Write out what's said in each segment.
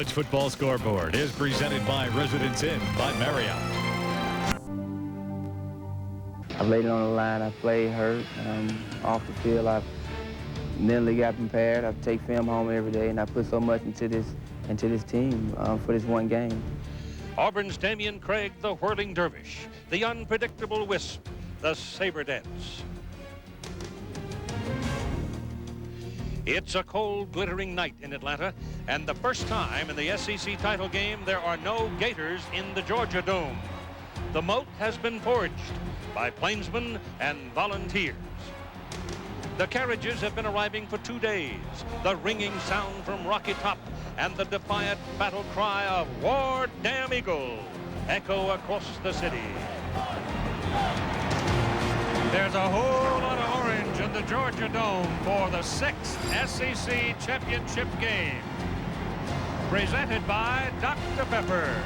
College football scoreboard is presented by Residence Inn by Marriott. I laid it on the line. I played hurt. Off the field, I mentally got prepared. I take film home every day, and I put so much into this team for this one game. Auburn's Damian Craig, the whirling dervish, the unpredictable wisp, the saber dance. It's a cold, glittering night in Atlanta, and the first time in the SEC title game there are no Gators in the Georgia Dome. The moat has been forged by plainsmen and volunteers. The carriages have been arriving for 2 days. The ringing sound from Rocky Top and the defiant battle cry of "War Damn Eagle" echo across the city. There's a whole lot of orange in the Georgia Dome for the 6th SEC Championship game. Presented by Dr. Pepper.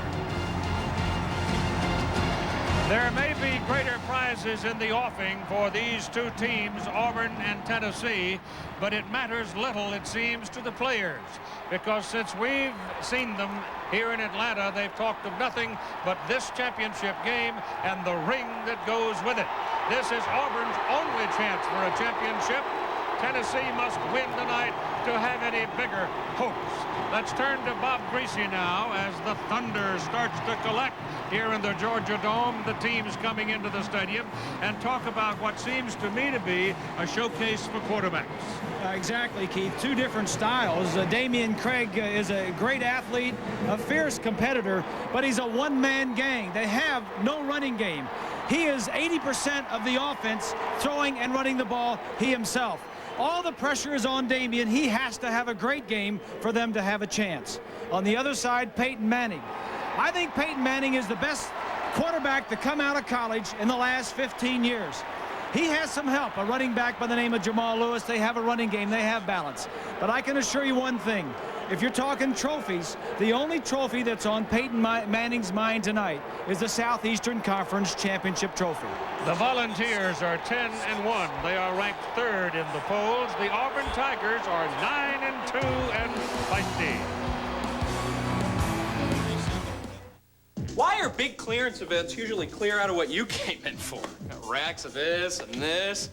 There may be greater prizes in the offing for these two teams, Auburn and Tennessee, but it matters little, it seems, to the players, because since we've seen them here in Atlanta, they've talked of nothing but this championship game and the ring that goes with it. This is Auburn's only chance for a championship. Tennessee must win tonight to have any bigger hopes. Let's turn to Bob Greasy now as the thunder starts to collect here in the Georgia Dome, the teams coming into the stadium, and talk about what seems to me to be a showcase for quarterbacks. Exactly, Keith. Two different styles. Damian Craig is a great athlete, a fierce competitor, but he's a one-man gang. They have no running game. He is 80% of the offense, throwing and running the ball he himself. All the pressure is on Damian. He has to have a great game for them to have a chance. On the other side, Peyton Manning. I think Peyton Manning is the best quarterback to come out of college in the last 15 years. He has some help, a running back by the name of Jamal Lewis. They have a running game. They have balance. But I can assure you one thing. If you're talking trophies, the only trophy that's on Peyton Manning's mind tonight is the Southeastern Conference Championship trophy. The Volunteers are 10-1. They are ranked 3rd in the polls. The Auburn Tigers are 9-2 and feisty. Why are big clearance events usually clear out of what you came in for? Got racks of this and this.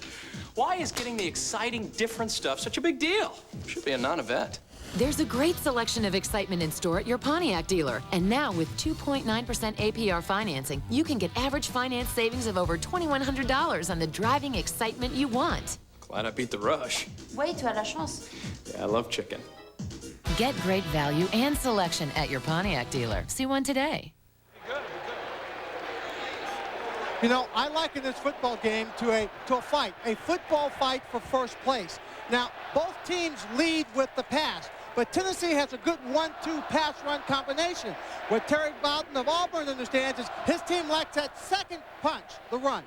Why is getting the exciting, different stuff such a big deal? Should be a non-event. There's a great selection of excitement in store at your Pontiac dealer. And now with 2.9% APR financing, you can get average finance savings of over $2,100 on the driving excitement you want. Glad I beat the rush. Oui, tu as la chance. Yeah, I love chicken. Get great value and selection at your Pontiac dealer. See one today. You know, I liken this football game to a fight, a football fight for first place. Now, both teams lead with the pass, but Tennessee has a good 1-2 pass-run combination. What Terry Bowden of Auburn understands is his team lacks that second punch, the run.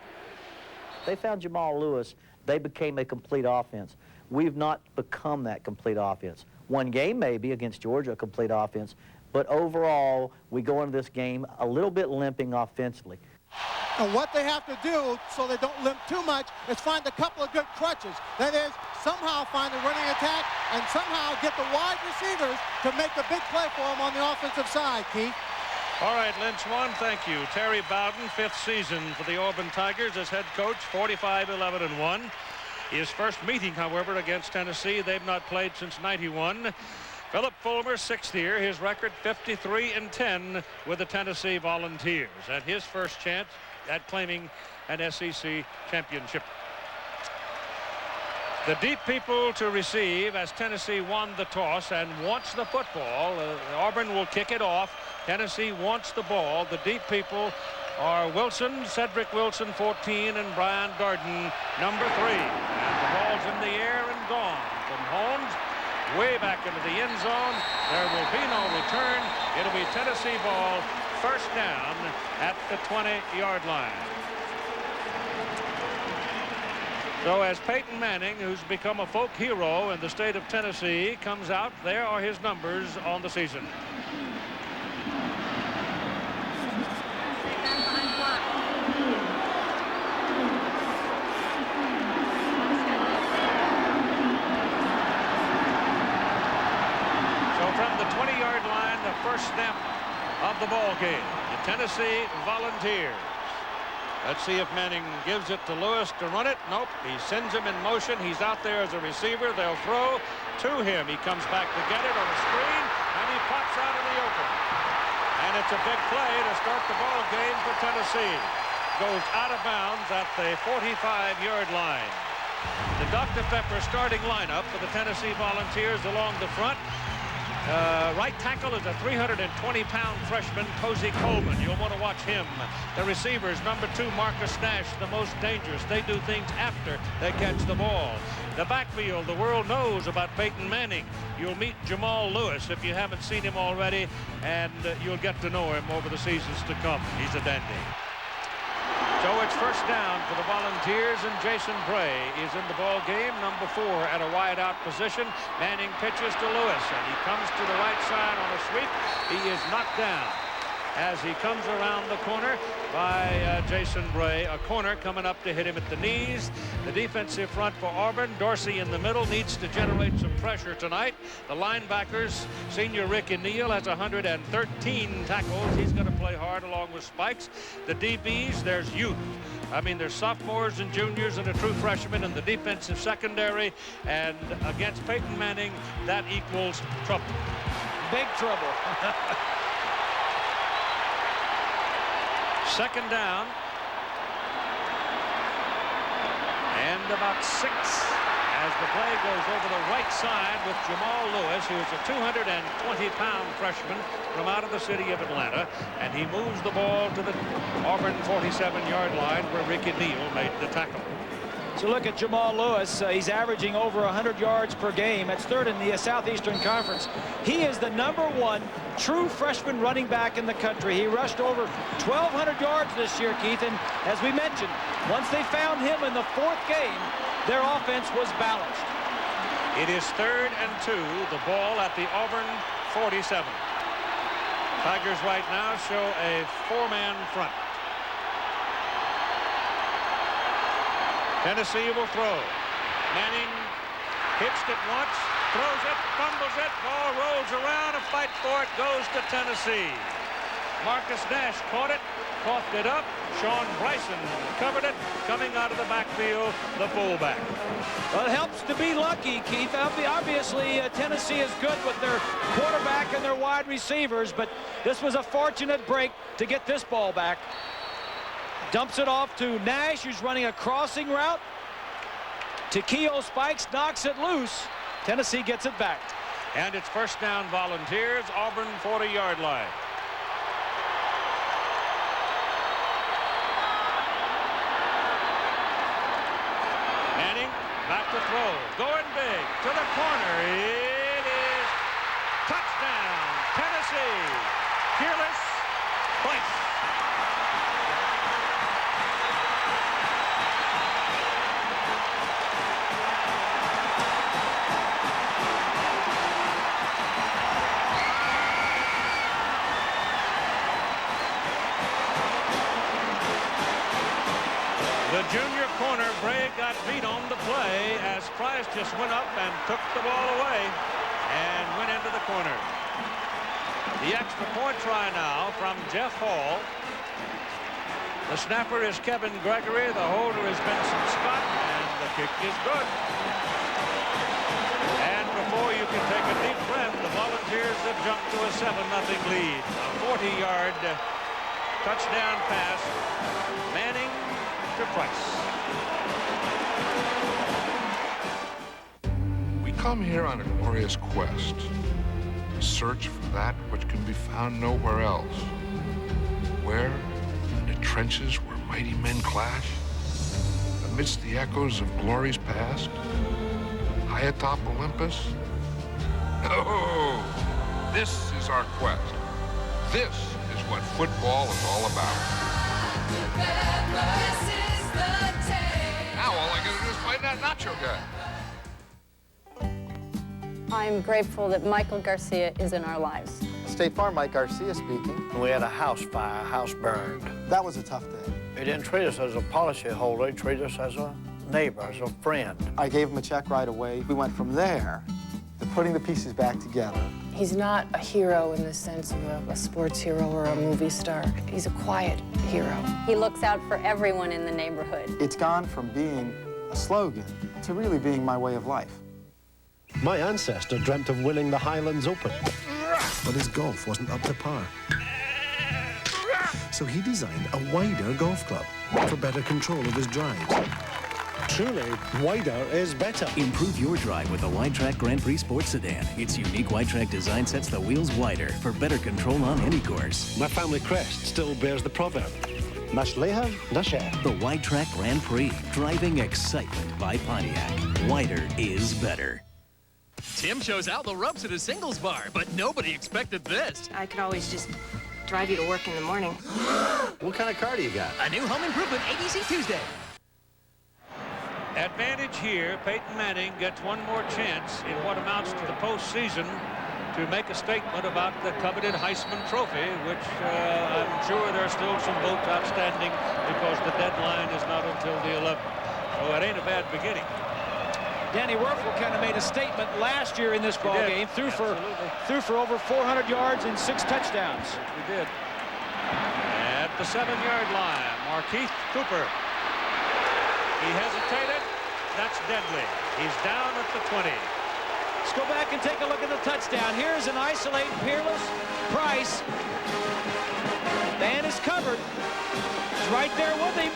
They found Jamal Lewis. They became a complete offense. We've not become that complete offense. One game maybe against Georgia, a complete offense, but overall, we go into this game a little bit limping offensively. And what they have to do so they don't limp too much is find a couple of good crutches. That is, somehow find a running attack and somehow get the wide receivers to make the big play for them on the offensive side, Keith. All right, Lynch one, thank you. Terry Bowden, 5th season for the Auburn Tigers as head coach, 45-11-1. His first meeting, however, against Tennessee, they've not played since '91. Philip Fulmer, 6th year, his record 53-10 with the Tennessee Volunteers, and his first chance at claiming an SEC championship. The deep people to receive as Tennessee won the toss and wants the football. Auburn will kick it off. Tennessee wants the ball. The deep people are Wilson, Cedric Wilson, 14, and Brian Garden, number 3. And the ball's in the air and gone from Holmes way back into the end zone. There will be no return. It'll be Tennessee ball, first down at the 20-yard line. So as Peyton Manning, who's become a folk hero in the state of Tennessee, comes out, there are his numbers on the season. So from the 20-yard line, the first snap of the ball game. The Tennessee Volunteers. Let's see if Manning gives it to Lewis to run it. Nope, he sends him in motion. He's out there as a receiver. They'll throw to him. He comes back to get it on a screen, and he pops out in the open. And it's a big play to start the ball game for Tennessee. Goes out of bounds at the 45-yard line. The Dr. Pepper starting lineup for the Tennessee Volunteers along the front. Right tackle is a 320-pound freshman, Cozy Coleman. You'll want to watch him. The receivers, number 2, Marcus Nash, the most dangerous. They do things after they catch the ball. The backfield, the world knows about Peyton Manning. You'll meet Jamal Lewis if you haven't seen him already, and you'll get to know him over the seasons to come. He's a dandy. So it's first down for the Volunteers, and Jason Bray is in the ball game, number 4 at a wide out position. Manning pitches to Lewis, and he comes to the right side on a sweep. He is knocked down as he comes around the corner by Jason Bray. A corner coming up to hit him at the knees. The defensive front for Auburn, Dorsey in the middle, needs to generate some pressure tonight. The linebackers, senior Ricky Neal has 113 tackles. He's going to play hard along with Spikes. The DBs, there's youth. I mean, there's sophomores and juniors and a true freshman in the defensive secondary. And against Peyton Manning, that equals trouble. Big trouble. Second down. And about 6 as the play goes over the right side with Jamal Lewis, who is a 220-pound freshman from out of the city of Atlanta. And he moves the ball to the Auburn 47-yard line where Ricky Neal made the tackle. So look at Jamal Lewis. He's averaging over 100 yards per game. That's 3rd in the Southeastern Conference. He is the number 1 true freshman running back in the country. He rushed over 1,200 yards this year, Keith. And as we mentioned, once they found him in the 4th game, their offense was balanced. It is 3rd and 2. The ball at the Auburn 47. Tigers right now show a 4-man front. Tennessee will throw. Manning pitched it once, throws it, fumbles it, ball rolls around, a fight for it goes to Tennessee. Marcus Nash caught it, coughed it up. Sean Bryson covered it, coming out of the backfield, the fullback. Well, it helps to be lucky, Keith. Obviously, Tennessee is good with their quarterback and their wide receivers, but this was a fortunate break to get this ball back. Dumps it off to Nash, who's running a crossing route. Takeo Spikes knocks it loose. Tennessee gets it back. And it's first down Volunteers, Auburn 40-yard line. Manning back to throw. Going big to the corner. It is touchdown, Tennessee. Fearless Price. The junior corner, Bray, got beat on the play as Price just went up and took the ball away and went into the corner. The extra point try now from Jeff Hall. The snapper is Kevin Gregory. The holder is Benson Scott, and the kick is good. And before you can take a deep breath, the Volunteers have jumped to a 7-0 lead. A 40-yard touchdown pass. Manning to Price. We come here on a glorious quest, a search for that which can be found nowhere else. Where, in the trenches where mighty men clash, amidst the echoes of glories past, high atop Olympus. No, this is our quest. This is what football is all about. Now all I gotta do is find that nacho guy. I'm grateful that Michael Garcia is in our lives. State Farm, Mike Garcia speaking. We had a house fire, house burned. That was a tough day. They didn't treat us as a policy holder, they treated us as a neighbor, as a friend. I gave him a check right away. We went from there to putting the pieces back together He's not a hero in the sense of a sports hero or a movie star. He's a quiet hero. He looks out for everyone in the neighborhood. It's gone from being a slogan to really being my way of life. My ancestor dreamt of winning the Highlands Open, but his golf wasn't up to par. So he designed a wider golf club for better control of his drives. Truly, wider is better. Improve your drive with the Wide-Track Grand Prix Sports Sedan. Its unique Wide-Track design sets the wheels wider for better control on any course. My family crest still bears the proverb, Nash Leha, Nasher. The Wide-Track Grand Prix, driving excitement by Pontiac. Wider is better. Tim shows out the ropes at a singles bar, but nobody expected this. I could always just drive you to work in the morning. What kind of car do you got? A new home improvement ABC Tuesday. Advantage here. Peyton Manning gets one more chance in what amounts to the postseason to make a statement about the coveted Heisman Trophy, which I'm sure there's still some votes outstanding because the deadline is not until the 11th. So it ain't a bad beginning. Danny Werfel kind of made a statement last year in this ball game. Threw for over 400 yards and 6 touchdowns. We did. At the 7-yard line, Markeith Cooper. He hesitated. That's deadly. He's down at the 20. Let's go back and take a look at the touchdown. Here's an isolate Peerless. Price. Man is covered. He's right there with him.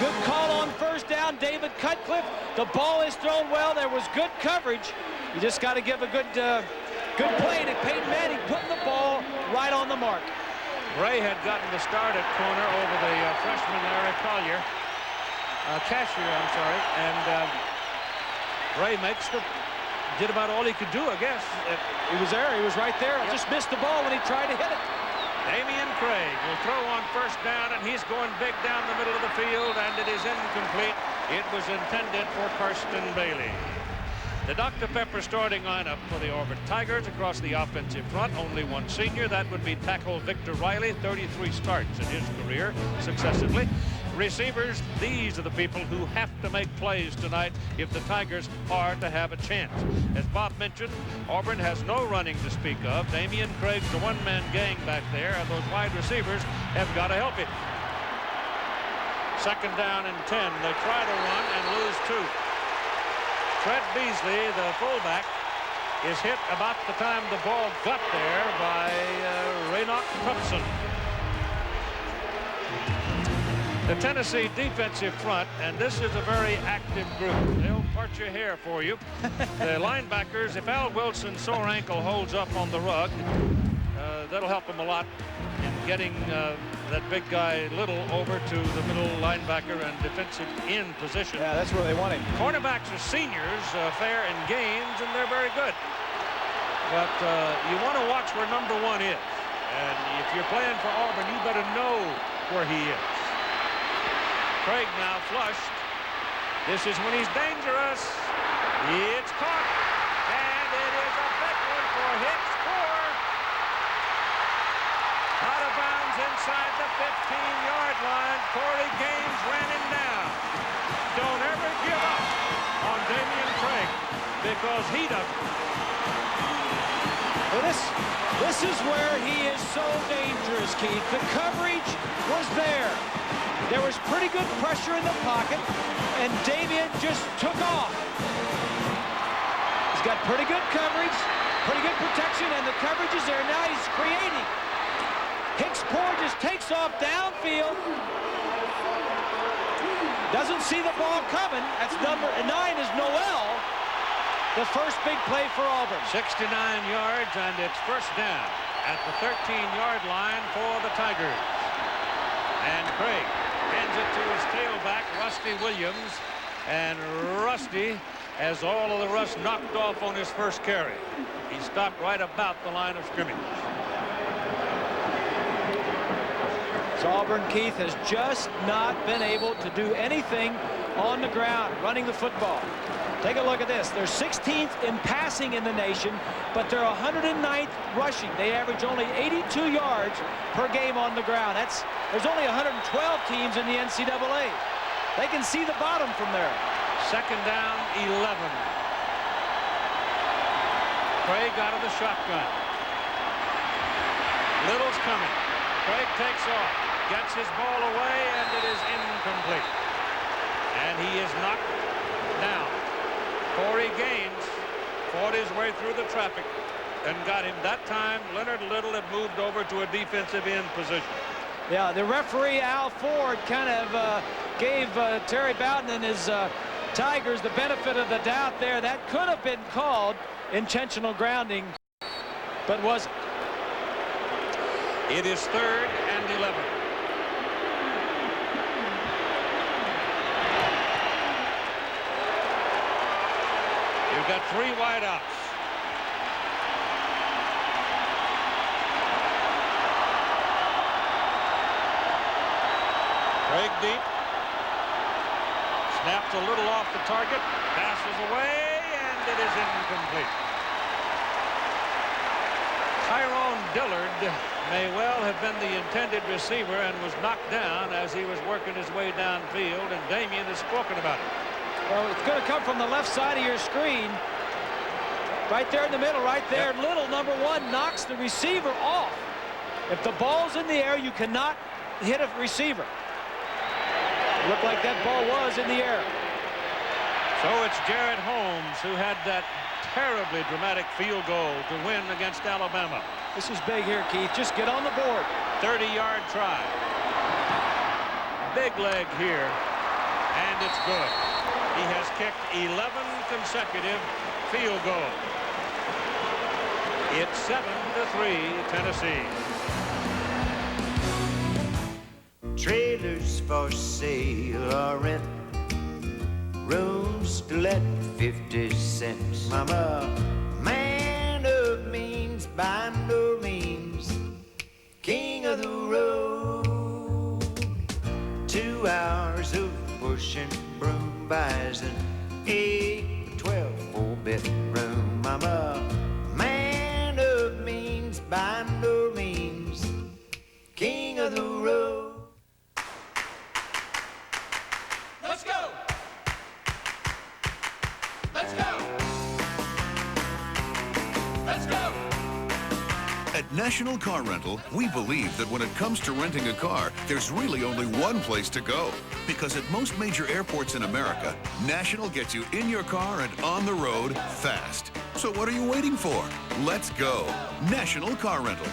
Good call on first down, David Cutcliffe. The ball is thrown well. There was good coverage. You just got to give a good play to Peyton Manning, putting the ball right on the mark. Ray had gotten the start at corner over the freshman Larry Collier. Cashier, I'm sorry. And Ray did about all he could do, I guess. He was there. He was right there. Yep. Just missed the ball when he tried to hit it. Damian Craig will throw on first down, and he's going big down the middle of the field, and it is incomplete. It was intended for Karsten Bailey. The Dr. Pepper starting lineup for the Auburn Tigers across the offensive front. Only one senior. That would be tackle Victor Riley. 33 starts in his career successively. Receivers, these are the people who have to make plays tonight if the Tigers are to have a chance. As Bob mentioned, Auburn has no running to speak of. Damian Craig's a one-man gang back there, and those wide receivers have got to help him. 2nd down and 10. They try to run and lose 2. Fred Beasley, the fullback, is hit about the time the ball got there by Raynoch Thompson. The Tennessee defensive front, and this is a very active group. They'll part your hair for you. The linebackers, if Al Wilson's sore ankle holds up on the rug, that'll help him a lot in getting that big guy Little over to the middle linebacker and defensive end position. Yeah, that's where they want him. Cornerbacks are seniors, fair in games, and they're very good. But you want to watch where number 1 is. And if you're playing for Auburn, you better know where he is. Craig now flushed. This is when he's dangerous. It's caught. And it is a big one for Hicks. Score. Out of bounds inside the 15-yard line. Corey Gaines ran him down. Don't ever give up on Damian Craig because he doesn't. Well, this is where he is so dangerous, Keith. The coverage was there. There was pretty good pressure in the pocket, and Damian just took off. He's got pretty good coverage, pretty good protection, and the coverage is there. Now he's creating. Hicks-Poor just takes off downfield. Doesn't see the ball coming. That's number 9 is Noel. The first big play for Auburn. 69 yards, and it's first down at the 13-yard line for the Tigers. And Craig hands it to his tailback, Rusty Williams. And Rusty has all of the rust knocked off on his first carry. He stopped right about the line of scrimmage. So Auburn, Keith, has just not been able to do anything on the ground, running the football. Take a look at this. They're 16th in passing in the nation, but they're 109th rushing. They average only 82 yards per game on the ground. There's only 112 teams in the NCAA. They can see the bottom from there. 2nd down, 11. Craig out of the shotgun. Little's coming. Craig takes off, gets his ball away, and it is incomplete. And he is knocked down. Corey Gaines fought his way through the traffic and got him. That time, Leonard Little had moved over to a defensive end position. Yeah, the referee, Al Ford, kind of gave Terry Bowden and his Tigers the benefit of the doubt there. That could have been called intentional grounding, but wasn't. It is 3rd and 11. You've got 3 wideouts. Craig deep. Snaps a little off the target. Passes away, and it is incomplete. Tyrone Dillard may well have been the intended receiver and was knocked down as he was working his way downfield, and Damien has spoken about it. Well, it's going to come from the left side of your screen. Right there in the middle, right there. Yep. Little, number 1, knocks the receiver off. If the ball's in the air, you cannot hit a receiver. It looked like that ball was in the air. So it's Jared Holmes who had that terribly dramatic field goal to win against Alabama. This is big here, Keith. Just get on the board. 30-yard try. Big leg here, and it's good. He has kicked 11 consecutive field goals. It's 7-3 Tennessee. Trailers for sale or rent, rooms to let 50 cents. I'm a man of means, by no means king of the road. 2 hours of pushing broom buys an 8, 12, 4-bedroom. I'm a man of means, by no means king of the road. Let's go! Let's go! Let's go! At National Car Rental, we believe that when it comes to renting a car, there's really only one place to go. Because at most major airports in America, National gets you in your car and on the road fast. So what are you waiting for? Let's go. National Car Rental.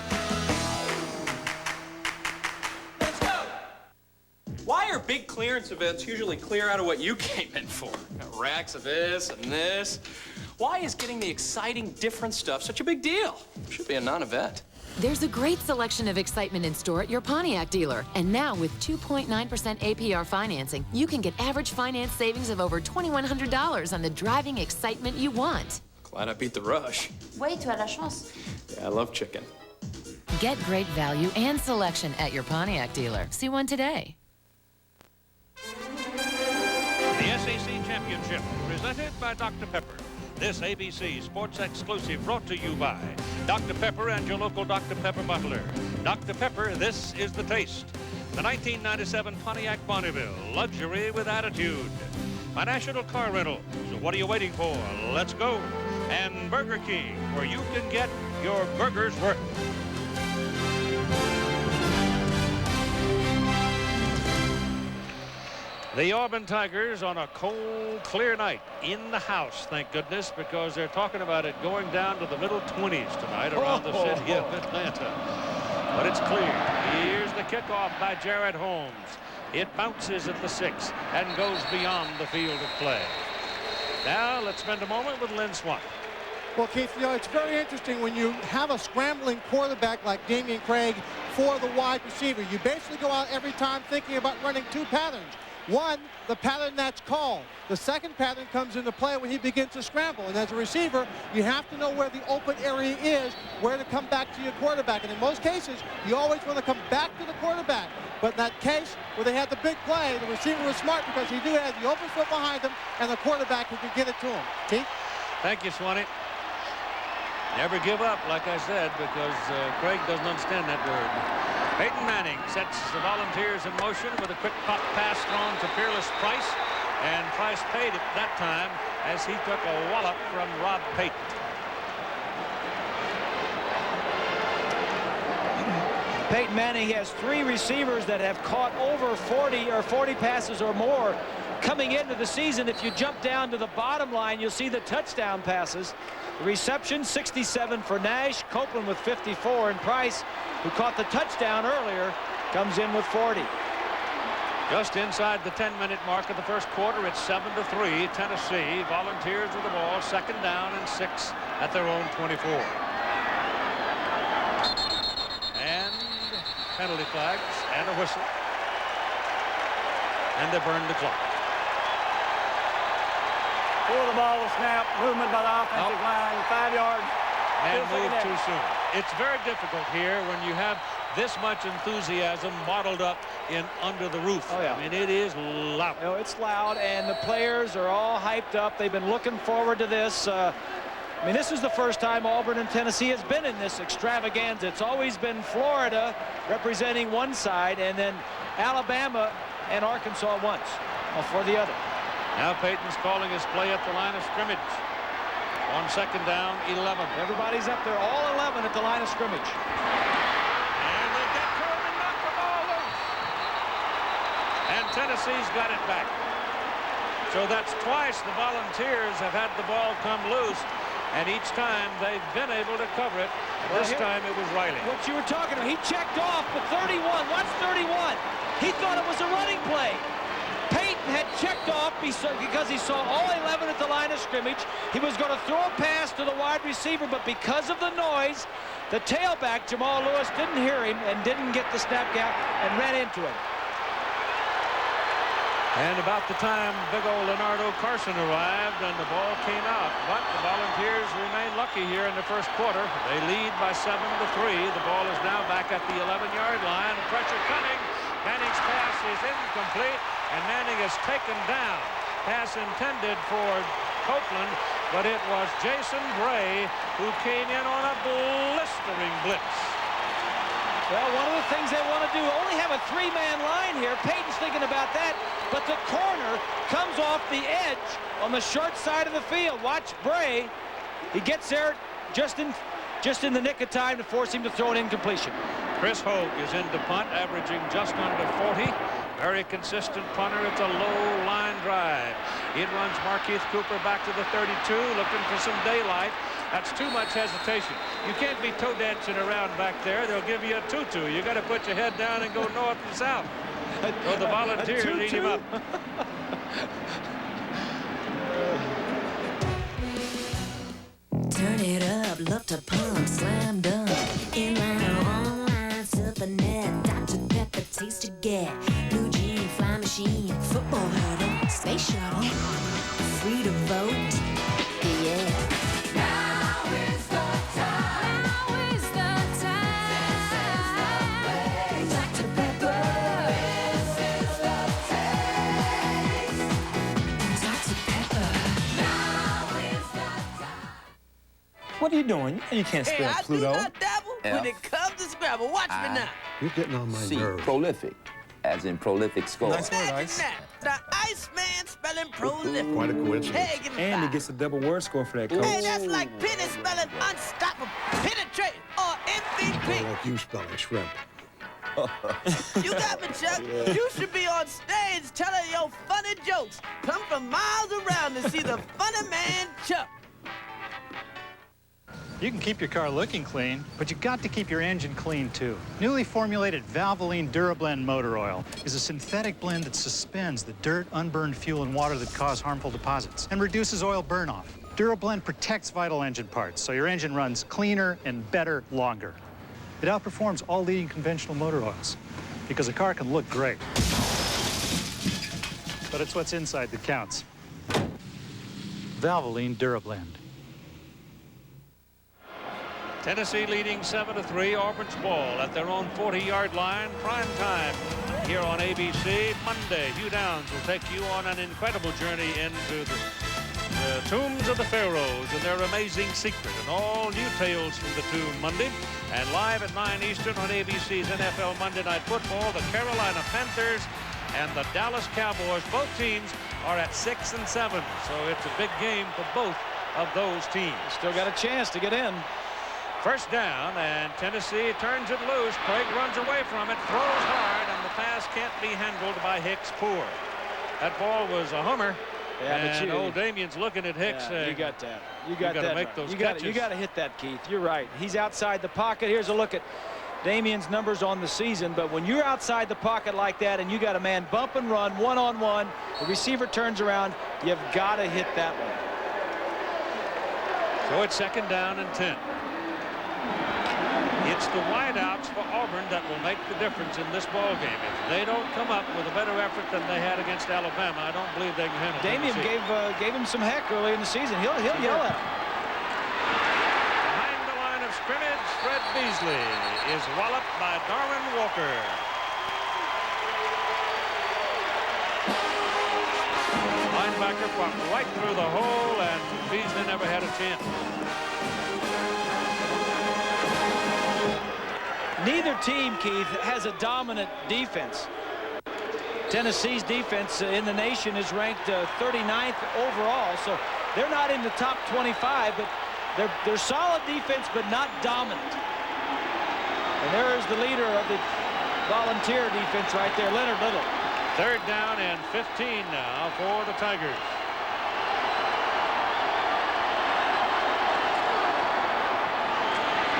Why are big clearance events usually clear out of what you came in for? Racks of this and this. Why is getting the exciting, different stuff such a big deal? Should be a non-event. There's a great selection of excitement in store at your Pontiac dealer. And now with 2.9% APR financing, you can get average finance savings of over $2,100 on the driving excitement you want. Glad I beat the rush. Oui, tu as la chance. Yeah, I love chicken. Get great value and selection at your Pontiac dealer. See one today. The SEC Championship, presented by Dr. Pepper. This ABC Sports Exclusive brought to you by Dr. Pepper and your local Dr. Pepper bottler. Dr. Pepper, this is the taste. The 1997 Pontiac Bonneville, luxury with attitude. By National Car Rental. So what are you waiting for? Let's go. And Burger King, where you can get your burger's worth. The Auburn Tigers on a cold, clear night in the house, thank goodness, because they're talking about it going down to the middle 20s tonight around the city of Atlanta. But it's clear. Here's the kickoff by Jared Holmes. It bounces at the 6 and goes beyond the field of play. Now let's spend a moment with Lynn Swann. Well, Keith, you know, it's very interesting when you have a scrambling quarterback like Damien Craig for the wide receiver. You basically go out every time thinking about running 2 patterns. One, the pattern that's called. The second pattern comes into play when he begins to scramble. And as a receiver, you have to know where the open area is, where to come back to your quarterback. And in most cases, you always want to come back to the quarterback. But in that case, where they had the big play, the receiver was smart because he knew he had the open foot behind him and the quarterback who could get it to him. Keith? Thank you, Swanee. Never give up, like I said, because Craig doesn't understand that word. Peyton Manning sets the Volunteers in motion with a quick pop pass thrown to Fearless Price. And Price paid it that time as he took a wallop from Rob Payton. Peyton Manning, he has 3 receivers that have caught over 40 passes or more coming into the season. If you jump down to the bottom line, you'll see the touchdown passes. The reception, 67 for Nash, Copeland with 54, and Price, who caught the touchdown earlier, comes in with 40. Just inside the 10-minute mark of the first quarter, it's 7-3. Tennessee Volunteers with the ball, 2nd down and 6 at their own 24. And penalty flags and a whistle. And they burn the clock. Pull the ball, snap, movement by the offensive line, 5 yards. And move too soon. It's very difficult here when you have this much enthusiasm modeled up in under the roof. Oh, yeah. I mean, it is loud. You know, it's loud, and the players are all hyped up. They've been looking forward to this. I mean, this is the first time Auburn and Tennessee has been in this extravaganza. It's always been Florida representing one side, and then Alabama and Arkansas once for the other. Now Peyton's calling his play at the line of scrimmage. On 2nd down, 11. Everybody's up there, all 11 at the line of scrimmage. And they get to him and knock the ball loose. And Tennessee's got it back. So that's twice the Volunteers have had the ball come loose, and each time they've been able to cover it. This time it was Riley. What you were talking about, he checked off with 31. Watch 31. He thought it was a running play. Peyton had checked off because he saw all 11 at the line of scrimmage. He was going to throw a pass to the wide receiver, but because of the noise, the tailback, Jamal Lewis, didn't hear him and didn't get the snap gap and ran into him. And about the time big old Leonardo Carson arrived and the ball came out. But the Volunteers remain lucky here in the first quarter. They lead by 7-3. The ball is now back at the 11-yard line. Pressure coming. Manning's pass is incomplete, and Manning is taken down. Pass intended for Copeland, but it was Jason Bray who came in on a blistering blitz. Well, one of the things they want to do, only have a 3-man line here. Peyton's thinking about that, but the corner comes off the edge on the short side of the field. Watch Bray. He gets there just in the nick of time to force him to throw an incompletion. Chris Hogue is in to punt, averaging just under 40. Very consistent punter. It's a low line drive. It runs Markeith Cooper back to the 32, looking for some daylight. That's too much hesitation. You can't be toe dancing around back there. They'll give you a tutu. You got to put your head down and go north and south. So the Volunteers eat him up. Turn it up, love to pump, slam dunk. In line or online, surf the net. Dr. Pepper, taste to get. Blue jean, fly machine, football hurdle, space shuttle. Free to vote, yeah. Now is the time. Now is the time. Dr. Pepper, this is the taste. Dr. Pepper, now is the time. What are you doing? You can't spell Pluto. I do not dabble when it comes to Scrabble. Watch me now. You're getting on my nerves. Prolific, as in prolific score. Nice word, Ice. The Iceman spelling prolific. Quite a coincidence. Hey, give me And he 5. gets a double word score for that, coach. Hey, that's like Penny spelling unstoppable, penetrating, or MVP. Like you spelling shrimp. You got me, Chuck. Yeah. You should be on stage telling your funny jokes. Come from miles around to see the funny man, Chuck. You can keep your car looking clean, but you got to keep your engine clean too. Newly formulated Valvoline DuraBlend motor oil is a synthetic blend that suspends the dirt, unburned fuel, and water that cause harmful deposits and reduces oil burnoff. DuraBlend protects vital engine parts, so your engine runs cleaner and better longer. It outperforms all leading conventional motor oils because a car can look great, but it's what's inside that counts. Valvoline DuraBlend. Tennessee leading 7-3. Auburn's ball at their own 40-yard line. Prime time here on ABC. Monday, Hugh Downs will take you on an incredible journey into the tombs of the pharaohs and their amazing secret, and all new tales from the tomb Monday. And live at 9 Eastern on ABC's NFL Monday Night Football, the Carolina Panthers and the Dallas Cowboys. Both teams are at 6 and 7, so it's a big game for both of those teams. Still got a chance to get in. First down, and Tennessee turns it loose. Craig runs away from it, throws hard, and the pass can't be handled by Hicks poor. That ball was a hummer. Yeah, and old Damien's looking at Hicks. Yeah, you got that. You got that. Make those catches. You got to hit that, Keith. You're right. He's outside the pocket. Here's a look at Damien's numbers on the season. But when you're outside the pocket like that and you got a man bump and run one-on-one, the receiver turns around, you've got to hit that one. So it's second down and 10. It's the wideouts for Auburn that will make the difference in this ball game. If they don't come up with a better effort than they had against Alabama, I don't believe they can handle it. Damien gave him some heck early in the season. He'll yell at him. Behind the line of scrimmage, Fred Beasley is walloped by Darwin Walker. Linebacker walked right through the hole, and Beasley never had a chance. Neither team, Keith, has a dominant defense. Tennessee's defense in the nation is ranked 39th overall, so they're not in the top 25, but they're solid defense, but not dominant. And there is the leader of the volunteer defense right there, Leonard Little. Third down and 15 now for the Tigers.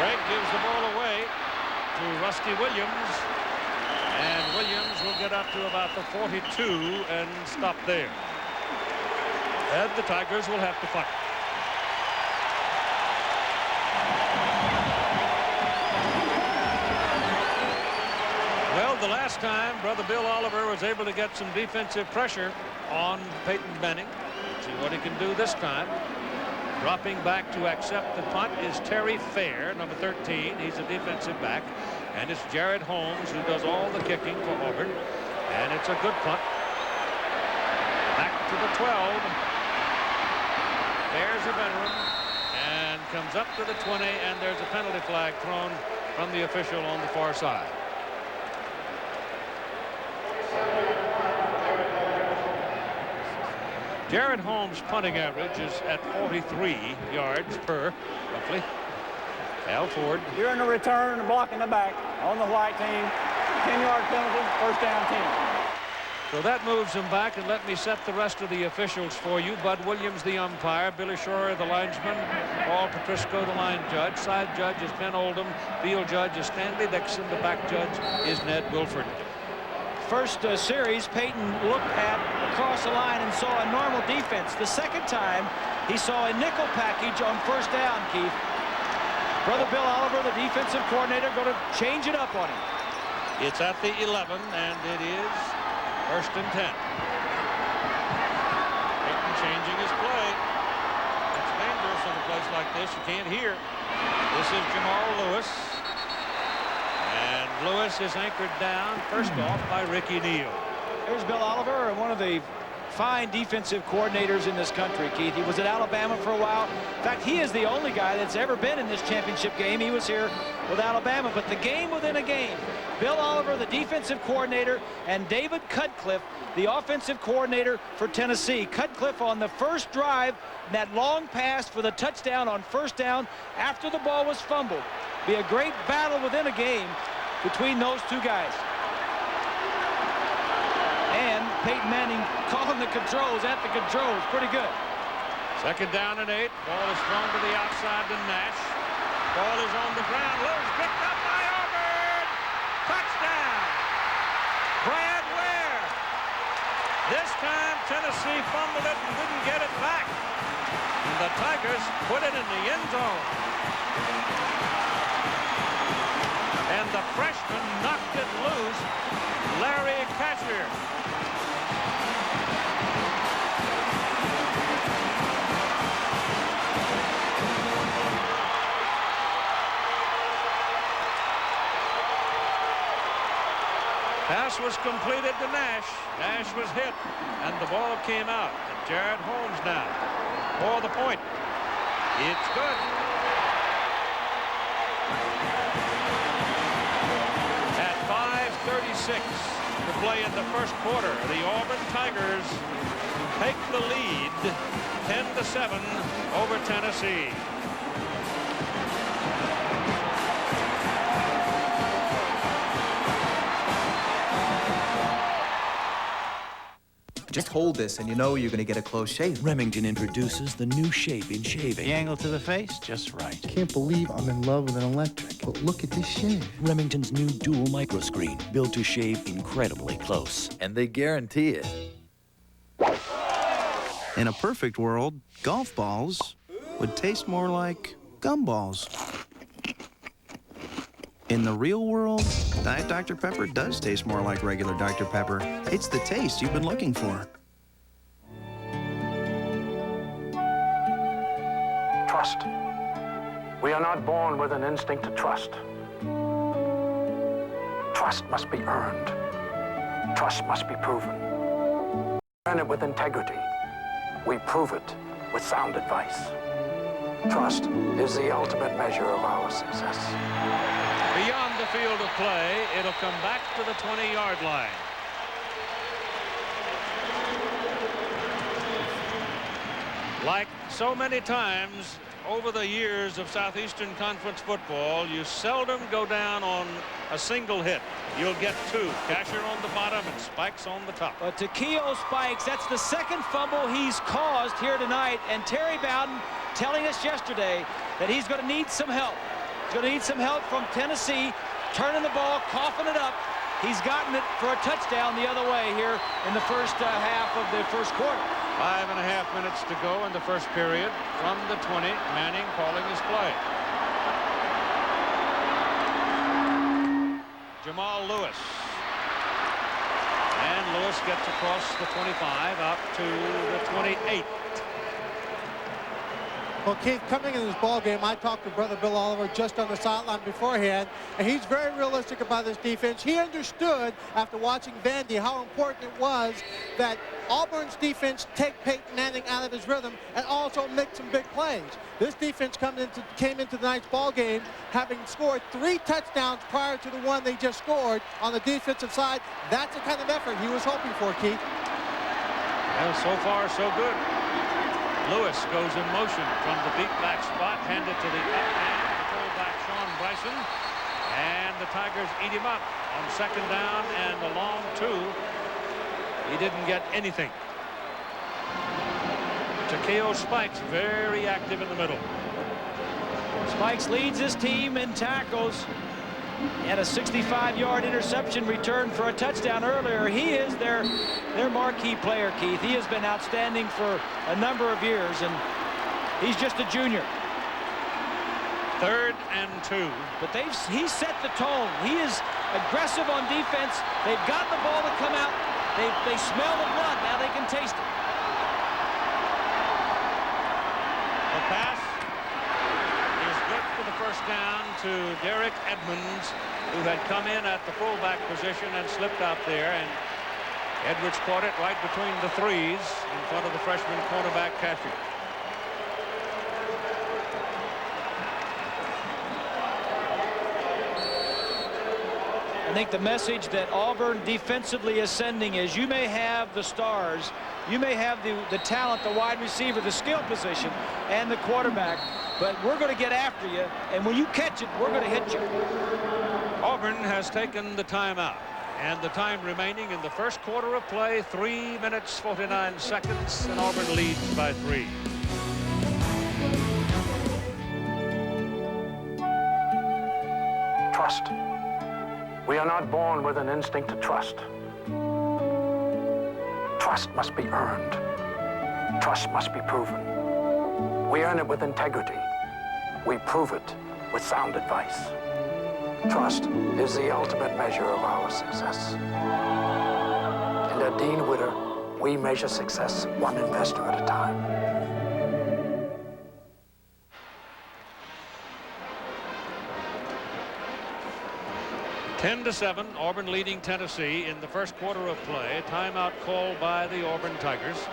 Craig gives the ball away to Rusty Williams, and Williams will get up to about the 42 and stop there. And the Tigers will have to punt. Well, the last time Brother Bill Oliver was able to get some defensive pressure on Peyton Manning. See what he can do this time. Dropping back to accept the punt is Terry Fair, number 13. He's a defensive back. And it's Jared Holmes who does all the kicking for Auburn. And it's a good punt. Back to the 12. There's a veteran. And comes up to the 20. And there's a penalty flag thrown from the official on the far side. Jared Holmes' punting average is at 43 yards per, roughly. Al Ford. You're in the return and blocking the back on the white team. 10-yard penalty, first down 10. So that moves him back, and let me set the rest of the officials for you. Bud Williams, the umpire. Billy Shore, the linesman. Paul Petrisco, the line judge. Side judge is Ben Oldham. Field judge is Stanley Dixon. The back judge is Ned Wilford. First series, Peyton looked at across the line and saw a normal defense. The second time, he saw a nickel package on first down, Keith. Brother Bill Oliver, the defensive coordinator, going to change it up on him. It's at the 11, and it is first and 10. Peyton changing his play. It's dangerous in a place like this. You can't hear. This is Jamal Lewis. And Lewis is anchored down, first off, by Ricky Neal. Here's Bill Oliver, one of the fine defensive coordinators in this country, Keith. He was at Alabama for a while. In fact, he is the only guy that's ever been in this championship game. He was here with Alabama. But the game within a game, Bill Oliver, the defensive coordinator, and David Cutcliffe, the offensive coordinator for Tennessee. Cutcliffe on the first drive, that long pass for the touchdown on first down after the ball was fumbled. Be a great battle within a game between those two guys. And Peyton Manning calling the controls at the controls. Pretty good. Second down and 8. Ball is thrown to the outside to Nash. Ball is on the ground. Lowe's picked up by Auburn. Touchdown. Brad Ware. This time Tennessee fumbled it and didn't get it back. And the Tigers put it in the end zone. And the freshman knocked it loose. Larry Cashier. Pass was completed to Nash. Nash was hit, and the ball came out. And Jared Holmes now for the point. It's good. At 5:36 to play in the first quarter, the Auburn Tigers take the lead 10-7 over Tennessee. Just hold this and you know you're going to get a close shave. Remington introduces the new shape in shaving. The angle to the face, just right. Can't believe I'm in love with an electric. But look at this shave. Remington's new dual microscreen, built to shave incredibly close. And they guarantee it. In a perfect world, golf balls would taste more like gumballs. In the real world, Diet Dr. Pepper does taste more like regular Dr. Pepper. It's the taste you've been looking for. Trust. We are not born with an instinct to trust. Trust must be earned. Trust must be proven. Earn it with integrity. We prove it with sound advice. Trust is the ultimate measure of our success. Beyond the field of play, it'll come back to the 20-yard line. Like so many times over the years of Southeastern Conference football, you seldom go down on a single hit. You'll get two. Casher on the bottom and Spikes on the top. But Takeo Spikes, that's the second fumble he's caused here tonight. And Terry Bowden telling us yesterday that he's going to need some help. He's going to need some help from Tennessee, turning the ball, coughing it up. He's gotten it for a touchdown the other way here in the first half of the first quarter. 5.5 minutes to go in the first period. From the 20, Manning calling his play. Jamal Lewis. And Lewis gets across the 25 out to the 28. Well, Keith, coming in this ball game, I talked to Brother Bill Oliver just on the sideline beforehand, and he's very realistic about this defense. He understood after watching Vandy how important it was that Auburn's defense take Peyton Manning out of his rhythm and also make some big plays. This defense came into tonight's ball game having scored 3 touchdowns prior to the one they just scored on the defensive side. That's the kind of effort he was hoping for, Keith. Well, so far, so good. Lewis goes in motion from the deep back spot, handed to the up man, the fullback Sean Bryson, and the Tigers eat him up on second down and the long 2. He didn't get anything. Takeo Spikes very active in the middle. Spikes leads his team in tackles. He had a 65-yard interception return for a touchdown earlier. He is their marquee player, Keith. He has been outstanding for a number of years, and he's just a junior. 3rd and 2. But he's set the tone. He is aggressive on defense. They've got the ball to come out. They smell the blood. Now they can taste it. The pass is good for the first down to Derek Edmonds, who had come in at the fullback position and slipped out there, and Edwards caught it right between the 3s in front of the freshman cornerback Casher. I think the message that Auburn defensively is sending is you may have the stars, you may have the talent, the wide receiver, the skill position, and the quarterback, but we're going to get after you, and when you catch it, we're going to hit you. Auburn has taken the timeout, and the time remaining in the first quarter of play, 3 minutes, 49 seconds, and Auburn leads by 3. Trust. We are not born with an instinct to trust. Trust must be earned. Trust must be proven. We earn it with integrity. We prove it with sound advice. Trust is the ultimate measure of our success. And at Dean Witter, we measure success one investor at a time. 10-7, Auburn leading Tennessee in the first quarter of play. Timeout called by the Auburn Tigers.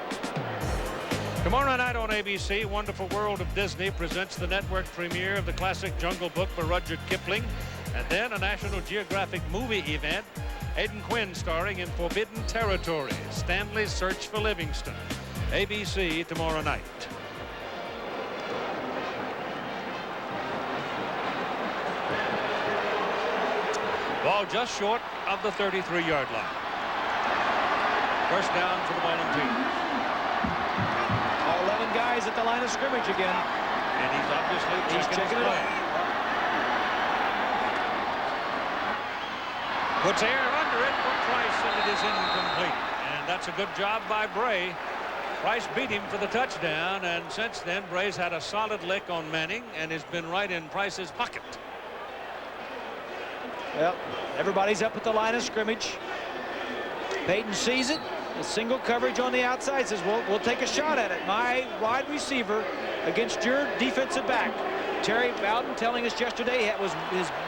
Tomorrow night on ABC, Wonderful World of Disney presents the network premiere of the classic Jungle Book by Rudyard Kipling, and then a National Geographic movie event, Aidan Quinn starring in Forbidden Territory, Stanley's Search for Livingston. ABC tomorrow night. Ball just short of the 33-yard line. First down for the Volunteers. All 11 guys at the line of scrimmage again. And he's obviously checking it out. Puts air under it for Price, and it is incomplete. And that's a good job by Bray. Price beat him for the touchdown, and since then, Bray's had a solid lick on Manning and has been right in Price's pocket. Well, everybody's up at the line of scrimmage. Peyton sees it. A single coverage on the outside, says, we'll take a shot at it. My wide receiver against your defensive back. Terry Bowden telling us yesterday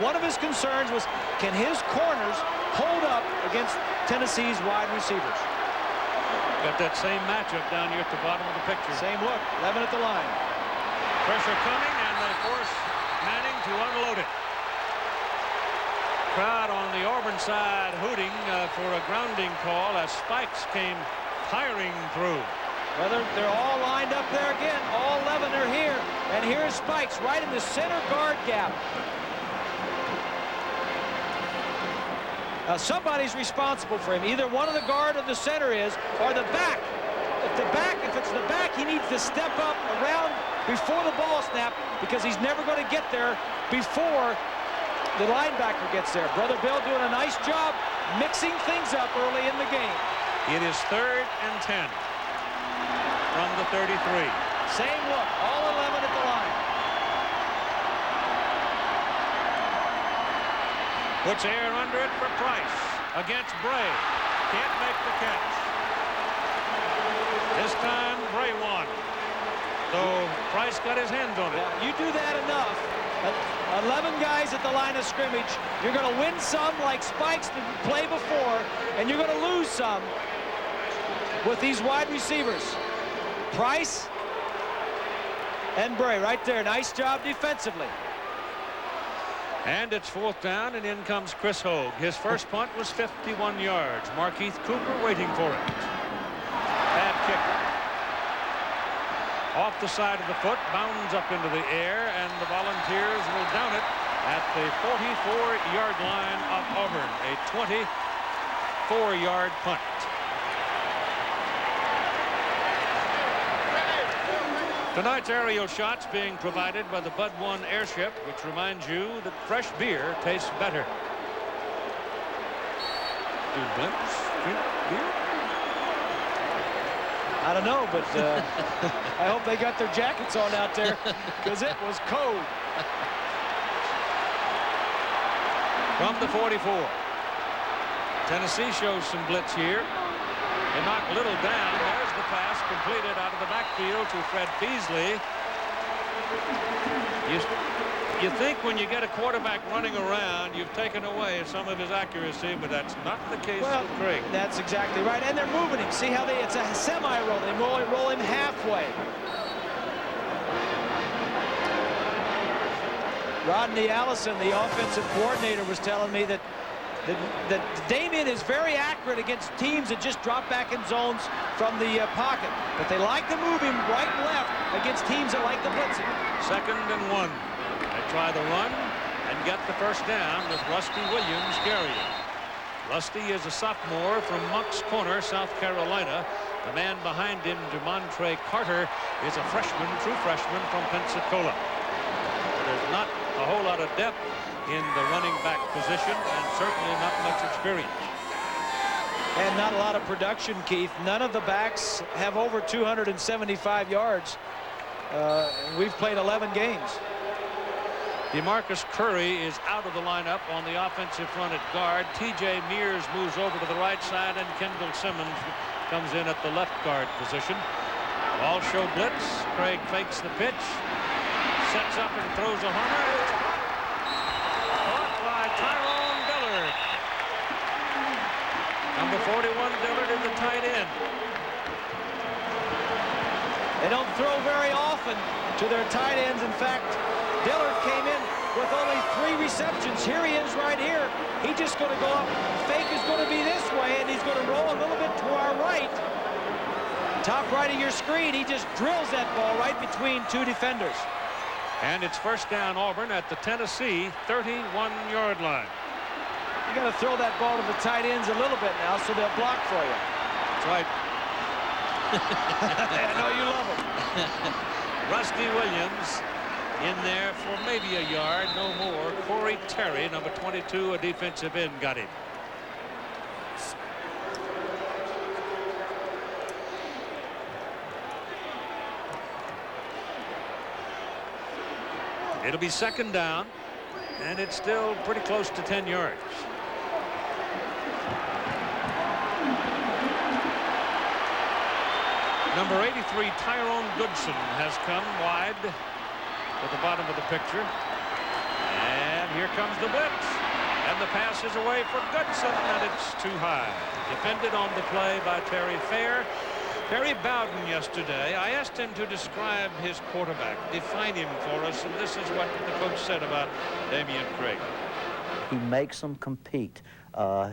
one of his concerns was, can his corners hold up against Tennessee's wide receivers? Got that same matchup down here at the bottom of the picture. Same look, 11 at the line. Pressure coming, and they force Manning to unload it. Crowd on the Auburn side hooting for a grounding call as Spikes came firing through. Well, they're all lined up there again. All 11 are here. And here's Spikes right in the center guard gap. Somebody's responsible for him. Either one of the guard or the center is, or the back. If it's the back, he needs to step up around before the ball snap, because he's never going to get there before the linebacker gets there. Brother Bill doing a nice job mixing things up early in the game. It is 3rd and 10 from the 33. Same look, all 11 at the line. Puts air under it for Price against Bray. Can't make the catch. This time Bray won, though Price got his hands on it. You do that enough. 11 guys at the line of scrimmage. You're going to win some like Spikes did play before, and you're going to lose some with these wide receivers. Price and Bray right there. Nice job defensively. And it's 4th down, and in comes Chris Hogue. His first punt was 51 yards. Markeith Cooper waiting for it. Bad kicker. Off the side of the foot, bounds up into the air, and the Volunteers will down it at the 44-yard line of Auburn. A 24-yard punt. Tonight's aerial shots being provided by the Bud 1 airship, which reminds you that fresh beer tastes better. Do blimps drink beer? I don't know, but I hope they got their jackets on out there, because it was cold. From the 44. Tennessee shows some blitz here. They knock Little down. There's the pass completed out of the backfield to Fred Beasley. You think when you get a quarterback running around, you've taken away some of his accuracy, but that's not the case with Craig. That's exactly right. And they're moving him. See how it's a semi-roll. They roll him halfway. Rodney Allison, the offensive coordinator, was telling me that Damien is very accurate against teams that just drop back in zones from the pocket. But they like to move him right and left against teams that like the blitzing. 2nd and 1. They try the run and get the first down with Rusty Williams carrying. Rusty is a sophomore from Moncks Corner, South Carolina. The man behind him, DeMontre Carter, is a true freshman from Pensacola. There's not a whole lot of depth in the running back position, and certainly not much experience. And not a lot of production, Keith. None of the backs have over 275 yards. We've played 11 games. DeMarcus Curry is out of the lineup on the offensive front at guard. TJ Mears moves over to the right side, and Kendall Simmons comes in at the left guard position. All show blitz. Craig fakes the pitch, sets up and throws a homer. Tyrone Dillard. Number 41, Dillard, is the tight end. They don't throw very often to their tight ends. In fact, Dillard came in with only 3 receptions. Here he is right here. He's just going to go up. Fake is going to be this way, and he's going to roll a little bit to our right. Top right of your screen, he just drills that ball right between 2 defenders. And it's first down Auburn at the Tennessee 31-yard line. You got to throw that ball to the tight ends a little bit now so they'll block for you. That's right. I know you love him. Rusty Williams in there for maybe a yard, no more. Corey Terry, number 22, a defensive end, got him. It'll be second down, and it's still pretty close to 10 yards. Number 83, Tyrone Goodson, has come wide at the bottom of the picture. And here comes the blitz. And the pass is away for Goodson, and it's too high. Defended on the play by Terry Fair. Barry Bowden yesterday, I asked him to describe his quarterback, define him for us, and this is what the coach said about Damian Craig. He makes them compete.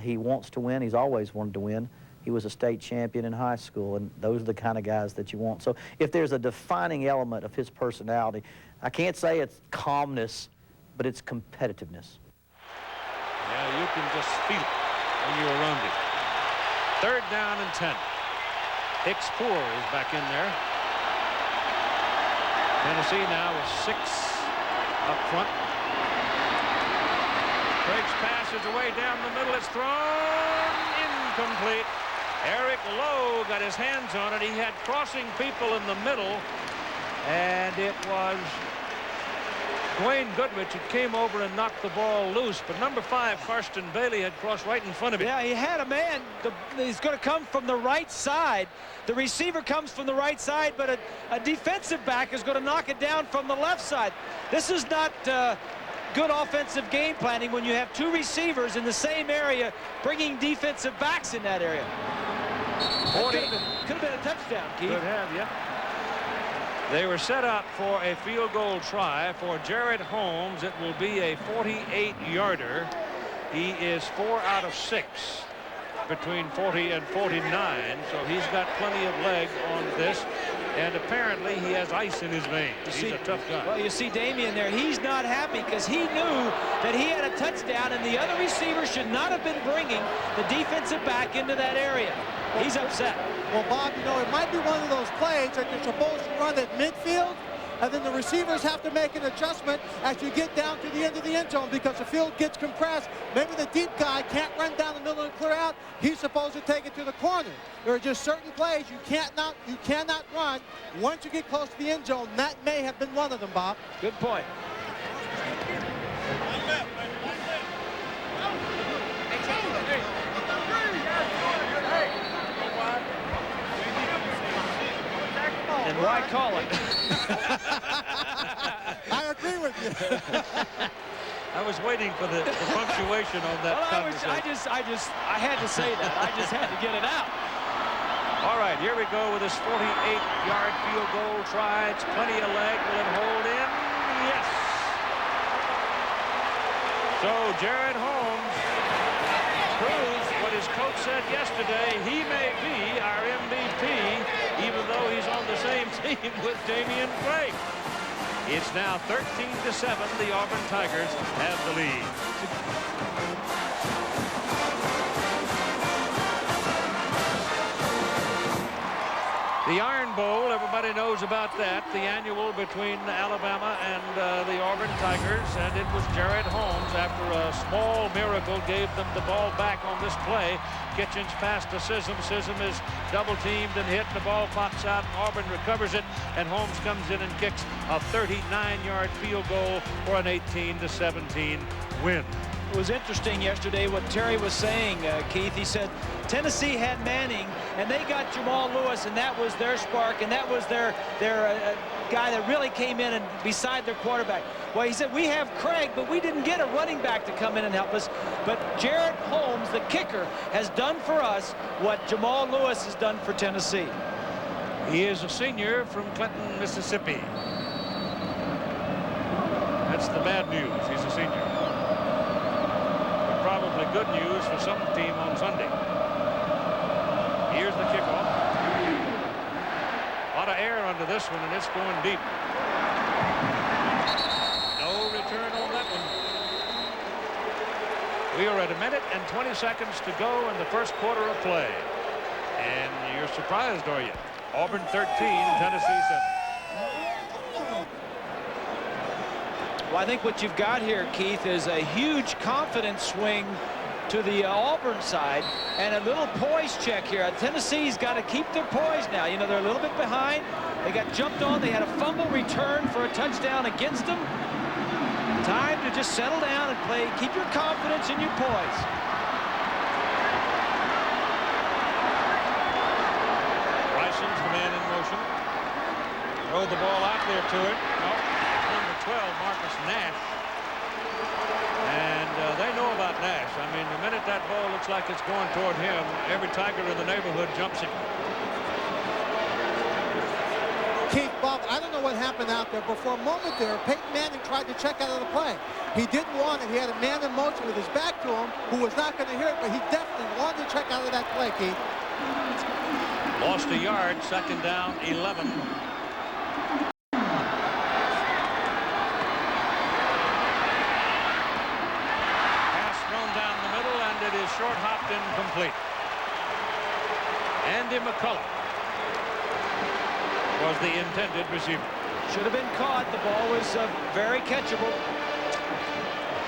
He wants to win. He's always wanted to win. He was a state champion in high school, and those are the kind of guys that you want. So if there's a defining element of his personality, I can't say it's calmness, but it's competitiveness. Yeah, you can just feel it when you're around him. Third down and 10. Hicks Poor is back in there. Tennessee now with 6 up front. Craig's pass is away down the middle. It's thrown incomplete. Eric Lowe got his hands on it. He had crossing people in the middle, and it was Dwayne Goodrich who came over and knocked the ball loose. But number 5, Karsten Bailey, had crossed right in front of him. Yeah, he had a man. He's going to come from the right side. The receiver comes from the right side, but a defensive back is going to knock it down from the left side. This is not good offensive game planning when you have 2 receivers in the same area bringing defensive backs in that area. Could have been a touchdown, Keith. Could have, yeah. They were set up for a field goal try for Jared Holmes. It will be a 48-yarder. He is 4 out of 6 between 40 and 49, so he's got plenty of leg on this, and apparently he has ice in his veins. He's a tough guy. Well, you see Damian there. He's not happy because he knew that he had a touchdown, and the other receiver should not have been bringing the defensive back into that area. He's upset. Well, Bob, you know, it might be one of those plays that you're supposed to run at midfield, and then the receivers have to make an adjustment as you get down to the end of the end zone because the field gets compressed. Maybe the deep guy can't run down the middle and clear out. He's supposed to take it to the corner. There are just certain plays you cannot run once you get close to the end zone. That may have been one of them, Bob. Good point. And why call it? I agree with you. I was waiting for the punctuation on that conversation. I had to say that. I just had to get it out. All right, here we go with this 48-yard field goal try. It's plenty of leg. Will it hold in? Yes. So Jared Holmes proves what his coach said yesterday. He may be our MVP, even though he's on the same team with Damian Craig. It's now 13-7. The Auburn Tigers have the lead. The Iron Bowl, everybody knows about that. The annual between Alabama and the Auburn Tigers. And it was Jared Holmes, after a small miracle, gave them the ball back on this play. Kitchens pass to Sissom. Sissom is double-teamed and hit. The ball pops out, and Auburn recovers it. And Holmes comes in and kicks a 39-yard field goal for an 18-17 win. It was interesting yesterday what Terry was saying, Keith. He said Tennessee had Manning, and they got Jamal Lewis, and that was their spark, and that was their guy that really came in and beside their quarterback. Well, he said, we have Craig, but we didn't get a running back to come in and help us. But Jared Holmes, the kicker, has done for us what Jamal Lewis has done for Tennessee. He is a senior from Clinton, Mississippi. That's the bad news. He's a senior. Probably good news for some team on Sunday. Here's the kickoff. A lot of air under this one, and it's going deep. No return on that one. We are at 1 minute and 20 seconds to go in the first quarter of play. And you're surprised, are you? Auburn 13, Tennessee 7. Well, I think what you've got here, Keith, is a huge confidence swing to the Auburn side and a little poise check here. Tennessee's got to keep their poise now. You know, they're a little bit behind. They got jumped on. They had a fumble return for a touchdown against them. Time to just settle down and play. Keep your confidence and your poise. Bryson's the man in motion. Throw the ball out there to it. Nope. Number 12, Marcus Nash. And they know about Nash. I mean, the minute that ball looks like it's going toward him, every Tiger in the neighborhood jumps him. Keith, Bob, I don't know what happened out there, but for a moment there, Peyton Manning tried to check out of the play. He didn't want it. He had a man in motion with his back to him who was not going to hear it, but he definitely wanted to check out of that play, Keith. Lost a yard, second down, 11. Pass thrown down the middle, and it is short-hopped incomplete. Andy McCullough was the intended receiver. Should have been caught. The ball was very catchable.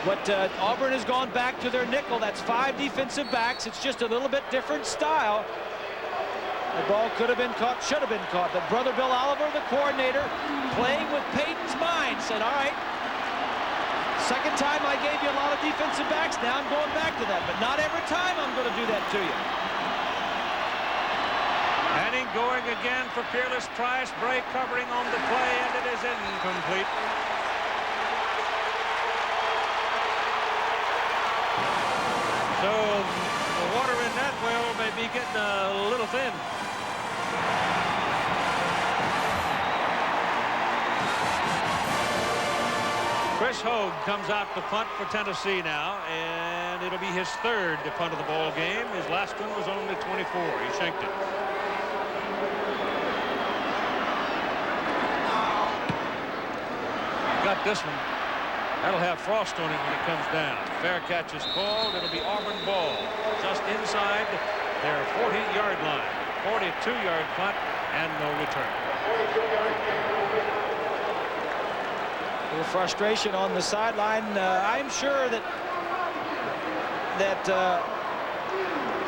But Auburn has gone back to their nickel. That's 5 defensive backs. It's just a little bit different style. The ball could have been caught, should have been caught. But Brother Bill Oliver, the coordinator, playing with Peyton's mind, said, all right, second time I gave you a lot of defensive backs. Now I'm going back to that. But not every time I'm going to do that to you. Manning going again for Peerless Price. Bray covering on the play, and it is incomplete. So the water in that well may be getting a little thin. Chris Hogue comes out to punt for Tennessee now, and it'll be his third punt of the ball game. His last one was only 24. He shanked it. Got this one. That'll have frost on it when it comes down. Fair catch is called. It'll be Auburn ball just inside their 40-yard line. 42-yard punt and no return. A little frustration on the sideline. I'm sure that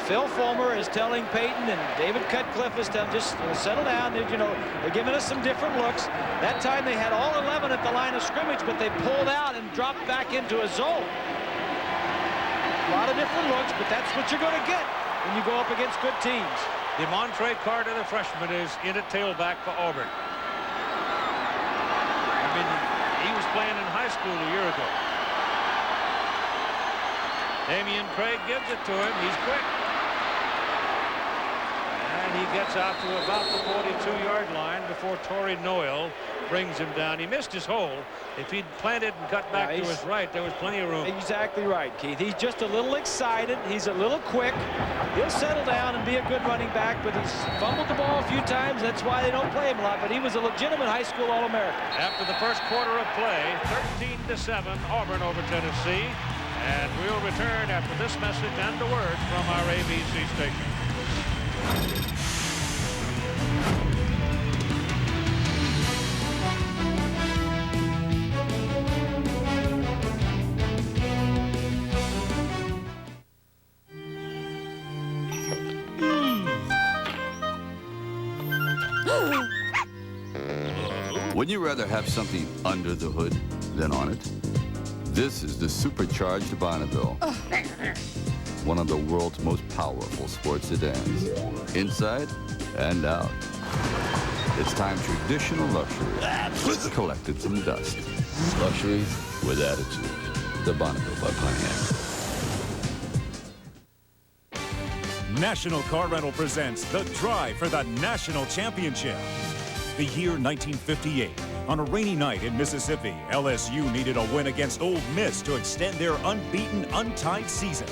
Phil Fulmer is telling Peyton, and David Cutcliffe is telling, just settle down. You know, they're giving us some different looks. That time they had all 11 at the line of scrimmage, but they pulled out and dropped back into a zone. A lot of different looks, but that's what you're going to get when you go up against good teams. DeMontre Carter, the freshman, is in at tailback for Auburn. I mean, he was playing in high school a year ago. Damian Craig gives it to him. He's quick. And he gets out to about the 42-yard line before Torrey Noel brings him down. He missed his hole. If he'd planted and cut back to his right, there was plenty of room. Exactly right, Keith. He's just a little excited. He's a little quick. He'll settle down and be a good running back, but he's fumbled the ball a few times. That's why they don't play him a lot, but he was a legitimate high school All-American. After the first quarter of play, 13-7, Auburn over Tennessee. And we'll return after this message and a word from our ABC station. Wouldn't you rather have something under the hood than on it? This is the supercharged Bonneville, one of the world's most powerful sports sedans, inside and out. It's time traditional luxury collected some dust. Luxury with attitude. The Bonneville by Pontiac. National Car Rental presents the Drive for the National Championship. The year 1958. On a rainy night in Mississippi, LSU needed a win against Ole Miss to extend their unbeaten, untied season.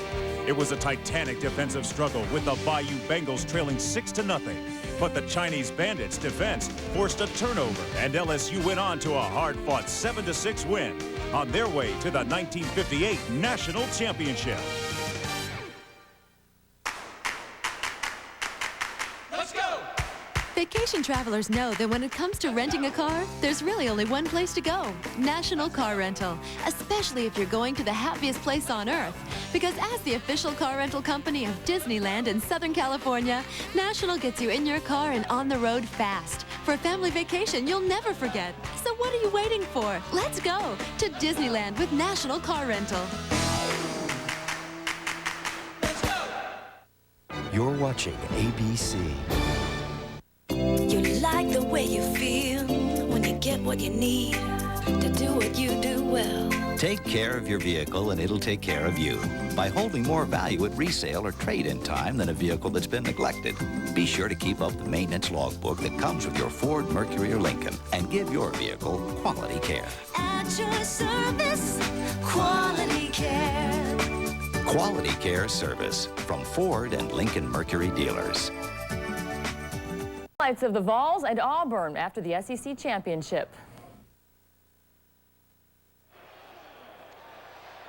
It was a titanic defensive struggle with the Bayou Bengals trailing 6-0. But the Chinese Bandits' defense forced a turnover, and LSU went on to a hard-fought 7-6 win on their way to the 1958 National Championship. Vacation travelers know that when it comes to renting a car, there's really only one place to go, National Car Rental, especially if you're going to the happiest place on earth. Because as the official car rental company of Disneyland in Southern California, National gets you in your car and on the road fast for a family vacation you'll never forget. So what are you waiting for? Let's go to Disneyland with National Car Rental. You're watching ABC. You like the way you feel when you get what you need to do what you do well. Take care of your vehicle and it'll take care of you by holding more value at resale or trade-in time than a vehicle that's been neglected. Be sure to keep up the maintenance logbook that comes with your Ford, Mercury, or Lincoln and give your vehicle quality care. At your service, quality care. Quality care service from Ford and Lincoln Mercury dealers. Highlights of the Vols and Auburn after the SEC championship.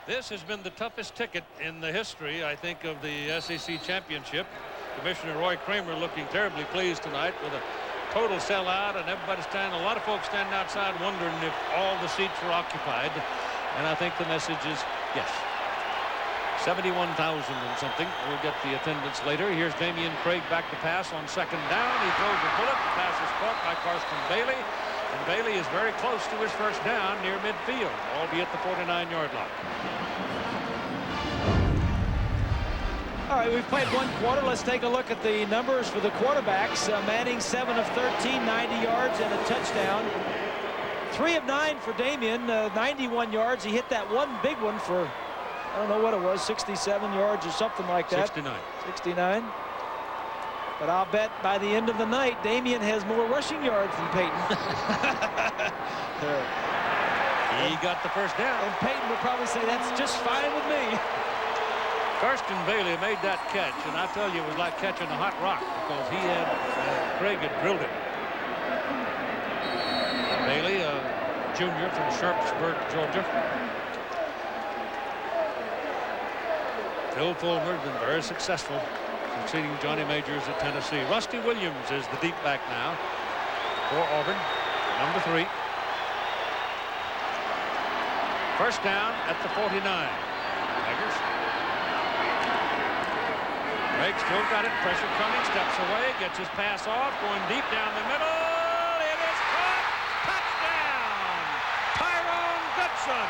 This has been the toughest ticket in the history, I think, of the SEC championship. Commissioner Roy Kramer looking terribly pleased tonight with a total sellout, and everybody standing, a lot of folks standing outside wondering if all the seats were occupied. And I think the message is yes. 71,000 and something. We'll get the attendance later. Here's Damian Craig back to pass on second down. He throws a bullet. The pass is caught by Karsten Bailey. And Bailey is very close to his first down near midfield, albeit the 49-yard line. All right, we've played one quarter. Let's take a look at the numbers for the quarterbacks. Manning 7 of 13, 90 yards and a touchdown. 3 of 9 for Damian, 91 yards. He hit that one big one for, I don't know what it was, 67 yards or something like that. 69. 69. But I'll bet by the end of the night, Damian has more rushing yards than Peyton. He got the first down. And Peyton would probably say, that's just fine with me. Karsten Bailey made that catch, and I tell you, it was like catching a hot rock because he had, Craig had drilled it. Bailey, a junior from Sharpsburg, Georgia. Phil Fulmer has been very successful, succeeding Johnny Majors at Tennessee. Rusty Williams is the deep back now for Auburn, number 3. First down at the 49. Tigers. Craig still got it. Pressure coming. Steps away. Gets his pass off. Going deep down the middle. It is caught. Touchdown. Tyrone Goodson.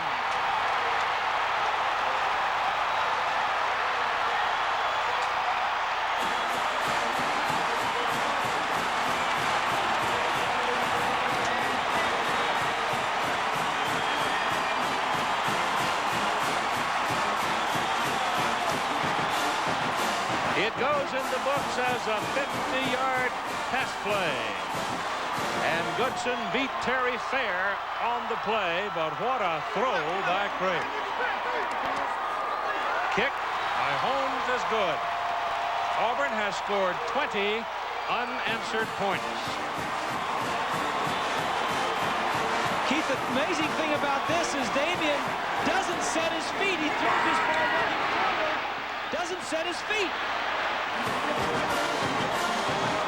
It goes in the books as a 50-yard pass play. And Goodson beat Terry Fair on the play, but what a throw by Craig. Kick by Holmes is good. Auburn has scored 20 unanswered points. Keith, the amazing thing about this is Damian doesn't set his feet. He throws his ball looking forward, doesn't set his feet.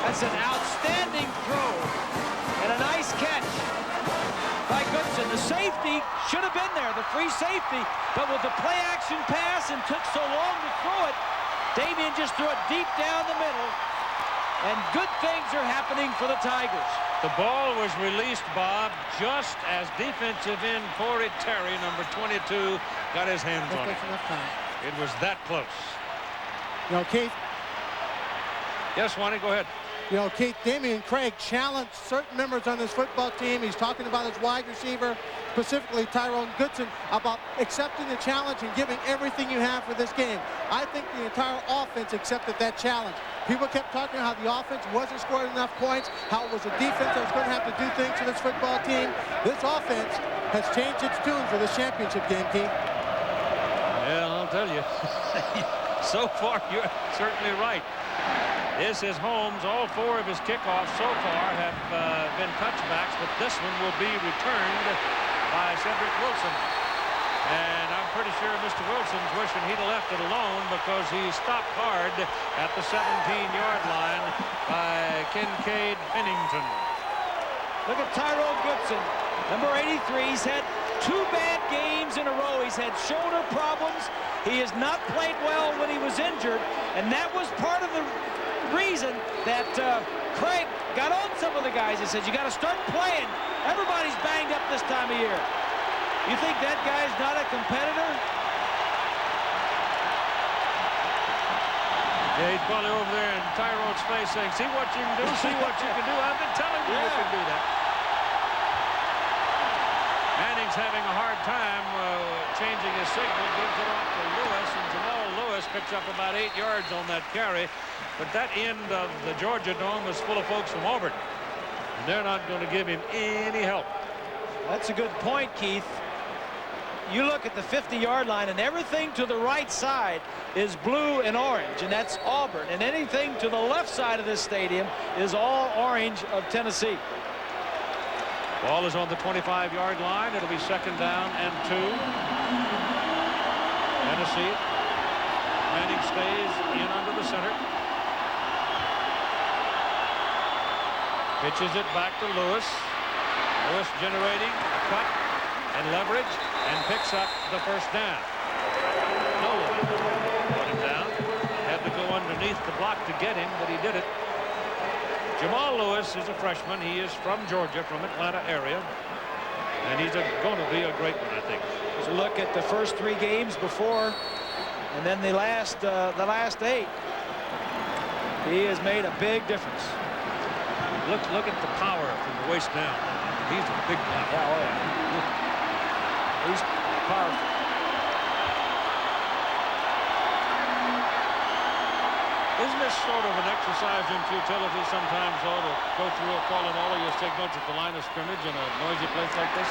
That's an outstanding throw and a nice catch by Goodson. The safety should have been there, the free safety, but with the play action pass and took so long to throw it, Damian just threw it deep down the middle, and good things are happening for the Tigers. The ball was released, Bob, just as defensive end Corey Terry, number 22, got his hands on it. It was that close. You know, Keith. Yes, Wani, go ahead. You know, Keith, Damian Craig challenged certain members on this football team. He's talking about his wide receiver, specifically Tyrone Goodson, about accepting the challenge and giving everything you have for this game. I think the entire offense accepted that challenge. People kept talking about how the offense wasn't scoring enough points, how it was a defense that was going to have to do things for this football team. This offense has changed its tune for this championship game, Keith. Yeah, I'll tell you. So far, you're certainly right. This is Holmes. All 4 of his kickoffs so far have been touchbacks, but this one will be returned by Cedric Wilson. And I'm pretty sure Mr. Wilson's wishing he'd have left it alone because he stopped hard at the 17-yard line by Kincaid Pennington. Look at Tyrone Goodson, number 83. He's had 2 bad games in a row. He's had shoulder problems. He has not played well when he was injured, and that was part of the reason that Craig got on some of the guys. He said, you got to start playing. Everybody's banged up this time of year. You think that guy's not a competitor? Yeah, he's probably over there in Tyrone's face saying, see what you can do, see what you can do. I've been telling you you can do that. Manning's having a hard time changing his signal, gives it off to Lewis, and Jamal Lewis picks up about 8 yards on that carry. But that end of the Georgia Dome is full of folks from Auburn, and they're not going to give him any help. That's a good point, Keith. You look at the 50-yard line, and everything to the right side is blue and orange, and that's Auburn. And anything to the left side of this stadium is all orange of Tennessee. Ball is on the 25-yard line. It'll be 2nd down and 2. Tennessee. Manning stays in under the center. Pitches it back to Lewis. Lewis generating a cut and leverage, and picks up the 1st down. Nolan brought him down. Had to go underneath the block to get him, but he did it. Jamal Lewis is a freshman. He is from Georgia, from Atlanta area, and he's going to be a great one, I think. So look at the first 3 games before, and then the last 8. He has made a big difference. Look at the power from the waist down. He's a big guy. Yeah, oh yeah. He's powerful. Isn't this sort of an exercise in futility sometimes, though, to go through calling all of your signals at the line of scrimmage in a noisy place like this?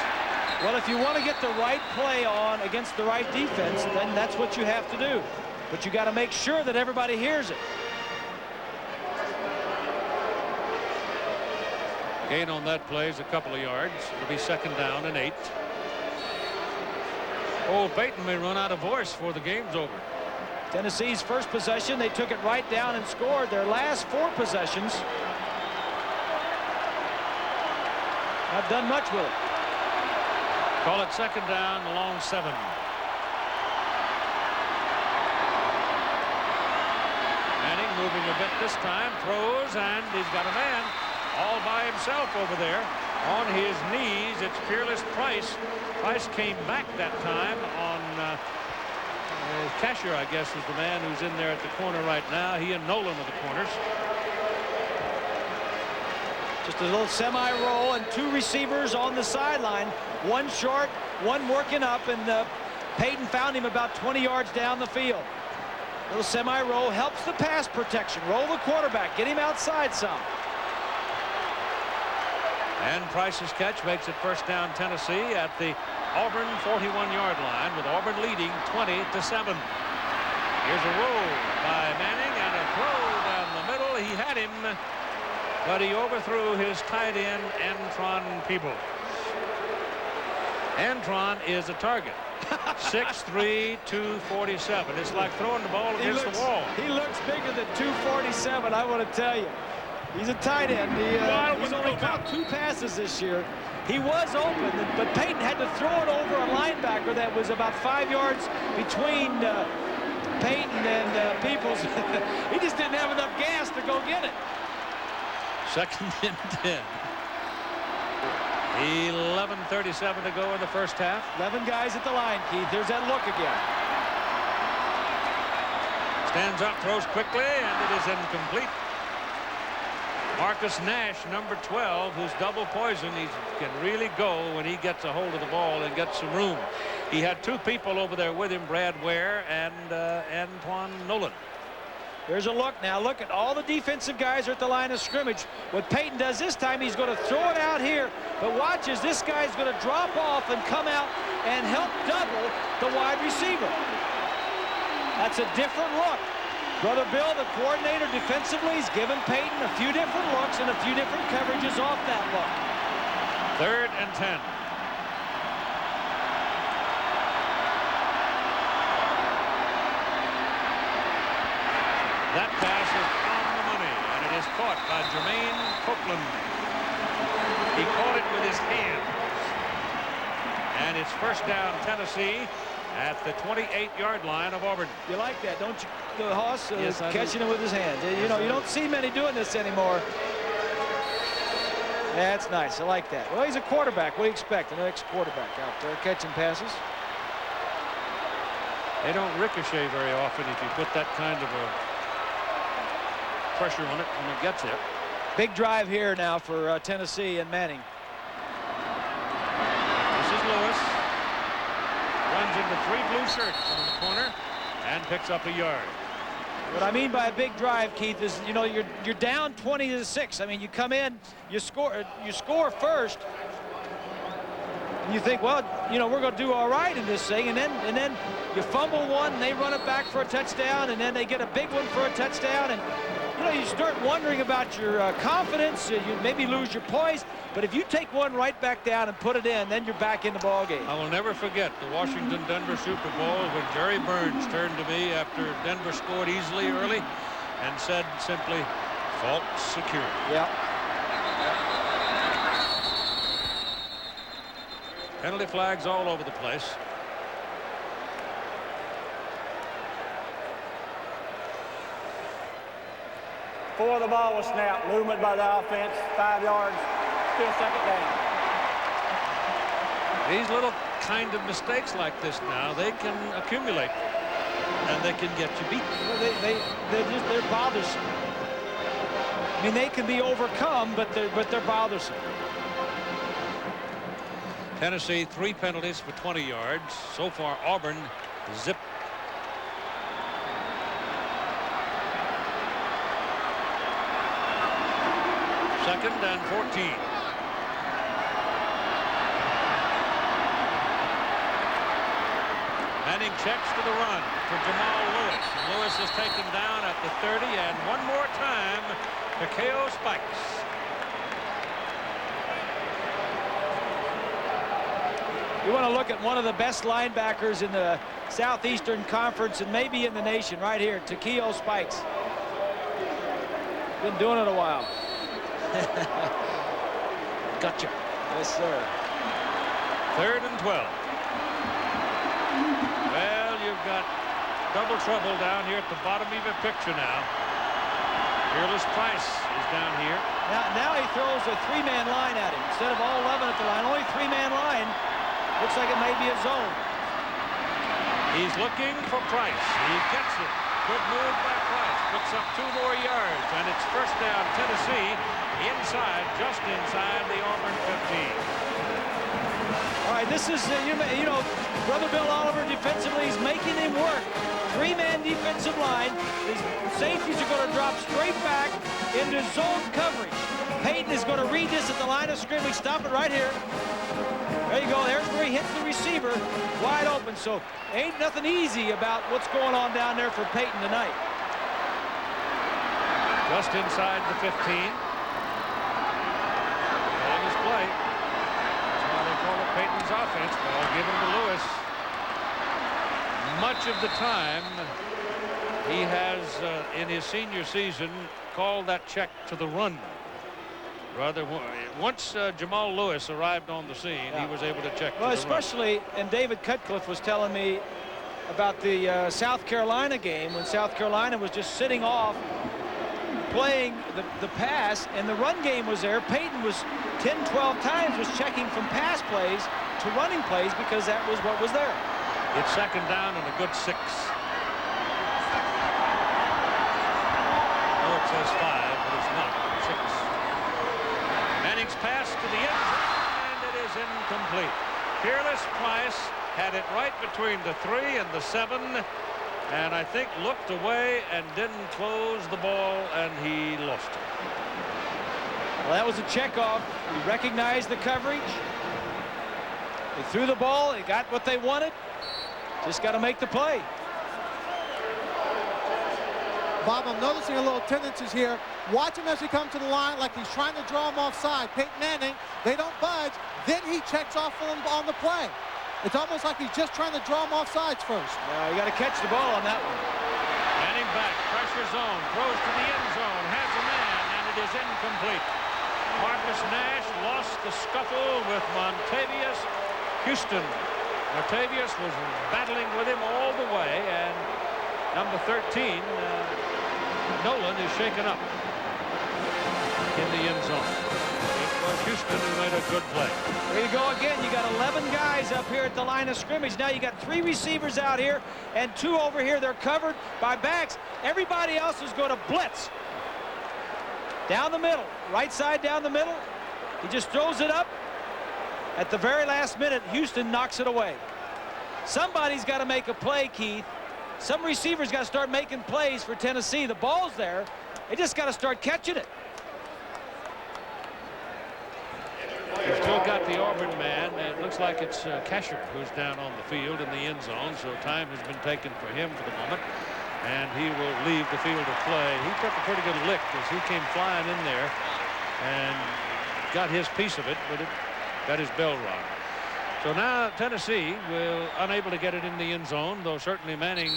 Well, if you want to get the right play on against the right defense, then that's what you have to do. But you got to make sure that everybody hears it. Gain on that play is a couple of yards. It'll be 2nd down and 8. Old Peyton may run out of voice before the game's over. Tennessee's first possession, they took it right down and scored. Their last 4 possessions have done much with it. Call it 2nd down along 7. Manning moving a bit this time, throws, and he's got a man all by himself over there on his knees. It's Peerless Price. Price came back that time on Cashier, I guess, is the man who's in there at the corner right now. He and Nolan are the corners. Just a little semi-roll and 2 receivers on the sideline. 1 short, 1 working up, and Peyton found him about 20 yards down the field. Little semi-roll helps the pass protection. Roll the quarterback, get him outside some. And Price's catch makes it 1st down Tennessee at the Auburn 41-yard line, with Auburn leading 20-7. Here's a roll by Manning and a throw down the middle. He had him, but he overthrew his tight end, Antron Peebles. Antron is a target. 6'3", 247. It's like throwing the ball against the wall. He looks bigger than 247, I want to tell you. He's a tight end. He's only caught 2 passes this year. He was open, but Peyton had to throw it over a linebacker that was about 5 yards between Peyton and Peebles. He just didn't have enough gas to go get it. 2nd and 10. 11:37 to go in the first half. 11 guys at the line, Keith. There's that look again. Stands up, throws quickly, and it is incomplete. Marcus Nash, number 12, who's double poison. He can really go when he gets a hold of the ball and gets some room. He had 2 people over there with him, Brad Ware and Antoine Nolan. Here's a look now. Look at all the defensive guys are at the line of scrimmage. What Peyton does this time, he's going to throw it out here. But watch as this guy's going to drop off and come out and help double the wide receiver. That's a different look. Brother Bill, the coordinator defensively, has given Peyton a few different looks and a few different coverages off that look. 3rd and 10. That pass is on the money, and it is caught by Jermaine Copeland. He caught it with his hand. And it's first down Tennessee at the 28-yard line of Auburn. You like that, don't you, the Hoss? Yes, catching it with his hands. You know, you don't see many doing this anymore. That's nice. I like that. Well, he's a quarterback. What do you expect? An ex-quarterback out there catching passes. They don't ricochet very often if you put that kind of a pressure on it when it gets there. Big drive here now for Tennessee and Manning. This is Lewis. Runs into 3 blue shirts on the corner and picks up a yard. What I mean by a big drive, Keith, is, you know, you're down 20-6. I mean, you come in, you score first, and you think, well, you know, we're going to do all right in this thing, and then you fumble one, and they run it back for a touchdown, and then they get a big one for a touchdown, and you know, you start wondering about your confidence. You maybe lose your poise, but if you take one right back down and put it in, then you're back in the ball game. I will never forget the Washington-Denver Super Bowl when Jerry Burns turned to me after Denver scored easily early and said simply, fault secured. Yeah. Penalty flags all over the place. Before the ball was snapped, movement by the offense, 5 yards, still second down. These little kind of mistakes like this now, they can accumulate and they can get you beat. Well, they're bothersome. I mean, they can be overcome, but they're bothersome. Tennessee 3 penalties for 20 yards. So far, Auburn zip. Second and 14. Manning checks to the run for Jamal Lewis. Lewis is taken down at the 30, and one more time to KO Spikes. You want to look at one of the best linebackers in the Southeastern Conference and maybe in the nation right here, Takeo Spikes. Been doing it a while. Gotcha. Yes, sir. 3rd and 12. Well, you've got double trouble down here at the bottom of your picture now. Fearless Price is down here. Now he throws a 3-man line at him. Instead of all 11 at the line, only 3-man line. Looks like it may be a zone. He's looking for Price. He gets it. Good move by Price. Picks up 2 more yards, and it's first down Tennessee inside, just inside the Auburn 15. All right, this is, you know, Brother Bill Oliver defensively is making him work. 3-man defensive line. His safeties are going to drop straight back into zone coverage. Peyton is going to read this at the line of scrimmage. Stop it right here. There you go. There's where he hits the receiver wide open. So ain't nothing easy about what's going on down there for Peyton tonight. Just inside the 15. Calling his play. That's why they call it Peyton's offense. Ball given to Lewis. Much of the time, he has, in his senior season, called that check to the run. Rather, once Jamal Lewis arrived on the scene, he was able to check. Well, to the especially, run. and David Cutcliffe was telling me about the South Carolina game when South Carolina was just sitting off playing the pass, and the run game was there. Peyton was 10, 12 times was checking from pass plays to running plays because that was what was there. It's second down and a good 6. Oh, it says 5, but it's not. 6. Manning's pass to the end zone, and it is incomplete. Fearless Price had it right between the 3 and the 7, and I think looked away and didn't close the ball, and he lost it. Well, that was a checkoff. He recognized the coverage. They threw the ball. They got what they wanted. Just got to make the play. Bob, I'm noticing a little tendencies here. Watch him as he comes to the line like he's trying to draw him offside. Peyton Manning, they don't budge. Then he checks off on the play. It's almost like he's just trying to draw him off sides first. No, you got to catch the ball on that one. Manning back, pressure near zone, throws to the end zone, has a man, and it is incomplete. Marcus Nash lost the scuffle with Montavious Houston. Montavious was battling with him all the way, and number 13, Nolan, is shaken up in the end zone. It was Houston who made a good play. There you go again. You got 11 guys up here at the line of scrimmage. Now you got 3 receivers out here and 2 over here. They're covered by backs. Everybody else is going to blitz. Down the middle, right side down the middle. He just throws it up. At the very last minute, Houston knocks it away. Somebody's got to make a play, Keith. Some receivers got to start making plays for Tennessee. The ball's there. They just got to start catching it. You've still got the Auburn man. It looks like it's Kasher who's down on the field in the end zone, so time has been taken for him for the moment, and he will leave the field of play. He took a pretty good lick as he came flying in there and got his piece of it, but it got his bell rung. So now Tennessee will unable to get it in the end zone, though certainly Manning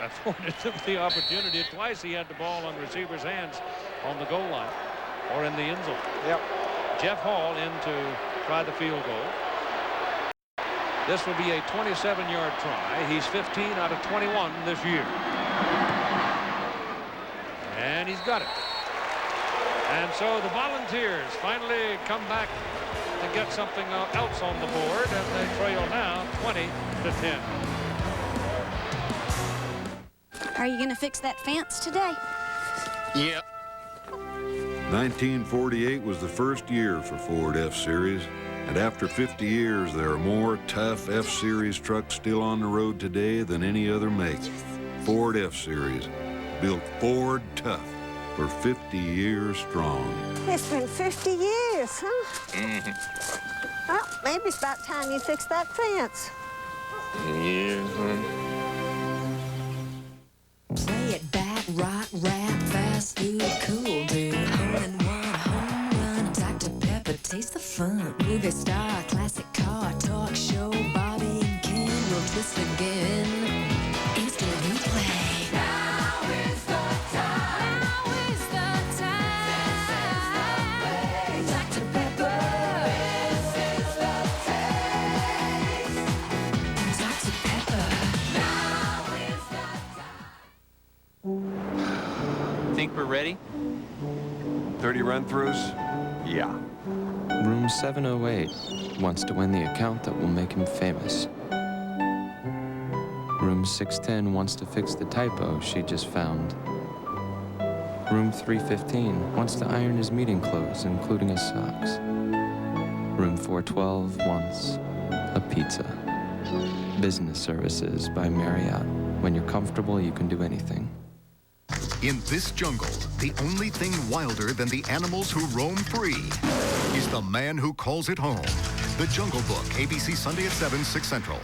afforded them the opportunity. Twice he had the ball on the receiver's hands on the goal line or in the end zone. Yep. Jeff Hall in to try the field goal. This will be a 27-yard try. He's 15 out of 21 this year. And he's got it. And so the Volunteers finally come back to get something else on the board, and they trail now 20-10. Are you going to fix that fence today? Yep. 1948 was the first year for Ford F-Series, and after 50 years, there are more tough F-Series trucks still on the road today than any other make. Ford F-Series, built Ford tough for 50 years strong. It's been 50 years, huh? Well, maybe it's about time you fix that fence. Play it back, rock, rap, fast food, cool, dude. Home run, Dr. Pepper, taste the fun. Movie star, classic car, talk show, Bobby and Ken will twist again. Instant replay. Now is the time. Now is the time. Dr. Pepper. This is the taste. Dr. Pepper. Now is the time. Think we're ready? 30 run-throughs? Yeah. Room 708 wants to win the account that will make him famous. Room 610 wants to fix the typo she just found. Room 315 wants to iron his meeting clothes, including his socks. Room 412 wants a pizza. Business Services by Marriott. When you're comfortable, you can do anything. In this jungle, the only thing wilder than the animals who roam free is the man who calls it home. The Jungle Book, ABC Sunday at 7, 6 Central.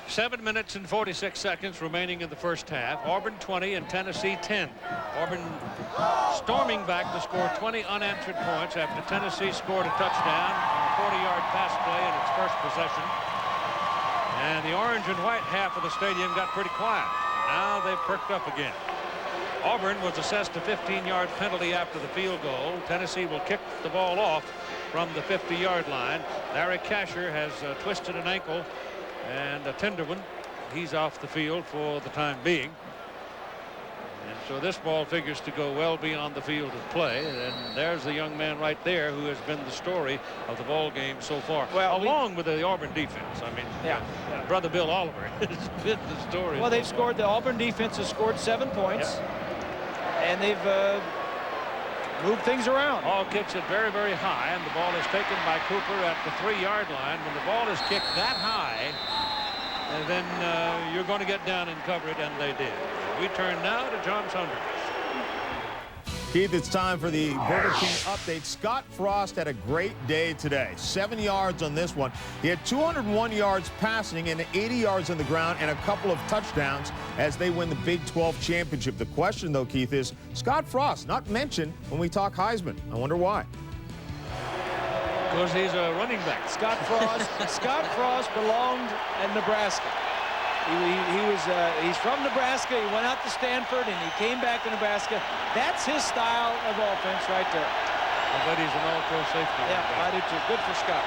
7 minutes and 46 seconds remaining in the first half. Auburn 20 and Tennessee 10. Auburn storming back to score 20 unanswered points after Tennessee scored a touchdown on a 40-yard pass play in its first possession. And the orange and white half of the stadium got pretty quiet. Now they've perked up again. Auburn was assessed a 15-yard penalty after the field goal. Tennessee will kick the ball off from the 50-yard line. Larry Kasher has twisted an ankle and a tender one. He's off the field for the time being. And so this ball figures to go well beyond the field of play. And there's the young man right there who has been the story of the ball game so far. Well, along with the Auburn defense. I mean, Brother Bill Oliver has been the story. Well, they've scored. The Auburn defense has scored 7 points. And they've moved things around. Hall kicks it very, very high, and the ball is taken by Cooper at the 3-yard line. When the ball is kicked that high, then you're going to get down and cover it, and they did. We turn now to John Saunders. Keith, it's time for the Burger King update. Scott Frost had a great day today. 7 yards on this one. He had 201 yards passing and 80 yards on the ground and a couple of touchdowns as they win the Big 12 championship. The question, though, Keith, is Scott Frost not mentioned when we talk Heisman. I wonder why. Because he's a running back. Scott Frost belonged at Nebraska. He's from Nebraska. He went out to Stanford, and he came back to Nebraska. That's his style of offense right there. I bet he's an all-pro safety. Yeah, I do too. Good for Scott.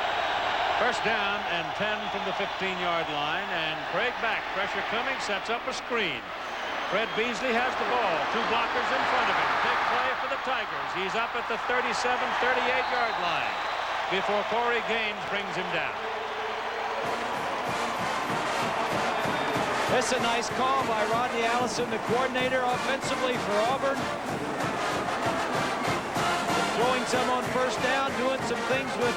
First down and 10 from the 15-yard line, and Craig back. Pressure coming, sets up a screen. Fred Beasley has the ball. 2 blockers in front of him. Big play for the Tigers. He's up at the 37, 38-yard line before Corey Gaines brings him down. That's a nice call by Rodney Allison, the coordinator offensively for Auburn. Throwing some on first down, doing some things with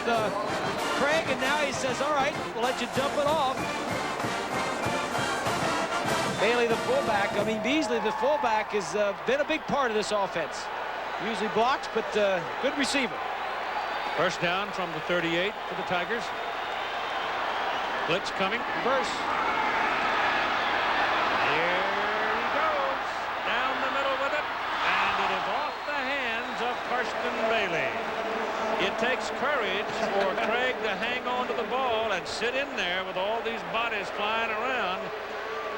Craig, and now he says, all right, we'll let you dump it off. Bailey, the fullback, Beasley, the fullback, has been a big part of this offense. Usually blocks, but good receiver. First down from the 38 for the Tigers. Blitz coming. Reverse. Here he goes. Down the middle with it. And it is off the hands of Karsten Bailey. It takes courage for Craig to hang on to the ball and sit in there with all these bodies flying around.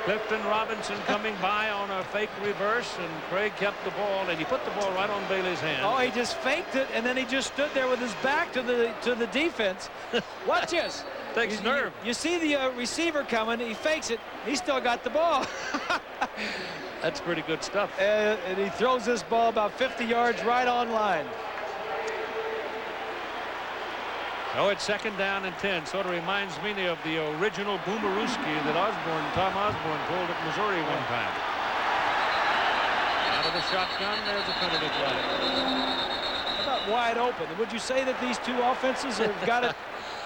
Clifton Robinson coming by on a fake reverse, and Craig kept the ball, and he put the ball right on Bailey's hand. Oh, he just faked it, and then he just stood there with his back to the defense. Watch this. Takes nerve. You see the receiver coming. He fakes it. He still got the ball. That's pretty good stuff. And he throws this ball about 50 yards right on line. Oh, it's second down and 10. Sort of reminds me of the original Boomerooski that Tom Osborne pulled at Missouri one time. Out of the shotgun, there's a penalty flag. How about wide open? Would you say that these two offenses have got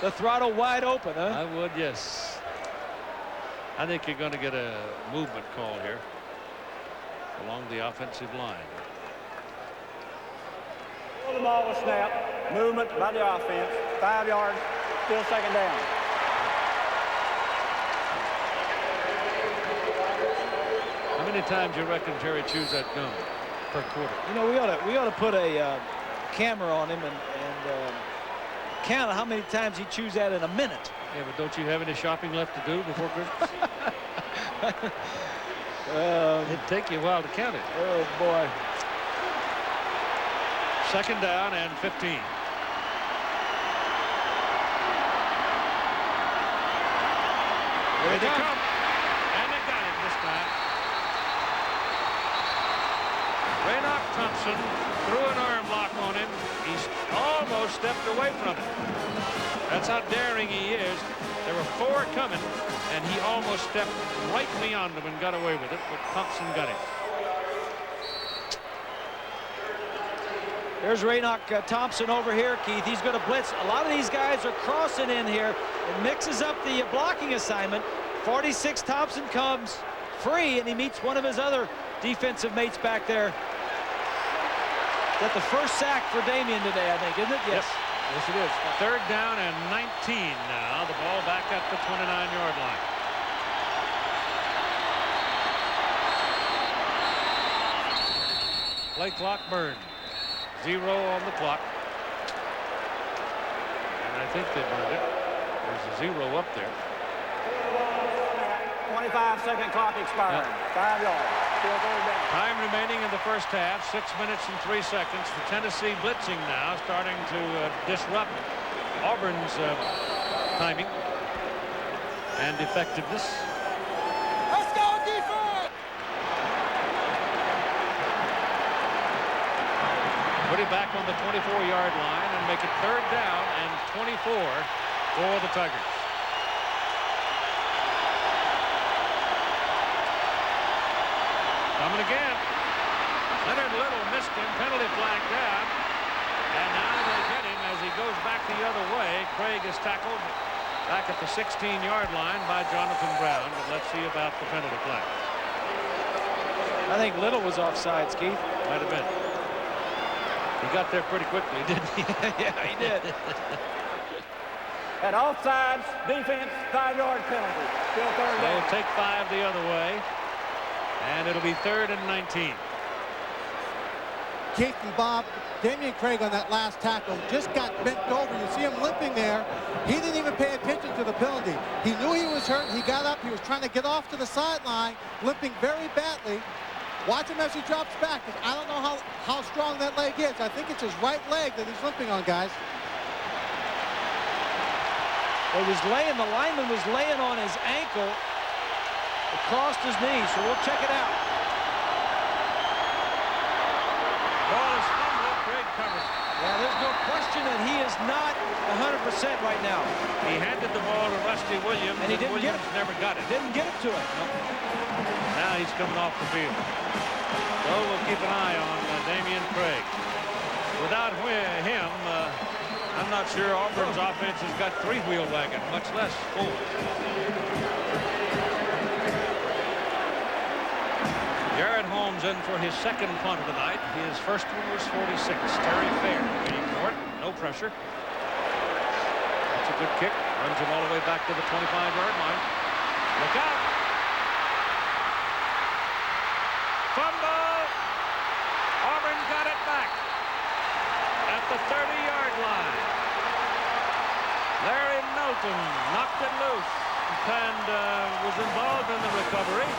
the throttle wide open, huh? I would, yes. I think you're going to get a movement call here along the offensive line. The ball was snapped. Movement by the offense. 5 yards. Still second down. How many times you reckon Terry chews that gum per quarter? You know, we ought to put a camera on him and count how many times he chews that in a minute. Yeah, but don't you have any shopping left to do before Christmas? It'd take you a while to count it. Oh boy. Second down and 15. Here they come. And they got him this time. Raynoch Thompson threw an arm lock on him. He almost stepped away from it. That's how daring he is. There were 4 coming, and he almost stepped right beyond them and got away with it, but Thompson got him. There's Raynoch Thompson over here, Keith. He's going to blitz. A lot of these guys are crossing in here. It mixes up the blocking assignment. 46 Thompson comes free, and he meets one of his other defensive mates back there. Got the first sack for Damien today, I think, isn't it? Yes. Yes, it is. Third down and 19 now. The ball back at the 29-yard line. Play clock burned. 0 on the clock. And I think they burned it. There's a 0 up there. 25-second clock expired. 5 yards. Still third down. Time remaining in the first half. 6 minutes and 3 seconds. The Tennessee blitzing now starting to disrupt Auburn's timing and effectiveness. Let's go, defense! Put it back on the 24-yard line and make it third down and 24 for the Tigers. Coming again. Leonard Little missed him. Penalty flag down. And now they get him as he goes back the other way. Craig is tackled back at the 16-yard line by Jonathan Brown. But let's see about the penalty flag. I think Little was offsides, Keith. Might have been. He got there pretty quickly, didn't he? Yeah, he did. At offsides, defense, 5-yard penalty. Still third down. They'll take 5 the other way. And it'll be third and 19. Keith and Bob, Damian Craig on that last tackle just got bent over. You see him limping there. He didn't even pay attention to the penalty. He knew he was hurt. He got up. He was trying to get off to the sideline, limping very badly. Watch him as he drops back, because I don't know how strong that leg is. I think it's his right leg that he's limping on, guys. The lineman was laying on his ankle across his knee, so we'll check it out. Ball is fumbled. Craig covers. Yeah, there's no question that he is not 100% right now. He handed the ball to Rusty Williams, and he didn't Williams get it. Never got it. Didn't get it to him. Nope. Now he's coming off the field. So we'll keep an eye on Damian Craig. Without him, I'm not sure Auburn's offense has got three-wheel wagon, much less four. Jared Holmes in for his second punt of the night. His first one was 46. Terry Fair waiting for it. No pressure. That's a good kick. Runs him all the way back to the 25-yard line. Look out. Fumble. Auburn got it back at the 30-yard line. Larry Melton knocked it loose and was involved in the recovery.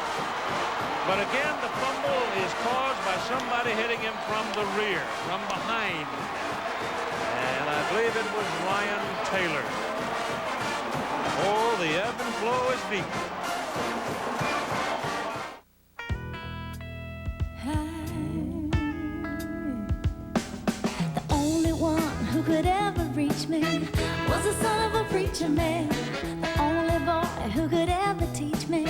But again, the fumble is caused by somebody hitting him from the rear, from behind. And I believe it was Ryan Taylor. Oh, the ebb and flow is deep. The only one who could ever reach me was the son of a preacher man. The only boy who could ever teach me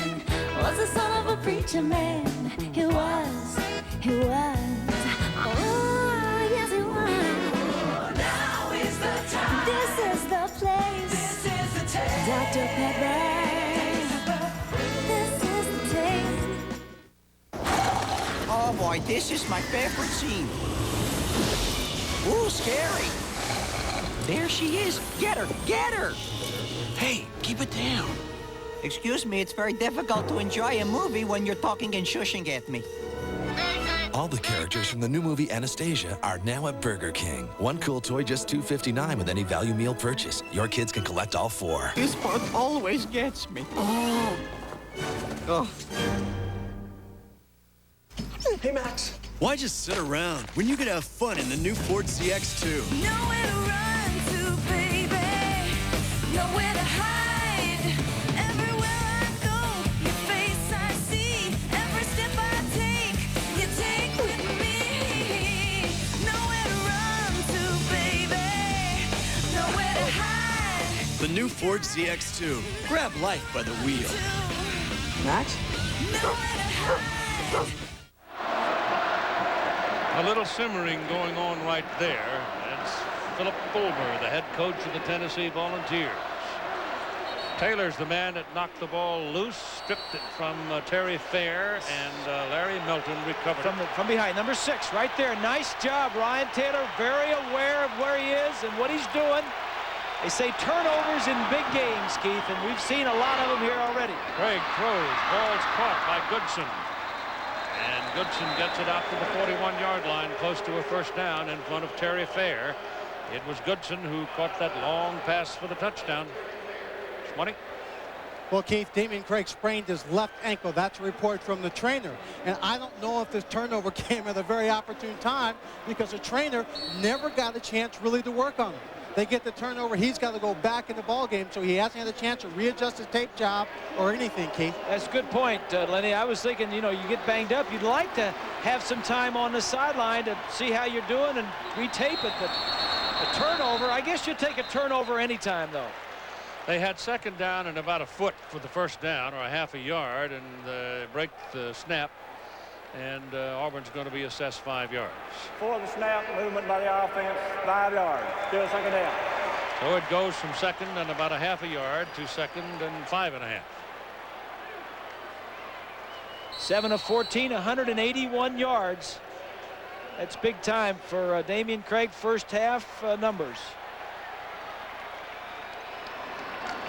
was the son of a preacher man. He was. Oh, yes, he was. Now is the time. This is the place. This is the taste. Dr. Pepper. This is the taste. Oh boy, this is my favorite scene. Ooh, scary. There she is. Get her, get her. Hey, keep it down. Excuse me, it's very difficult to enjoy a movie when you're talking and shushing at me. All the characters from the new movie Anastasia are now at Burger King. One cool toy just $2.59 with any value meal purchase. Your kids can collect all four. This part always gets me. Oh. Hey, Max. Why just sit around when you can have fun in the new Ford CX-2? Nowhere to run to, baby. Nowhere to hide. Everywhere I go, your face I see. Every step I take, you take with me. Nowhere to run to, baby. Nowhere to hide. The new Ford CX-2. Grab life by the wheel. Max? A little simmering going on right there. That's Philip Fulmer, the head coach of the Tennessee Volunteers. Taylor's the man that knocked the ball loose, stripped it from Terry Fair, and Larry Melton recovered from behind. Number 6 right there. Nice job, Ryan Taylor. Very aware of where he is and what he's doing. They say turnovers in big games, Keith, and we've seen a lot of them here already. Craig throws. Ball's caught by Goodson. And Goodson gets it out to the 41-yard line, close to a first down in front of Terry Fair. It was Goodson who caught that long pass for the touchdown. Money. Well, Keith, Damian Craig sprained his left ankle. That's a report from the trainer. And I don't know if this turnover came at a very opportune time, because the trainer never got a chance really to work on him. They get the turnover. He's got to go back in the ball game, so he hasn't had a chance to readjust his tape job or anything, Keith. That's a good point, Lenny. I was thinking, you know, you get banged up, you'd like to have some time on the sideline to see how you're doing and retape it. But a turnover, I guess you'd take a turnover anytime, though. They had second down and about a foot for the first down, or a half a yard, and break the snap. And Auburn's going to be assessed 5 yards. For the snap, movement by the offense, 5 yards. Still second down. So it goes from second and about a half a yard to second and 5.5. 7 of 14, 181 yards. That's big time for Damian Craig. First half numbers.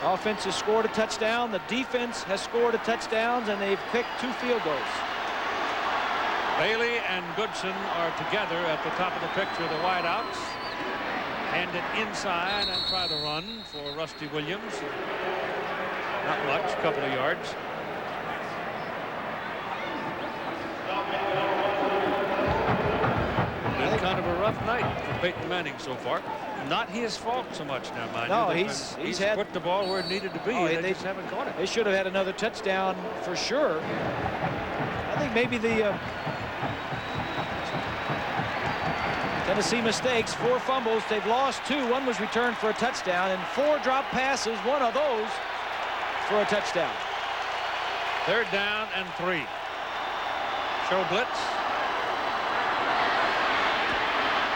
Offense has scored a touchdown. The defense has scored a touchdown, and they've kicked 2 field goals. Bailey and Goodson are together at the top of the picture, the wideouts. Hand it inside and try the run for Rusty Williams. Not much, a couple of yards. Been kind of a rough night for Peyton Manning so far. Not his fault so much now, mind no, you. He's put the ball where it needed to be. Oh, they just haven't caught it. They should have had another touchdown for sure. I think maybe the Tennessee mistakes, 4 fumbles. They've lost 2. 1 was returned for a touchdown, and 4 drop passes, 1 of those for a touchdown. 3rd down and 3. Show blitz.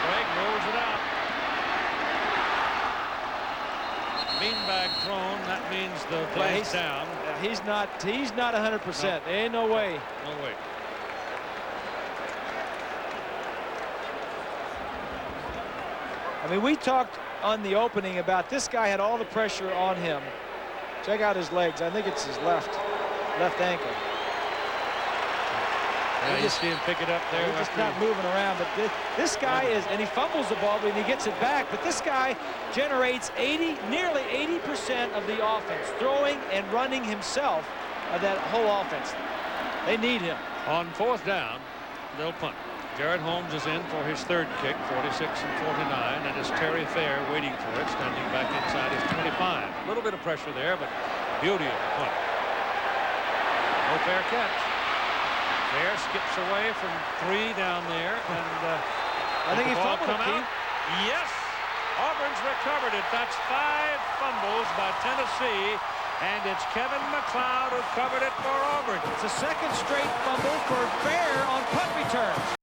Craig rolls it out. Beanbag thrown. That means the play's down. He's not 100%. No. Ain't no way. No way. I mean, we talked on the opening about this guy had all the pressure on him. Check out his legs. I think it's his left ankle. Yeah, you see him pick it up there. He's just not moving around. But this guy is, and he fumbles the ball when he gets it back. But this guy generates nearly 80% of the offense, throwing and running himself of that whole offense. They need him. On 4th down, they'll punt. Jared Holmes is in for his 3rd kick, 46 and 49, and it's Terry Fair waiting for it, standing back inside his 25. A little bit of pressure there, but beauty of the punt. No fair catch. Fair skips away from 3 down there, and I think he fumbled it. Yes, Auburn's recovered it. That's 5 fumbles by Tennessee, and it's Kevin McLeod who covered it for Auburn. It's a 2nd straight fumble for Fair on punt returns.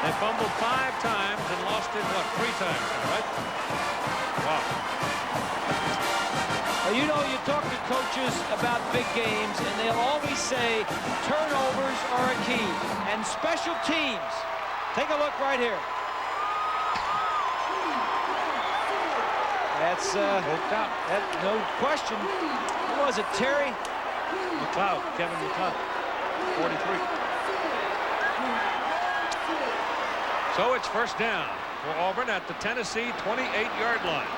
They fumbled 5 times and lost it, what, 3 times, right? Wow. Well, you know, you talk to coaches about big games, and they'll always say turnovers are a key. And special teams. Take a look right here. That's hooked out. No question. Who was it, Terry? McLeod, Kevin McLeod, 43. So it's 1st down for Auburn at the Tennessee 28-yard line.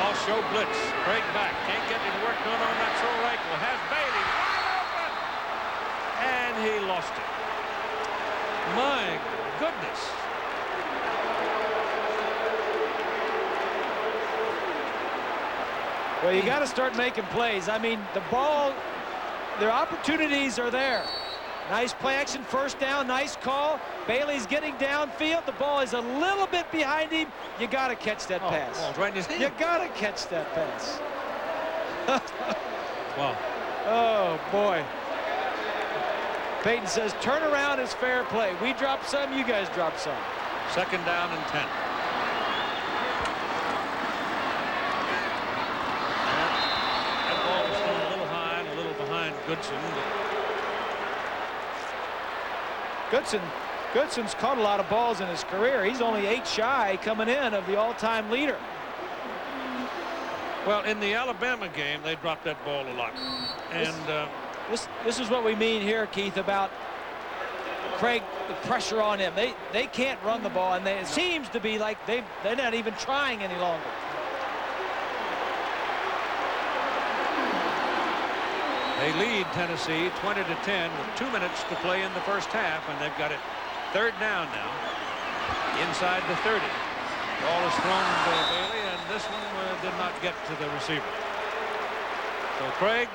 All show blitz. Craig back. Can't get any work done on that throw rifle. Has Bailey wide open. And he lost it. My goodness. Well, you got to start making plays. I mean, the ball, their opportunities are there. Nice play action, 1st down, nice call. Bailey's getting downfield. The ball is a little bit behind him. You got to catch that pass. Ball's right in his hand. You got to catch that pass. Wow. Oh, boy. Peyton says, turn around is fair play. We drop some, you guys drop some. 2nd down and 10. That ball was still a little high and a little behind Goodson. Goodson's caught a lot of balls in his career. He's only 8 shy coming in of the all-time leader. Well, in the Alabama game, they dropped that ball a lot. And this is what we mean here, Keith, about Craig, the pressure on him. They can't run the ball, and it seems to be like they're not even trying any longer. They lead Tennessee 20-10 with 2 minutes to play in the 1st half, and they've got it 3rd down now inside the 30. Ball is thrown to Bailey, and this one did not get to the receiver. So Craig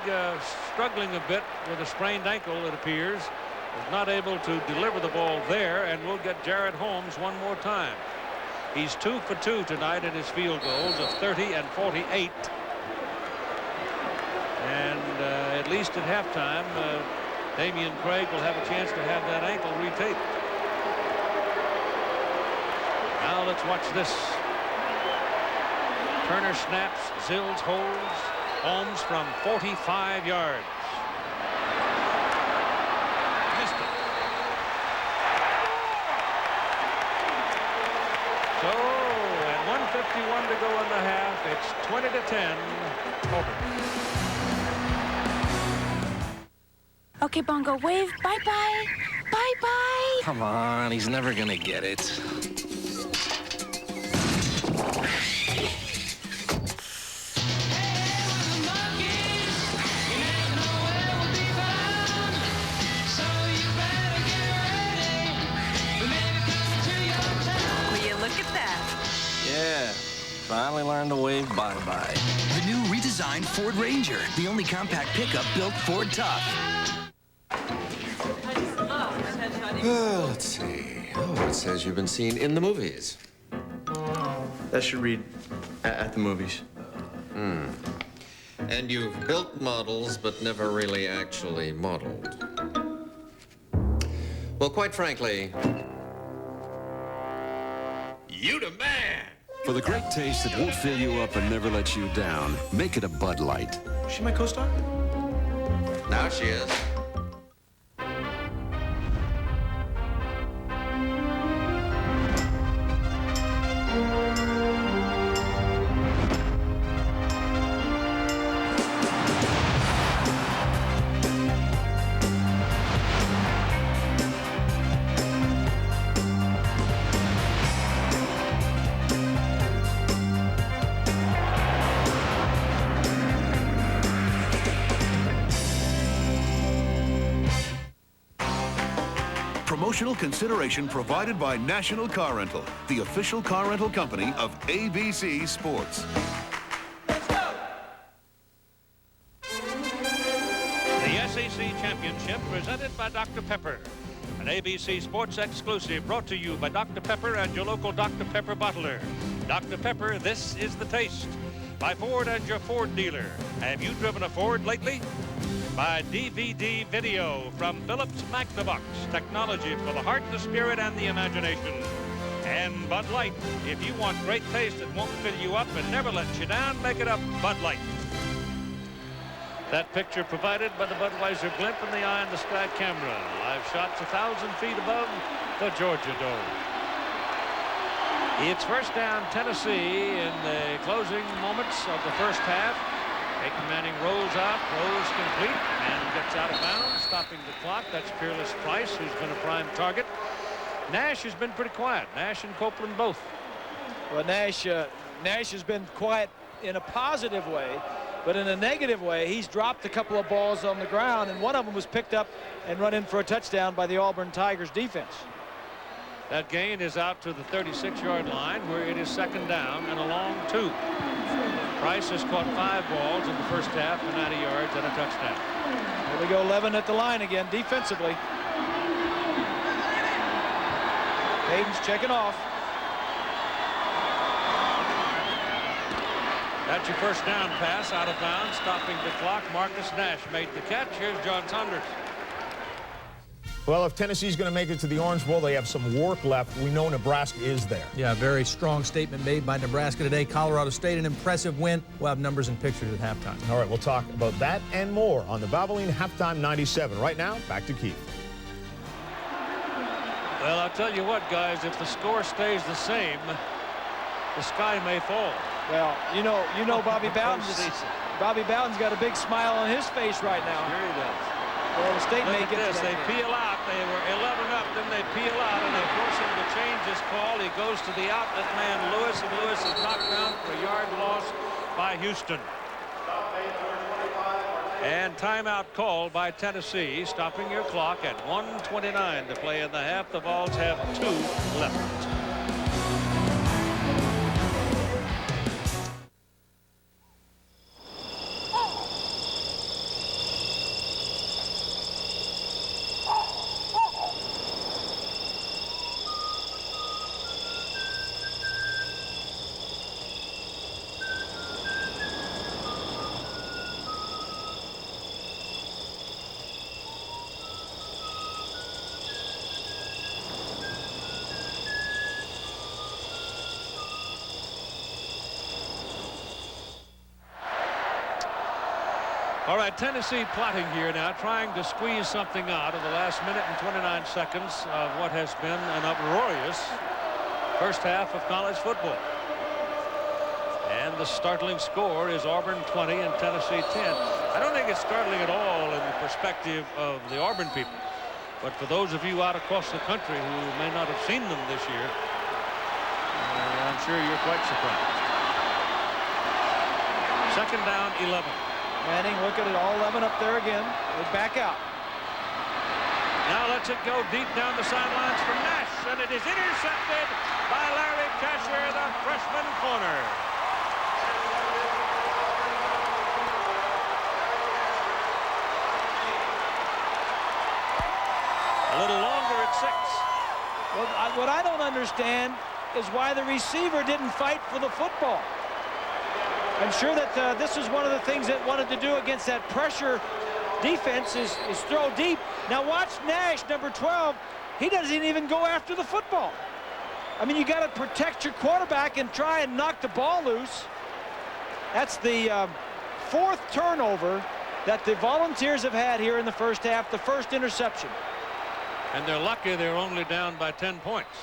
struggling a bit with a sprained ankle, it appears, is not able to deliver the ball there, and we'll get Jared Holmes one more time. He's 2 for 2 tonight in his field goals of 30 and 48. And at least at halftime, Damian Craig will have a chance to have that ankle retaped. Now let's watch this. Turner snaps, Zills holds, Holmes from 45 yards. Missed it. So, at 1:51 to go in the half, it's 20-10 Auburn. Okay, Bongo, wave. Bye-bye. Bye-bye. Come on, he's never gonna get it. Will you look at that? Yeah, finally learned to wave bye-bye. The new redesigned Ford Ranger, the only compact pickup built Ford tough. Let's see. Oh, it says you've been seen in the movies. That should read at the movies. And you've built models, but never really actually modeled. Well, quite frankly, you the man! For the great taste that won't fill you up and never let you down, make it a Bud Light. Is she my co-star? Now she is. Promotional consideration provided by National Car Rental, the official car rental company of ABC Sports. The SEC Championship presented by Dr. Pepper. An ABC Sports exclusive brought to you by Dr. Pepper and your local Dr. Pepper bottler. Dr. Pepper, this is the taste. By Ford and your Ford dealer. Have you driven a Ford lately? By DVD Video from Philips Magnavox. Technology for the heart, the spirit, and the imagination. And Bud Light. If you want great taste that won't fill you up and never let you down, make it up Bud Light. That picture provided by the Budweiser Blimp and the Eye in the Sky camera. Live shots 1,000 feet above the Georgia Dome. It's first down Tennessee in the closing moments of the first half. Peyton Manning rolls out, throws complete, and gets out of bounds, stopping the clock. That's Peerless Price, who's been a prime target. Nash has been pretty quiet. Nash and Copeland both. Well, Nash has been quiet in a positive way, but in a negative way, he's dropped a couple of balls on the ground, and one of them was picked up and run in for a touchdown by the Auburn Tigers defense. That gain is out to the 36-yard line, where it is second down and a long two. Price has caught 5 balls in the first half for 90 yards and a touchdown. Here we go, 11 at the line again defensively. Hayden's checking off. That's your first down pass out of bounds, stopping the clock. Marcus Nash made the catch. Here's John Saunders. Well, if Tennessee's going to make it to the Orange Bowl, they have some work left. We know Nebraska is there. Yeah, very strong statement made by Nebraska today. Colorado State, an impressive win. We'll have numbers and pictures at halftime. All right, we'll talk about that and more on the Valvoline Halftime 97. Right now, back to Keith. Well, I'll tell you what, guys, if the score stays the same, the sky may fall. Well, you know Bobby Bowden. Bobby Bowden's got a big smile on his face right now. Sure he does. Well, the state may Look get at this. to They that peel out. They were 11 up. Then they peel out, and they force him to change his call. He goes to the outlet man, Lewis, and Lewis is knocked down for a yard loss by Houston. And timeout called by Tennessee, stopping your clock at 1:29 to play in the half. The Vols have 2 left. All right, Tennessee plotting here now, trying to squeeze something out of the last minute and 29 seconds of what has been an uproarious first half of college football. And the startling score is Auburn 20 and Tennessee 10. I don't think it's startling at all in the perspective of the Auburn people. But for those of you out across the country who may not have seen them this year, I'm sure you're quite surprised. Second down, 11. Manning, look at it, all 11 up there again. They back out. Now lets it go deep down the sidelines for Nash, and it is intercepted by Larry Kasher, the freshman corner. A little longer at 6. Well, what I don't understand is why the receiver didn't fight for the football. I'm sure that this is one of the things that wanted to do against that pressure defense is throw deep. Now watch Nash, number 12. He doesn't even go after the football. I mean, you got to protect your quarterback and try and knock the ball loose. That's the 4th turnover that the Volunteers have had here in the first half, the first interception. And they're lucky they're only down by 10 points.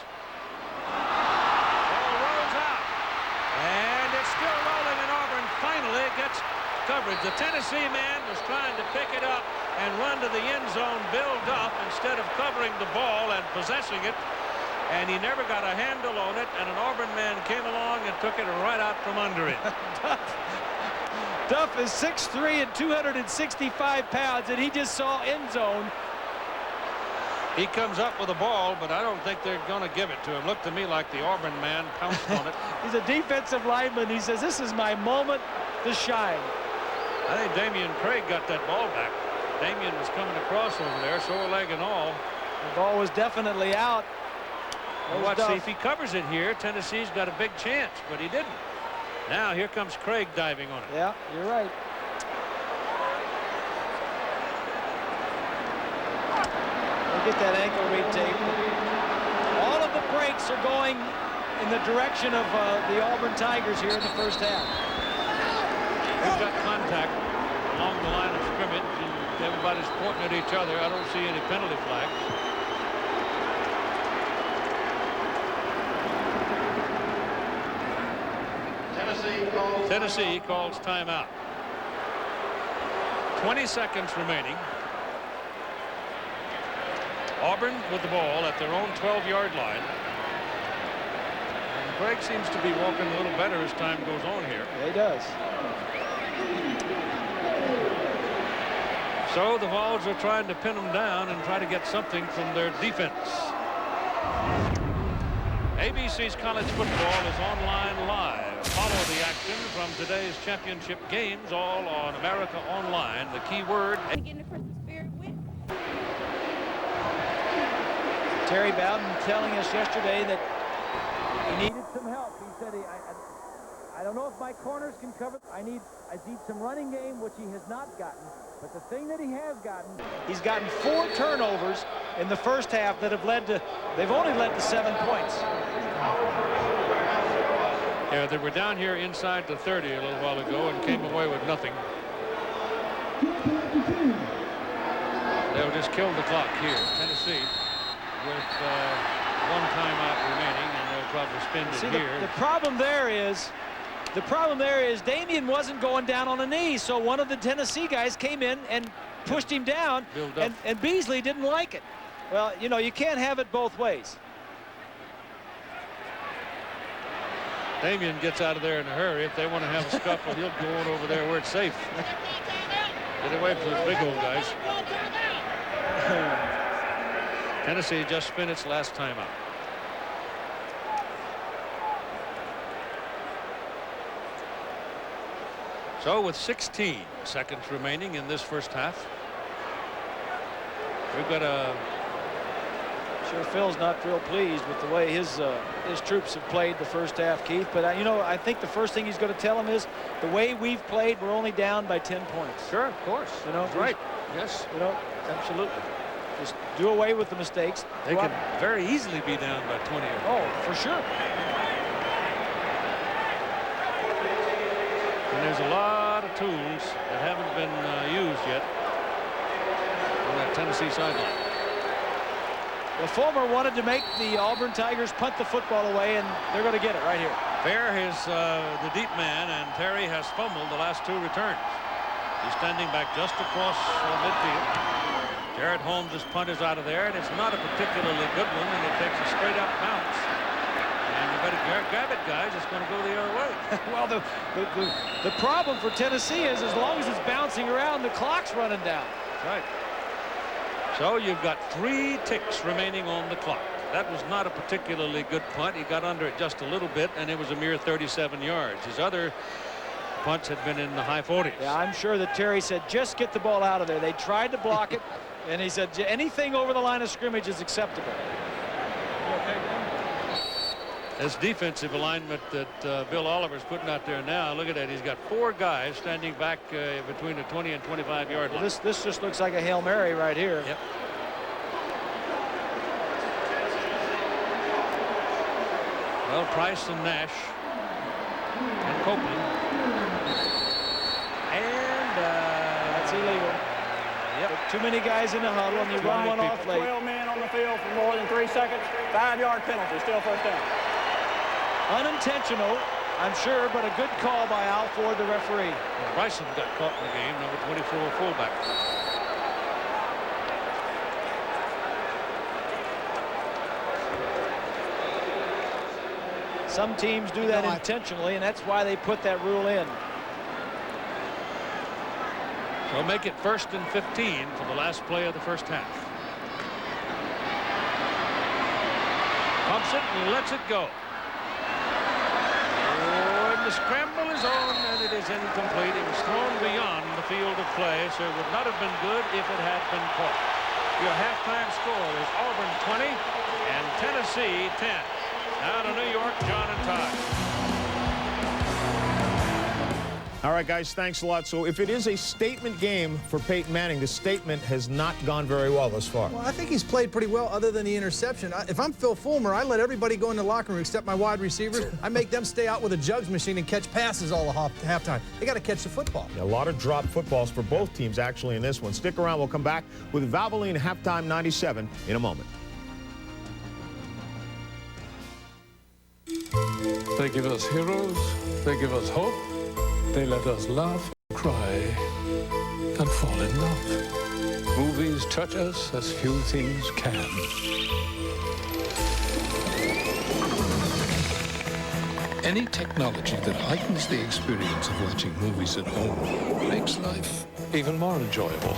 Ball rolls out. And it's still rolling, and Auburn finally gets coverage. The Tennessee man was trying to pick it up and run to the end zone, build up, instead of covering the ball and possessing it. And he never got a handle on it, and an Auburn man came along and took it right out from under him. Duff is 6'3" and 265 pounds, and he just saw end zone. He comes up with a ball, but I don't think they're going to give it to him. Looked to me like the Auburn man pounced on it. He's a defensive lineman. He says, this is my moment to shine. I think Damian Craig got that ball back. Damian was coming across over there, sore leg and all. The ball was definitely out. Watch, see if he covers it here. Tennessee's got a big chance, but he didn't. Now here comes Craig diving on it. Yeah, you're right. Get that ankle retape. All of the breaks are going in the direction of the Auburn Tigers here in the first half. We've got contact along the line of scrimmage, and everybody's pointing at each other. I don't see any penalty flags. Tennessee calls timeout. 20 seconds remaining. Auburn with the ball at their own 12-yard line. And Craig seems to be walking a little better as time goes on here. Yeah, he does. So the Vols are trying to pin them down and try to get something from their defense. ABC's college football is online live. Follow the action from today's championship games, all on America Online. The key word. Terry Bowden telling us yesterday that he needed some help. He said, I don't know if my corners can cover. I need some running game, which he has not gotten. But the thing that he has gotten, he's gotten 4 turnovers in the first half that have they've only led to 7 points. Yeah, they were down here inside the 30 a little while ago and came away with nothing. They'll just kill the clock here. Tennessee with 1 timeout remaining, and they'll probably spend it here. The problem there is Damian wasn't going down on a knee, so one of the Tennessee guys came in and pushed him down, and Beasley didn't like it. Well, you know, you can't have it both ways. Damian gets out of there in a hurry. If they want to have a scuffle, he'll go on over there where it's safe. Get away from the big old guys. Tennessee just spent its last timeout. So with 16 seconds remaining in this first half, we've got a... Sure, Phil's not real pleased with the way his troops have played the first half, Keith. But, you know, I think the first thing he's going to tell him is the way we've played, we're only down by 10 points. Sure, of course. You know, that's right. Yes. You know, absolutely. Just do away with the mistakes. They can very easily be down by 20. Oh, for sure. And there's a lot of tools that haven't been used yet on that Tennessee sideline. Well, Fulmer wanted to make the Auburn Tigers punt the football away, and they're going to get it right here. Fair is the deep man, and Terry has fumbled the last 2 returns. He's standing back just across midfield. Jared Holmes' punt is out of there, and it's not a particularly good one, and it takes a straight-out bounce. And you better grab it, guys. It's going to go the other way. Well, the problem for Tennessee is as long as it's bouncing around, the clock's running down. That's right. So you've got 3 ticks remaining on the clock. That was not a particularly good punt. He got under it just a little bit, and it was a mere 37 yards. His other punts had been in the high 40s. Yeah, I'm sure that Terry said, just get the ball out of there. They tried to block it, and he said, anything over the line of scrimmage is acceptable. This defensive alignment that Bill Oliver's putting out there now, look at that. He's got 4 guys standing back between the 20 and 25-yard line. This just looks like a Hail Mary right here. Yep. Well, Price and Nash and Copeland. And that's illegal. Yep. Too many guys in the huddle, and you run one off late. 12 men on the field for more than 3 seconds. 5-yard penalty, still first down. Unintentional, I'm sure, but a good call by Al Ford, the referee. Well, Bryson got caught in the game, number 24 fullback. Some teams do that intentionally, and that's why they put that rule in. So make it 1st and 15 for the last play of the first half. Pumps it and lets it go. Oh, and the scramble is on, and it is incomplete. It was thrown beyond the field of play, so it would not have been good if it had been caught. Your halftime score is Auburn 20 and Tennessee 10. Now to New York, John and Todd. All right, guys, thanks a lot. So if it is a statement game for Peyton Manning, the statement has not gone very well thus far. Well, I think he's played pretty well other than the interception. If I'm Phil Fulmer, I let everybody go in the locker room except my wide receivers. I make them stay out with a jugs machine and catch passes all the halftime. They got to catch the football. A lot of drop footballs for both teams, actually, in this one. Stick around. We'll come back with Valvoline Halftime 97 in a moment. They give us heroes, they give us hope, they let us laugh, cry, and fall in love. Movies touch us as few things can. Any technology that heightens the experience of watching movies at home makes life even more enjoyable.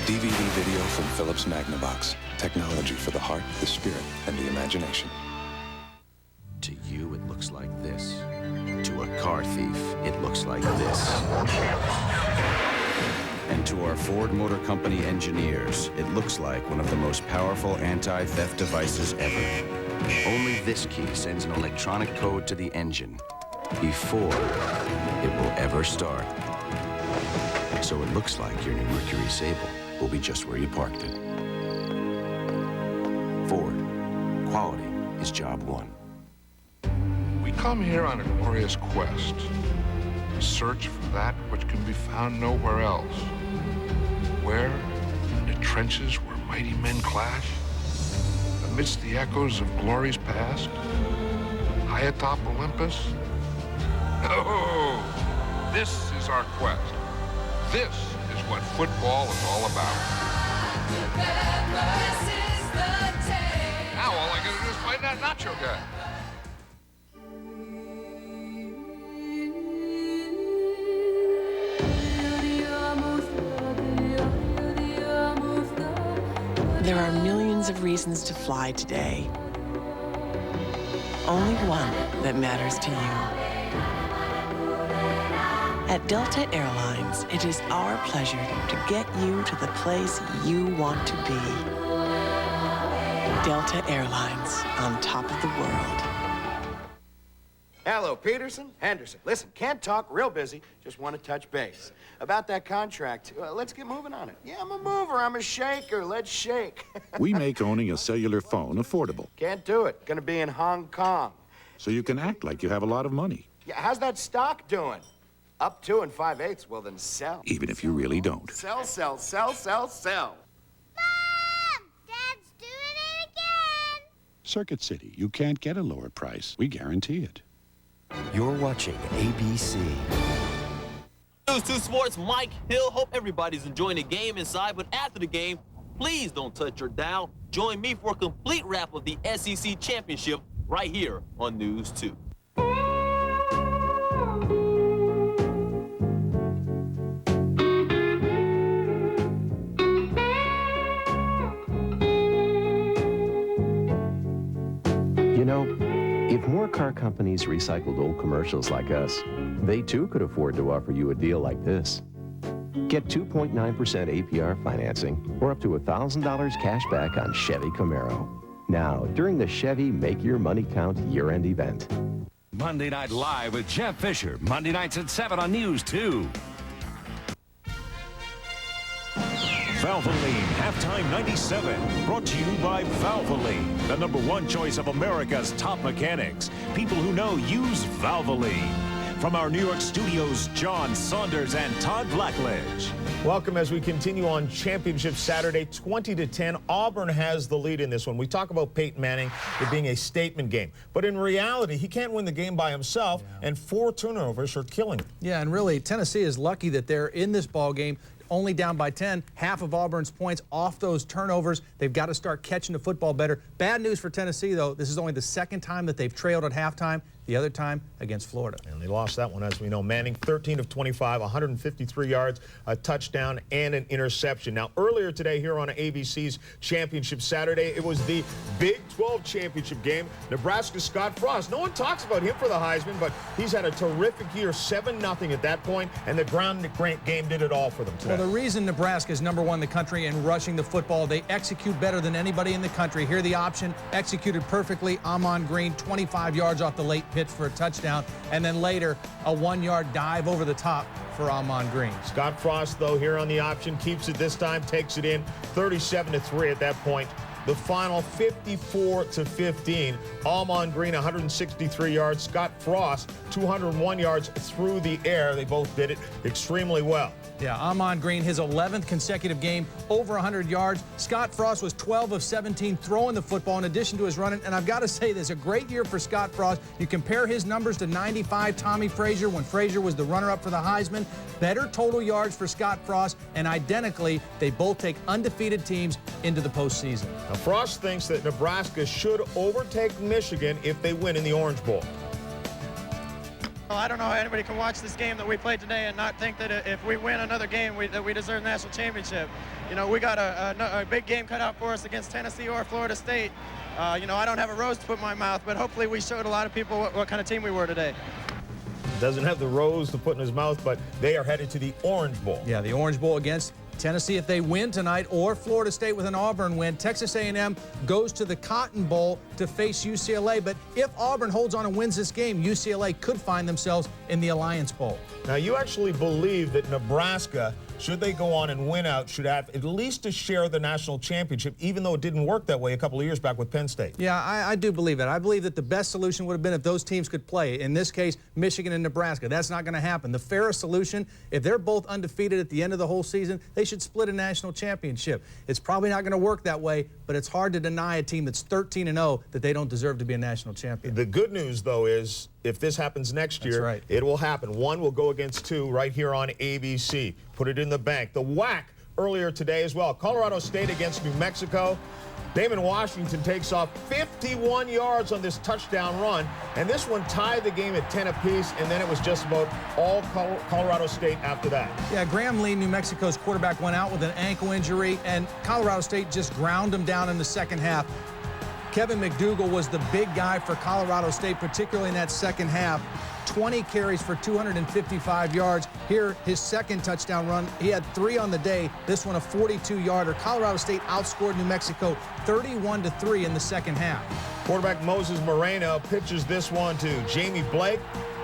DVD video from Philips Magnavox. Technology for the heart, the spirit, and the imagination. To you, it looks like this. To a car thief, it looks like this. And to our Ford Motor Company engineers, it looks like one of the most powerful anti-theft devices ever. Only this key sends an electronic code to the engine before it will ever start. So it looks like your new Mercury Sable will be just where you parked it. Ford. Quality is job one. We come here on a glorious quest, a search for that which can be found nowhere else. Where? In the trenches where mighty men clash? Amidst the echoes of glory's past? High atop Olympus? No! This is our quest. This is what football is all about. Now all I gotta do is find that nacho guy. There are millions of reasons to fly today. Only one that matters to you. At Delta Airlines, it is our pleasure to get you to the place you want to be. Delta Airlines, on top of the world. Hello, Peterson, Henderson. Listen, can't talk, real busy. Just want to touch base. About that contract, let's get moving on it. Yeah, I'm a mover, I'm a shaker. Let's shake. We make owning a cellular phone affordable. Can't do it. Gonna be in Hong Kong. So you can act like you have a lot of money. Yeah, how's that stock doing? Up 2 5/8. Well, then sell. Even if you really don't. Sell, sell, sell, sell, sell. Mom! Dad's doing it again! Circuit City, you can't get a lower price. We guarantee it. You're watching ABC. News 2 Sports, Mike Hill. Hope everybody's enjoying the game inside, but after the game, please don't touch your dial. Join me for a complete wrap of the SEC Championship right here on News 2. You know, if more car companies recycled old commercials like us, they too could afford to offer you a deal like this. Get 2.9% APR financing or up to $1,000 cash back on Chevy Camaro. Now, during the Chevy Make Your Money Count year-end event. Monday Night Live with Jeff Fisher. Monday nights at 7 on News 2. Valvoline Halftime 97, brought to you by Valvoline, the #1 choice of America's top mechanics. People who know use Valvoline. From our New York studios, John Saunders and Todd Blackledge. Welcome as we continue on Championship Saturday, 20-10. Auburn has the lead in this one. We talk about Peyton Manning, it being a statement game. But in reality, he can't win the game by himself, and 4 turnovers are killing him. Yeah, and really, Tennessee is lucky that they're in this ball game. Only down by 10, half of Auburn's points off those turnovers. They've got to start catching the football better. Bad news for Tennessee, though. This is only the second time that they've trailed at halftime, the other time against Florida. And they lost that one, as we know. Manning, 13 of 25, 153 yards, a touchdown, and an interception. Now, earlier today here on ABC's Championship Saturday, it was the Big 12 championship game. Nebraska's Scott Frost. No one talks about him for the Heisman, but he's had a terrific year, 7-0 at that point, and the ground game did it all for them today. Well, the reason Nebraska is #1 in the country in rushing the football, they execute better than anybody in the country. Here the option, executed perfectly. Amon Green, 25 yards off the late pitch for a touchdown, and then later a 1-yard dive over the top for Amon Green. Scott Frost, though, here on the option, keeps it this time, takes it in, 37-3 at that point. The final 54-15. Amon Green, 163 yards. Scott Frost, 201 yards through the air. They both did it extremely well. Yeah, Amon Green, his 11th consecutive game, over 100 yards. Scott Frost was 12 of 17 throwing the football in addition to his running. And I've got to say this, a great year for Scott Frost. You compare his numbers to 95 Tommy Frazier when Frazier was the runner-up for the Heisman. Better total yards for Scott Frost, and identically, they both take undefeated teams into the postseason. Now, Frost thinks that Nebraska should overtake Michigan if they win in the Orange Bowl. Well, I don't know how anybody can watch this game that we played today and not think that if we win another game, that we deserve the national championship. You know, we got a big game cut out for us against Tennessee or Florida State. You know, I don't have a rose to put in my mouth, but hopefully we showed a lot of people what kind of team we were today. Doesn't have the rose to put in his mouth, but they are headed to the Orange Bowl. Yeah, the Orange Bowl against Tennessee if they win tonight, or Florida State with an Auburn win. Texas A&M goes to the Cotton Bowl to face UCLA. But if Auburn holds on and wins this game, UCLA could find themselves in the Alliance Bowl. Now, you actually believe that Nebraska, should they go on and win out, should have at least a share of the national championship, even though it didn't work that way a couple of years back with Penn State. Yeah, I do believe it. I believe that the best solution would have been if those teams could play. In this case, Michigan and Nebraska. That's not going to happen. The fairest solution, if they're both undefeated at the end of the whole season, they should split a national championship. It's probably not going to work that way, but it's hard to deny a team that's 13-0 that they don't deserve to be a national champion. The good news, though, is if this happens next year, it will happen. One will go against two right here on ABC. Put it in the bank. The WAC earlier today as well. Colorado State against New Mexico. Damon Washington takes off 51 yards on this touchdown run, and this one tied the game at 10 apiece, and then it was just about all Colorado State after that. Yeah, Graham Lee, New Mexico's quarterback, went out with an ankle injury, and Colorado State just ground him down in the second half. Kevin McDougal was the big guy for Colorado State, particularly in that second half. 20 carries for 255 yards. Here, his second touchdown run, he had 3 on the day. This one a 42-yarder. Colorado State outscored New Mexico 31-3 in the second half. Quarterback Moses Moreno pitches this one to Jamie Blake,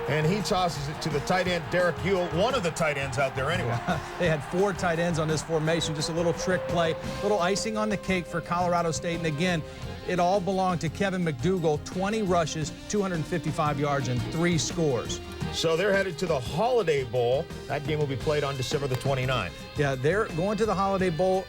and he tosses it to the tight end Derek Ewell, one of the tight ends out there anyway. They had 4 tight ends on this formation, just a little trick play, little icing on the cake for Colorado State. And again, it all belonged to Kevin McDougal, 20 rushes, 255 yards, and 3 scores. So they're headed to the Holiday Bowl. That game will be played on December the 29th. Yeah, they're going to the Holiday Bowl.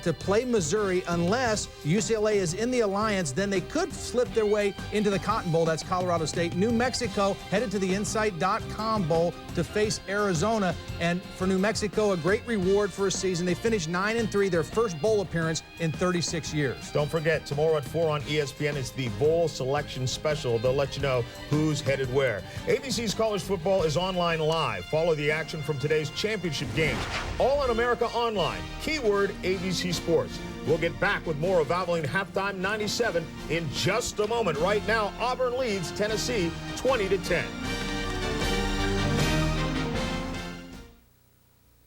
to play Missouri unless UCLA is in the alliance. Then they could slip their way into the Cotton Bowl. That's Colorado State. New Mexico headed to the Insight.com Bowl to face Arizona. And for New Mexico, a great reward for a season. They finished 9-3, their first bowl appearance in 36 years. Don't forget, tomorrow at 4 on ESPN, it's the Bowl Selection Special. They'll let you know who's headed where. ABC's College Football is online live. Follow the action from today's championship games. All on America Online. Keyword ABC Sports. We'll get back with more of Valvoline Halftime 97 in just a moment. Right now, Auburn leads Tennessee 20-10.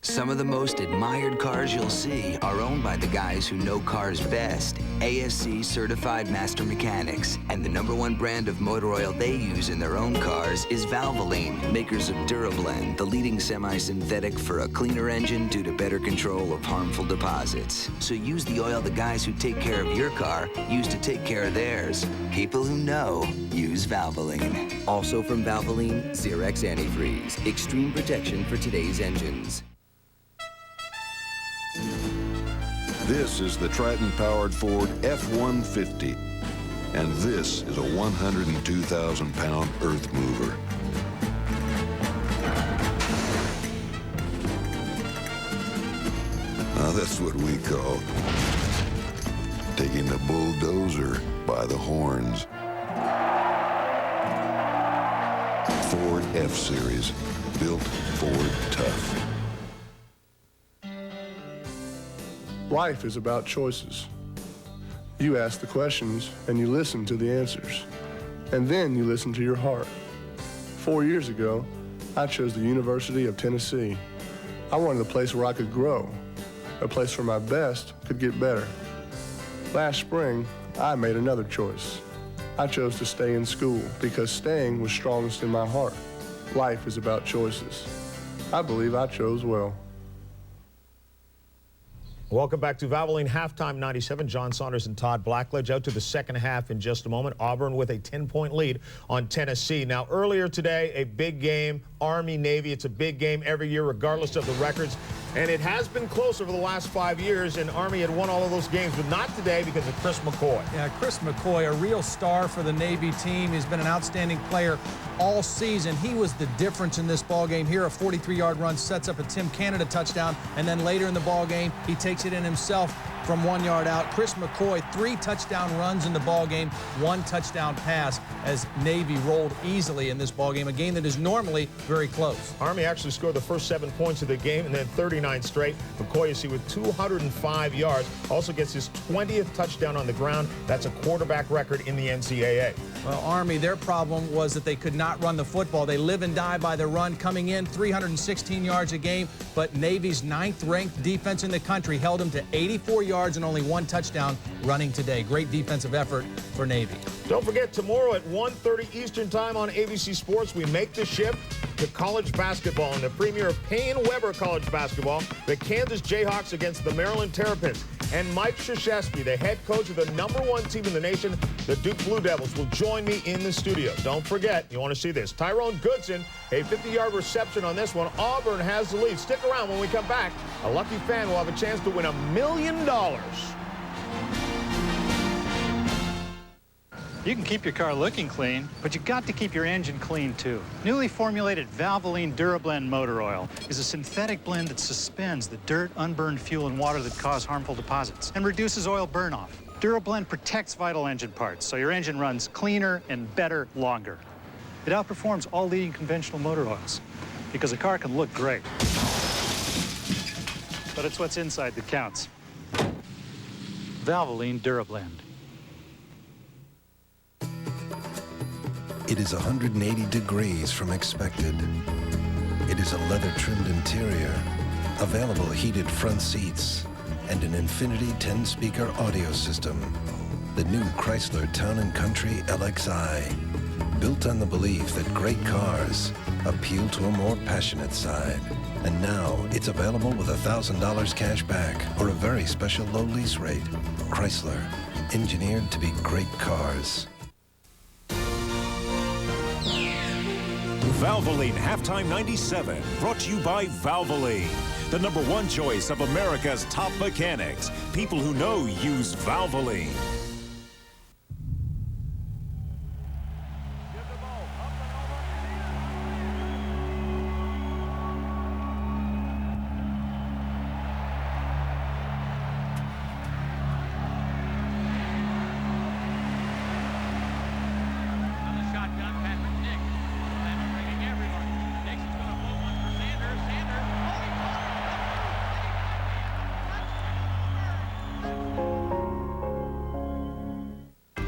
Some of the most admired cars you'll see are owned by the guys who know cars best. ASC Certified Master Mechanics. And the #1 brand of motor oil they use in their own cars is Valvoline, makers of DuraBlend, the leading semi-synthetic for a cleaner engine due to better control of harmful deposits. So use the oil the guys who take care of your car use to take care of theirs. People who know use Valvoline. Also from Valvoline, Xerox Antifreeze. Extreme protection for today's engines. This is the Triton-powered Ford F-150, and this is a 102,000-pound earth mover. Now that's what we call taking the bulldozer by the horns. Ford F-Series, built Ford tough. Life is about choices. You ask the questions and you listen to the answers. And then you listen to your heart. 4 years ago, I chose the University of Tennessee. I wanted a place where I could grow, a place where my best could get better. Last spring, I made another choice. I chose to stay in school because staying was strongest in my heart. Life is about choices. I believe I chose well. Welcome back to Valvoline Halftime 97. John Saunders and Todd Blackledge out to the second half in just a moment. Auburn with a 10-point lead on Tennessee. Now, earlier today, a big game, Army-Navy. It's a big game every year, regardless of the records. And it has been close over the last 5 years, and Army had won all of those games, but not today because of Chris McCoy. Yeah, Chris McCoy, a real star for the Navy team. He's been an outstanding player all season. He was the difference in this ball game here. A 43-yard run sets up a Tim Canada touchdown, and then later in the ball game, he takes it in himself from 1 yard out. Chris McCoy, 3 touchdown runs in the ball game, 1 touchdown pass as Navy rolled easily in this ball game, a game that is normally very close. Army actually scored the first 7 points of the game and then 39 straight. McCoy, you see, with 205 yards, also gets his 20th touchdown on the ground. That's a quarterback record in the NCAA. Well, Army, their problem was that they could not run the football. They live and die by the run, coming in 316 yards a game, but Navy's 9th-ranked defense in the country held them to 84 yards and only 1 touchdown running today. Great defensive effort for Navy. Don't forget, tomorrow at 1:30 Eastern Time on ABC Sports, we make the shift to college basketball in the premier of Payne-Weber College Basketball, the Kansas Jayhawks against the Maryland Terrapins. And Mike Krzyzewski, the head coach of the #1 team in the nation, the Duke Blue Devils, will join me in the studio. Don't forget, you want to see this. Tyrone Goodson, a 50-yard reception on this one. Auburn has the lead. Stick around. When we come back, a lucky fan will have a chance to win $1 million. You can keep your car looking clean, but you got to keep your engine clean too. Newly formulated Valvoline DuraBlend motor oil is a synthetic blend that suspends the dirt, unburned fuel, and water that cause harmful deposits and reduces oil burnoff. DuraBlend protects vital engine parts, so your engine runs cleaner and better longer. It outperforms all leading conventional motor oils because a car can look great, but it's what's inside that counts. Valvoline DuraBlend. It is 180 degrees from expected. It is a leather-trimmed interior, available heated front seats, and an Infinity 10-speaker audio system. The new Chrysler Town & Country LXi, built on the belief that great cars appeal to a more passionate side. And now it's available with $1,000 cash back or a very special low lease rate. Chrysler, engineered to be great cars. Valvoline Halftime 97, brought to you by Valvoline. the #1 choice of America's top mechanics. People who know use Valvoline.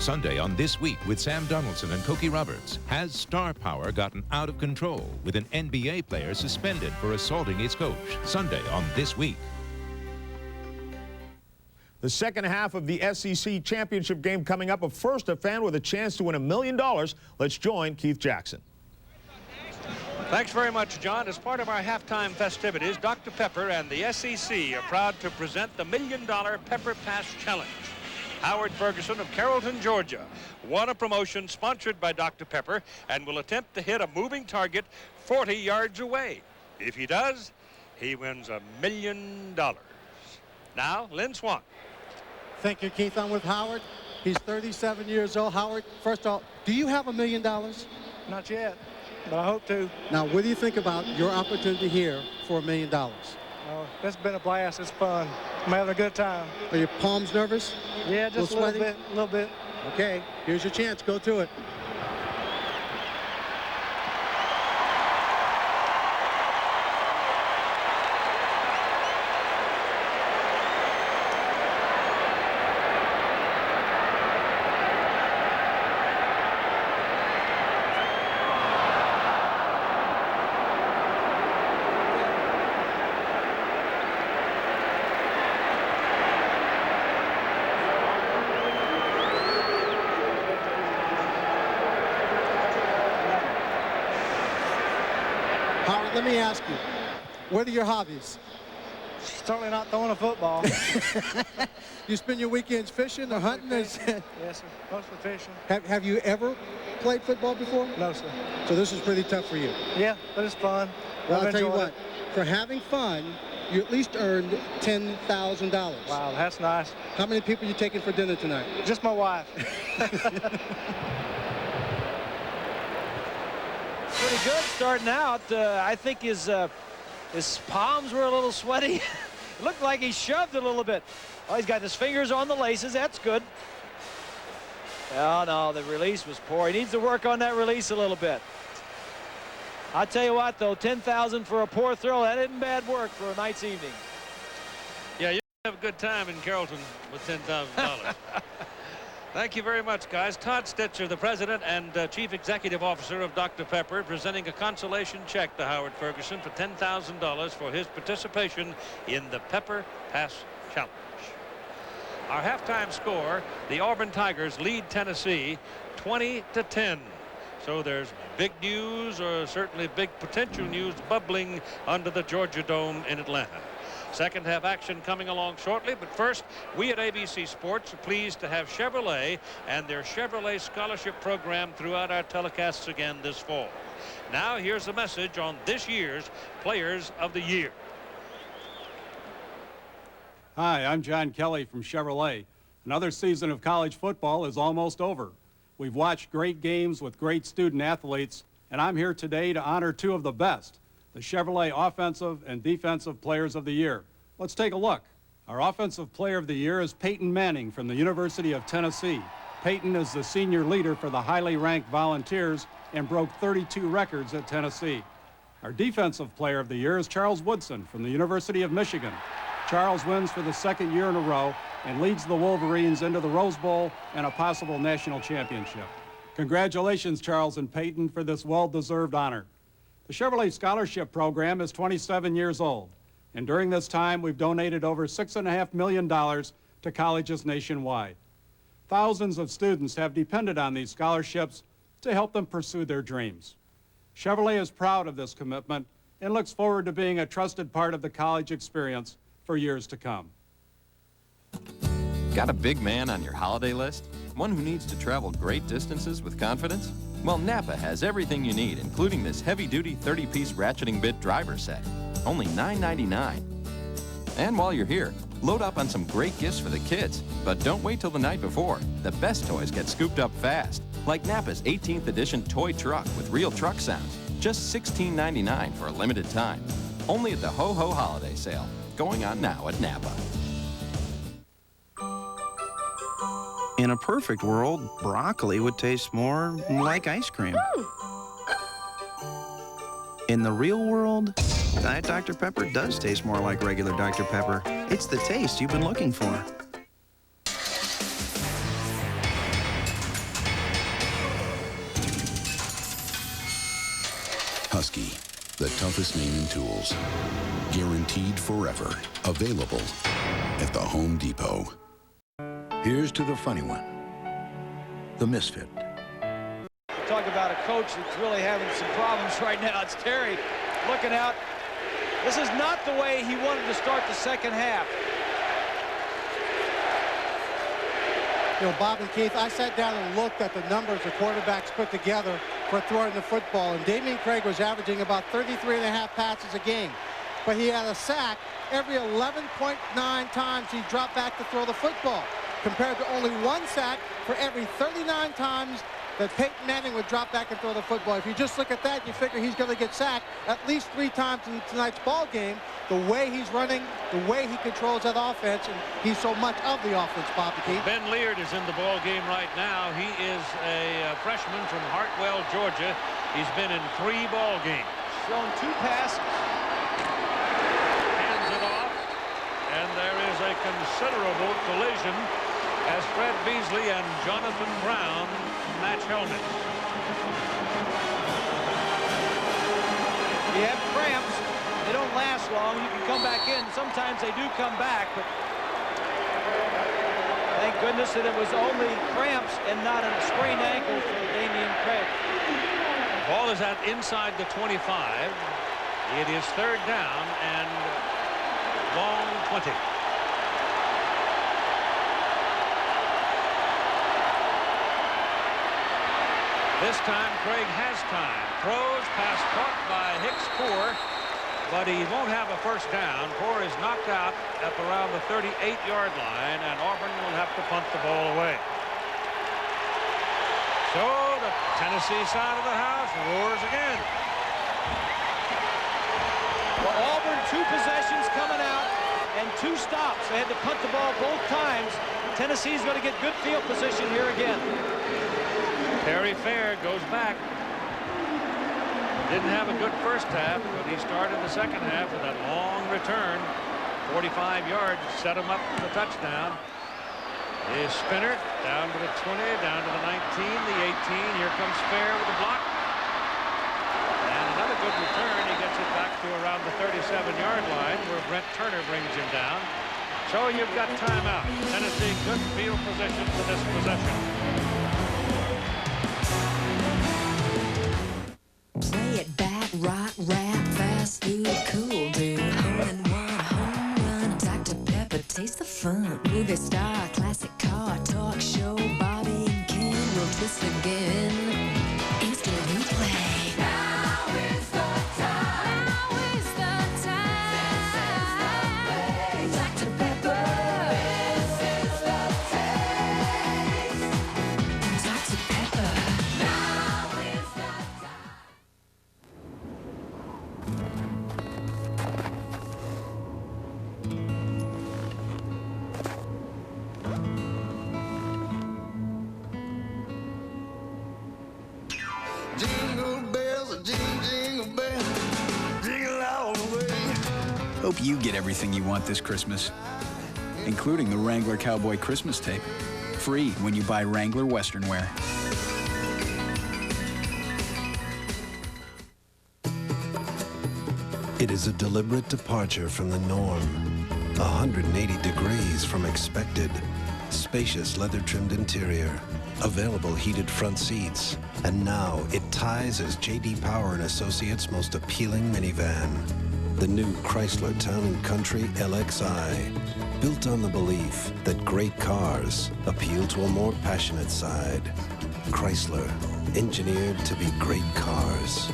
Sunday on This Week with Sam Donaldson and Cokie Roberts. Has star power gotten out of control with an NBA player suspended for assaulting his coach? Sunday on This Week. The second half of the SEC championship game coming up. But first, a fan with a chance to win $1 million. Let's join Keith Jackson. Thanks very much, John. As part of our halftime festivities, Dr. Pepper and the SEC are proud to present the $1 Million Pepper Pass Challenge. Howard Ferguson of Carrollton, Georgia, won a promotion sponsored by Dr. Pepper and will attempt to hit a moving target 40 yards away. If he does, he wins $1 million. Now, Lynn Swan. Thank you, Keith. I'm with Howard. He's 37 years old. Howard, first off, do you have $1 million? Not yet, but I hope to. Now, what do you think about your opportunity here for $1 million? Oh, it's been a blast. It's fun. I'm having a good time. Are your palms nervous? Yeah, just a little bit. Okay, here's your chance. Go to it. Let me ask you, what are your hobbies? Certainly not throwing a football. You spend your weekends fishing or hunting? Yes, sir. Mostly fishing. Have you ever played football before? No, sir. So this is pretty tough for you? Yeah, but it's fun. Well, I'll tell you what, for having fun, you at least earned $10,000. Wow, that's nice. How many people are you taking for dinner tonight? Just my wife. Pretty good starting out. I think his palms were a little sweaty. It looked like he shoved a little bit. Oh, he's got his fingers on the laces. That's good. Oh, no, the release was poor. He needs to work on that release a little bit. I'll tell you what, though, $10,000 for a poor throw, that isn't bad work for a night's evening. Yeah, you have a good time in Carrollton with $10,000. Thank you very much, guys. Todd Stitcher, the president and chief executive officer of Dr. Pepper, presenting a consolation check to Howard Ferguson for $10,000 for his participation in the Pepper Pass Challenge. Our halftime score, the Auburn Tigers lead Tennessee 20-10. So there's big news, or certainly big potential news, bubbling under the Georgia Dome in Atlanta. Second half action coming along shortly, but first, we at ABC Sports are pleased to have Chevrolet and their Chevrolet Scholarship Program throughout our telecasts again this fall. Now, here's a message on this year's Players of the Year. Hi, I'm John Kelly from Chevrolet. Another season of college football is almost over. We've watched great games with great student athletes, and I'm here today to honor two of the best, the Chevrolet Offensive and Defensive Players of the Year. Let's take a look. Our Offensive Player of the Year is Peyton Manning from the University of Tennessee. Peyton is the senior leader for the highly ranked Volunteers and broke 32 records at Tennessee. Our Defensive Player of the Year is Charles Woodson from the University of Michigan. Charles wins for the second year in a row and leads the Wolverines into the Rose Bowl and a possible national championship. Congratulations, Charles and Peyton, for this well-deserved honor. The Chevrolet Scholarship Program is 27 years old, and during this time, we've donated over $6.5 million to colleges nationwide. Thousands of students have depended on these scholarships to help them pursue their dreams. Chevrolet is proud of this commitment and looks forward to being a trusted part of the college experience for years to come. Got a big man on your holiday list? One who needs to travel great distances with confidence? Well, Napa has everything you need, including this heavy-duty 30-piece ratcheting bit driver set. Only $9.99. And while you're here, load up on some great gifts for the kids. But don't wait till the night before. The best toys get scooped up fast. Like Napa's 18th edition toy truck with real truck sounds. Just $16.99 for a limited time. Only at the Ho-Ho Holiday Sale. Going on now at Napa. In a perfect world, broccoli would taste more like ice cream. In the real world, Diet Dr. Pepper does taste more like regular Dr. Pepper. It's the taste you've been looking for. Husky, the toughest name in tools. Guaranteed forever. Available at the Home Depot. Here's to the funny one, the misfit. Talk about a coach that's really having some problems right now. It's Terry looking out. This is not the way he wanted to start the second half. You know, Bob and Keith, I sat down and looked at the numbers the quarterbacks put together for throwing the football, and Damian Craig was averaging about 33.5 passes a game. But he had a sack every 11.9 times he dropped back to throw the football, compared to only one sack for every 39 times that Peyton Manning would drop back and throw the football. If you just look at that, you figure he's going to get sacked at least 3 times in tonight's ball game. The way he's running, the way he controls that offense, and he's so much of the offense, Bob McKee. Ben Leard is in the ball game right now. He is a freshman from Hartwell, Georgia. He's been in 3 ball games. Thrown 2 passes. Hands it off, and there is a considerable collision as Fred Beasley and Jonathan Brown match helmets. You have cramps. They don't last long. You can come back in. Sometimes they do come back, but thank goodness that it was only cramps and not a sprained ankle for Damian Craig. Ball is at inside the 25. It is 3rd down and long 20. This time, Craig has time. Throws, pass caught by Hicks Poor, but he won't have a first down. Poor is knocked out up around the 38-yard line, and Auburn will have to punt the ball away. So the Tennessee side of the house roars again. Well, Auburn 2 possessions coming out and 2 stops. They had to punt the ball both times. Tennessee's going to get good field position here again. Terry Fair goes back. Didn't have a good first half, but he started the second half with that long return. 45 yards, set him up for the touchdown. His spinner down to the 20, down to the 19, the 18. Here comes Fair with a block. And another good return. He gets it back to around the 37-yard line where Brent Turner brings him down. So you've got timeout. Tennessee good field position for this possession. Play it back, rock, rap, fast food, cool, dude. Home run, Dr. Pepper, taste the fun. Movie star, classic car, talk show, Bobby and Ken will twist again. Instant replay. Now is the time. Now is the time. Dr. Pepper. This is the taste. Dr. Pepper. Now is the time. Jingle bells, jingle bells, jingle all the way. Hope you get everything you want this Christmas, including the Wrangler Cowboy Christmas tape. Free when you buy Wrangler Western wear. It is a deliberate departure from the norm. 180 degrees from expected. Spacious leather-trimmed interior. Available heated front seats. And now it ties as J.D. Power and Associates' most appealing minivan. The new Chrysler Town & Country LXI. Built on the belief that great cars appeal to a more passionate side. Chrysler, engineered to be great cars.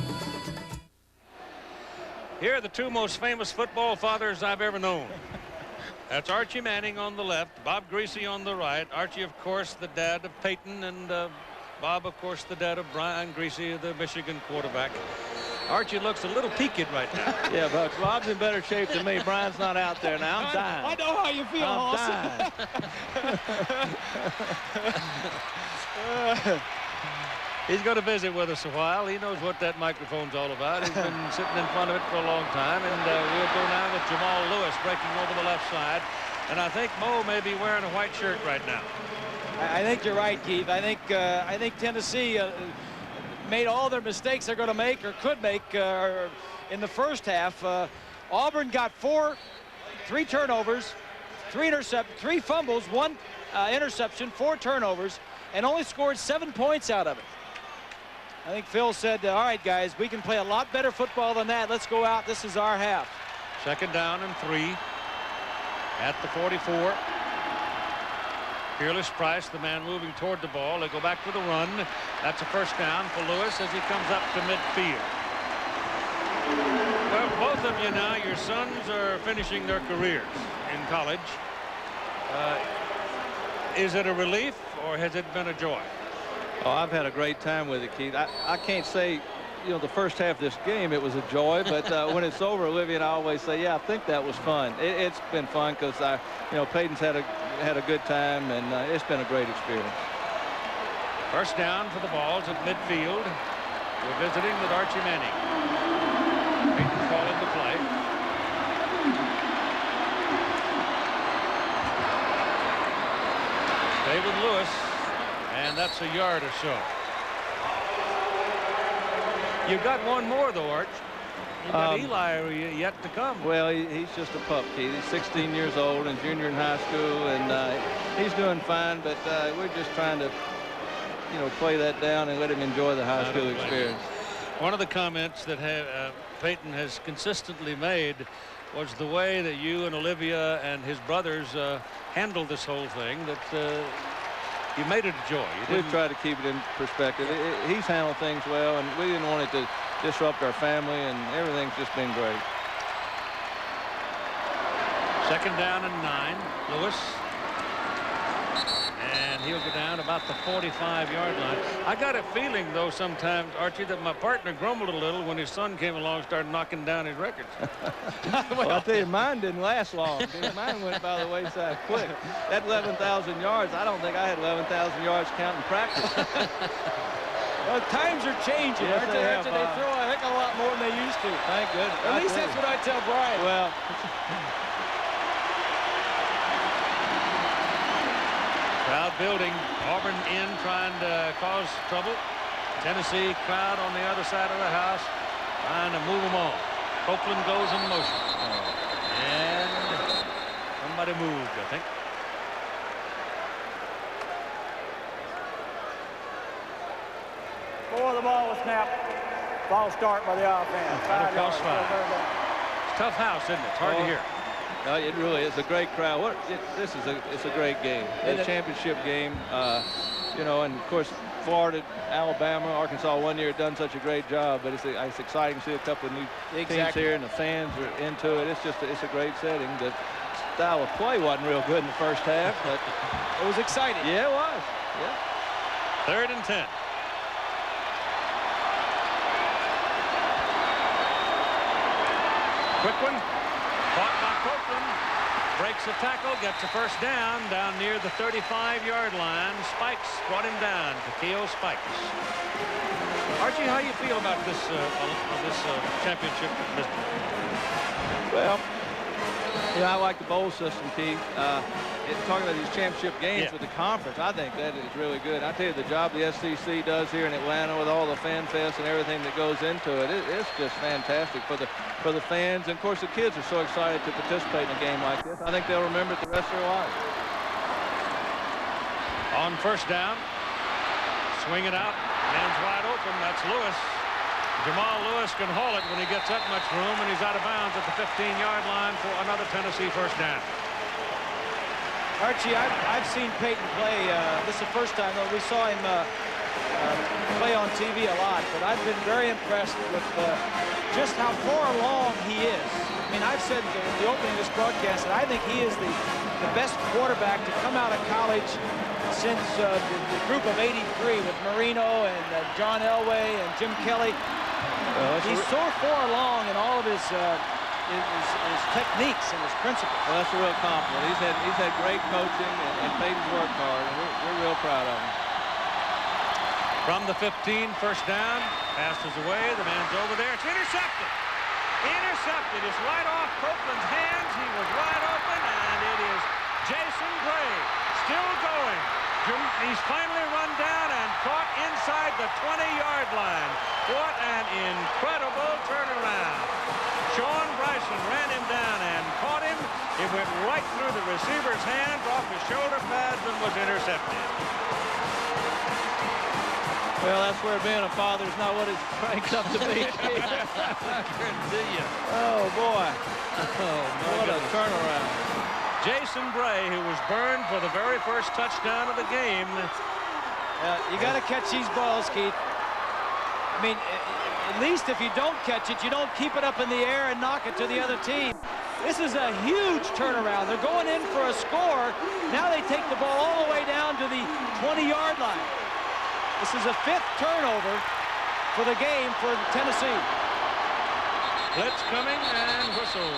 Here are the 2 most famous football fathers I've ever known. That's Archie Manning on the left, Bob Greasy on the right. Archie, of course, the dad of Peyton, and Bob, of course, the dad of Brian Greasy, the Michigan quarterback. Archie looks a little peaked right now. Yeah, but Bob's in better shape than me. Brian's not out there now. I'm dying. I know how you feel, I'm dying. He's going to visit with us a while. He knows what that microphone's all about. He's been sitting in front of it for a long time. And we'll go now with Jamal Lewis breaking over the left side. And I think Mo may be wearing a white shirt right now. I think you're right, Keith. I think Tennessee made all their mistakes they're going to make or could make in the first half. Auburn got 3 turnovers, 3 fumbles, 1 interception, 4 turnovers, and only scored 7 points out of it. I think Phil said, all right, guys, we can play a lot better football than that. Let's go out. This is our half. 2nd down and 3 at the 44. Fearless Price, the man moving toward the ball. They go back for the run. That's a first down for Lewis as he comes up to midfield. Well, both of you now, your sons are finishing their careers in college. Is it a relief or has it been a joy? Oh, I've had a great time with it, Keith. I can't say, you know, the first half of this game it was a joy, but when it's over, Olivia and I always say, yeah, I think that was fun. It's been fun because Peyton's had a good time, and it's been a great experience. First down for the Vols at midfield. We're visiting with Archie Manning. Peyton calling the play. David Lewis, and that's a yard or so. You've got one more, though, Arch. You've got Eli yet to come. Well, he's just a pup, Keith. He's 16 years old and junior in high school, and he's doing fine, but we're just trying to, play that down and let him enjoy the high school experience. One of the comments that Peyton has consistently made was the way that you and Olivia and his brothers handled this whole thing, that you made it a joy. We've tried to keep it in perspective. He's handled things well, and we didn't want it to disrupt our family, and everything's just been great. 2nd down and 9. Lewis. And he'll go down about the 45-yard line. I got a feeling, though, sometimes, Archie, that my partner grumbled a little when his son came along and started knocking down his records. Well, I'll tell you, mine didn't last long. Mine went by the wayside quick. That 11,000 yards, I don't think I had 11,000 yards counting practice. Well, times are changing. Yes, They throw a heck of a lot more than they used to. Thank goodness. At least that's what I tell Brian. Well, crowd building. Auburn in trying to cause trouble. Tennessee crowd on the other side of the house trying to move them on. Copeland goes in motion. And somebody moved, I think. Before the ball was snapped, ball start by the offense. 5 yards. It's a tough house, isn't it? It's hard to hear. No, it really is a great crowd. It's a great game. It's a championship game, and of course Florida, Alabama, Arkansas one year done such a great job, but it's exciting to see a couple of new teams here, and the fans are into it. It's a great setting. The style of play wasn't real good in the first half, but it was exciting. Yeah, it was. Yeah. 3rd and 10. Quick one. Caught by Copeland. Breaks a tackle, gets a first down near the 35-yard line. Spikes brought him down. Takeo Spikes. Archie, how you feel about this championship? Well, I like the bowl system, Keith. Talking about these championship games with the conference, I think that is really good. I tell you, the job the SEC does here in Atlanta with all the fan fest and everything that goes into it, it's just fantastic for the fans. And of course, the kids are so excited to participate in a game like this. I think they'll remember it the rest of their lives. On first down, swing it out, man's wide open. That's Lewis. Jamal Lewis can haul it when he gets that much room, and he's out of bounds at the 15-yard line for another Tennessee first down. Archie, I've seen Peyton play. This is the first time, though. We saw him play on TV a lot, but I've been very impressed with just how far along he is mean, I've said at the opening of this broadcast that I think he is the best quarterback to come out of college since the group of '83 with Marino and John Elway and Jim Kelly. He's so far along in all of his techniques and his principles. Well, that's a real compliment. He's had great coaching, and Peyton's worked hard, and we're real proud of him. From the 15, first down, passes away, the man's over there, it's intercepted. Intercepted, it's right off Copeland's hands, he was wide open, and it is Jason Gray still going. He's finally run down and caught inside the 20-yard line. What an incredible turnaround. Sean Bryson ran him down and caught him. It went right through the receiver's hands, off his shoulder pads, and was intercepted. Well, that's where being a father is not what it's cranked up to be. Oh, boy. Oh, what a turnaround. Jason Bray, who was burned for the very first touchdown of the game. You got to catch these balls, Keith. I mean, at least if you don't catch it, you don't keep it up in the air and knock it to the other team. This is a huge turnaround. They're going in for a score. Now they take the ball all the way down to the 20-yard line. This is a 5th turnover for the game for Tennessee. Blitz coming and whistle.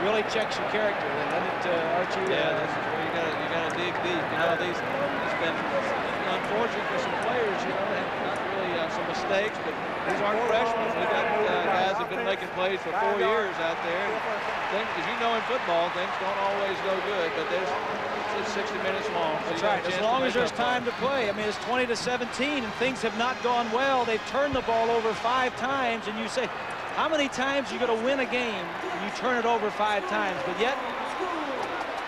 Really checks your character, then, doesn't it, Archie? Yeah, this is where you gotta dig deep. You know, it's been unfortunate for some players. You know, they've not really some mistakes, but these aren't freshmen. We got guys that have been making plays for 4 years out there. As you know, in football, things don't always go good, but it's 60 minutes long. So that's right. As long as there's time to play. I mean, it's 20-17, and things have not gone well. They've turned the ball over 5 times, and you say, how many times are you going to win a game when you turn it over 5 times? But yet,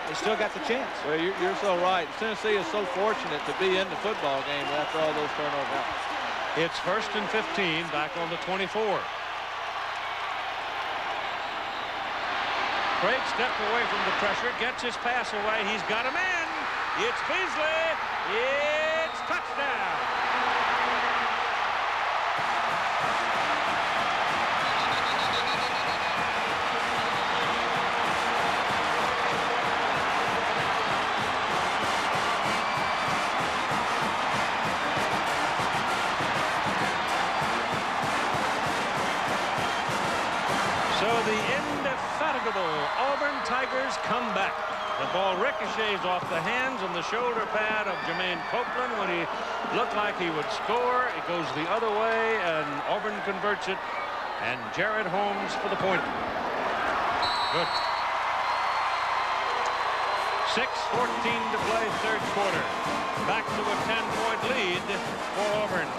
they still got the chance. Well, you're so right. Tennessee is so fortunate to be in the football game after all those turnovers. It's 1st and 15, back on the 24. Craig stepped away from the pressure, gets his pass away. He's got a man. It's Beasley. It's touchdown. Auburn Tigers come back. The ball ricochets off the hands and the shoulder pad of Jermaine Copeland when he looked like he would score. It goes the other way, and Auburn converts it. And Jared Holmes for the point. Good. 6:14 to play, 3rd quarter. Back to a 10-point lead for Auburn.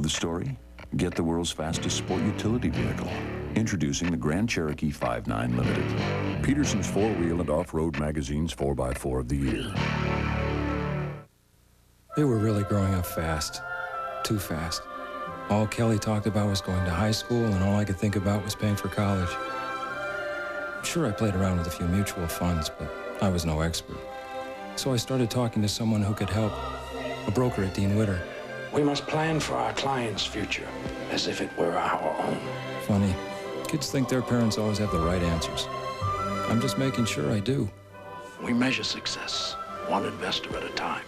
Story? Get the world's fastest sport utility vehicle. Introducing the Grand Cherokee 5.9 Limited. Peterson's 4-wheel and off-road magazine's 4x4 of the year. They were really growing up fast. Too fast. All Kelly talked about was going to high school, and all I could think about was paying for college. Sure, I played around with a few mutual funds, but I was no expert. So I started talking to someone who could help. A broker at Dean Witter. We must plan for our clients' future as if it were our own. Funny. Kids think their parents always have the right answers. I'm just making sure I do. We measure success, one investor at a time.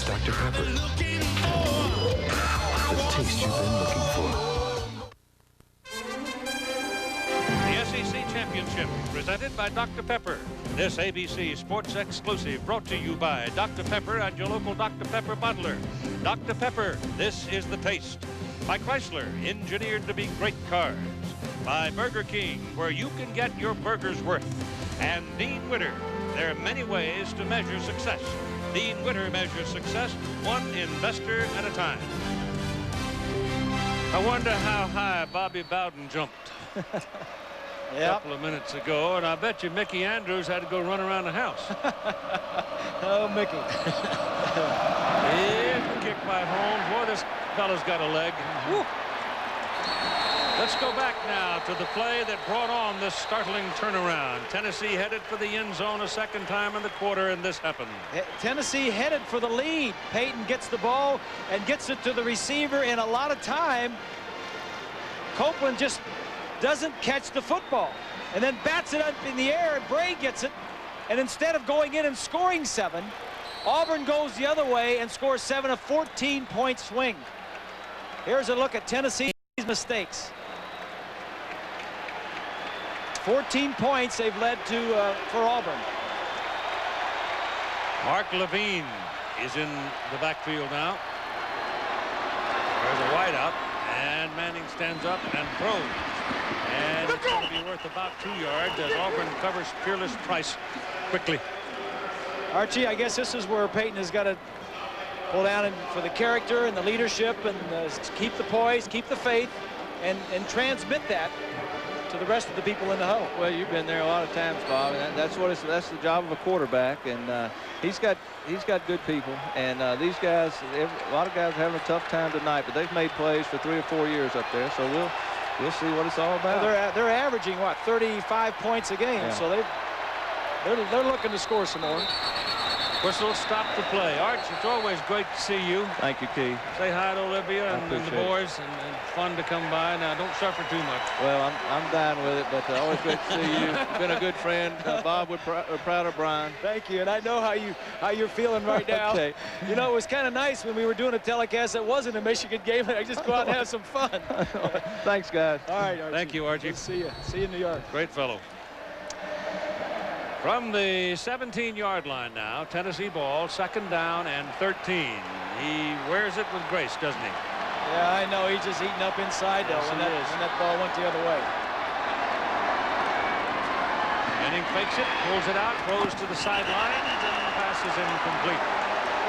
Dr. Pepper. The taste you presented by Dr. Pepper. This ABC Sports Exclusive brought to you by Dr. Pepper and your local Dr. Pepper bottler. Dr. Pepper, this is the taste. By Chrysler, engineered to be great cars. By Burger King, where you can get your burger's worth. And Dean Witter, there are many ways to measure success. Dean Witter measures success one investor at a time. I wonder how high Bobby Bowden jumped a couple of minutes ago, and I bet you Mickey Andrews had to go run around the house. Oh, Mickey. Here's the kick by Holmes. Boy, this fella's got a leg. Woo. Let's go back now to the play that brought on this startling turnaround. Tennessee headed for the end zone a second time in the quarter, and this happened. Tennessee headed for the lead. Peyton gets the ball and gets it to the receiver in a lot of time. Copeland just doesn't catch the football and then bats it up in the air, and Bray gets it. And instead of going in and scoring 7, Auburn goes the other way and scores 7, a 14-point swing. Here's a look at Tennessee's mistakes. 14 points they've led to for Auburn. Mark Levine is in the backfield now. There's a wideout, and Manning stands up and throws. And it's going to be worth about 2 yards as Auburn covers Fearless Price quickly. Archie, I guess this is where Peyton has got to pull down for the character and the leadership and keep the poise, keep the faith, and transmit that to the rest of the people in the huddle. Well, you've been there a lot of times, Bob, and that's the job of a quarterback. And he's got good people, and these guys, a lot of guys are having a tough time tonight, but they've made plays for 3 or 4 years up there. So we'll see what it's all about. Well, they're averaging what, 35 points a game, so they're looking to score some more. Whistle stopped the play. Arch, it's always great to see you. Thank you, Keith. Say hi to Olivia and the boys, and fun to come by. Now, don't suffer too much. Well, I'm dying with it, but always great to see you. You've been a good friend. Bob, we're proud of Brian. Thank you, and I know how you're feeling right now. Okay. You know, it was kind of nice when we were doing a telecast that wasn't a Michigan game, and I just go out and have some fun. Thanks, guys. All right, Archie. Thank you, Archie. Good to see you. See you in New York. Great fellow. From the 17-yard line now, Tennessee ball, 2nd down and 13. He wears it with grace, doesn't he? Yeah, I know. He's just eating up inside, though, when that ball went the other way. Manning fakes it, pulls it out, throws to the sideline, and the pass is incomplete.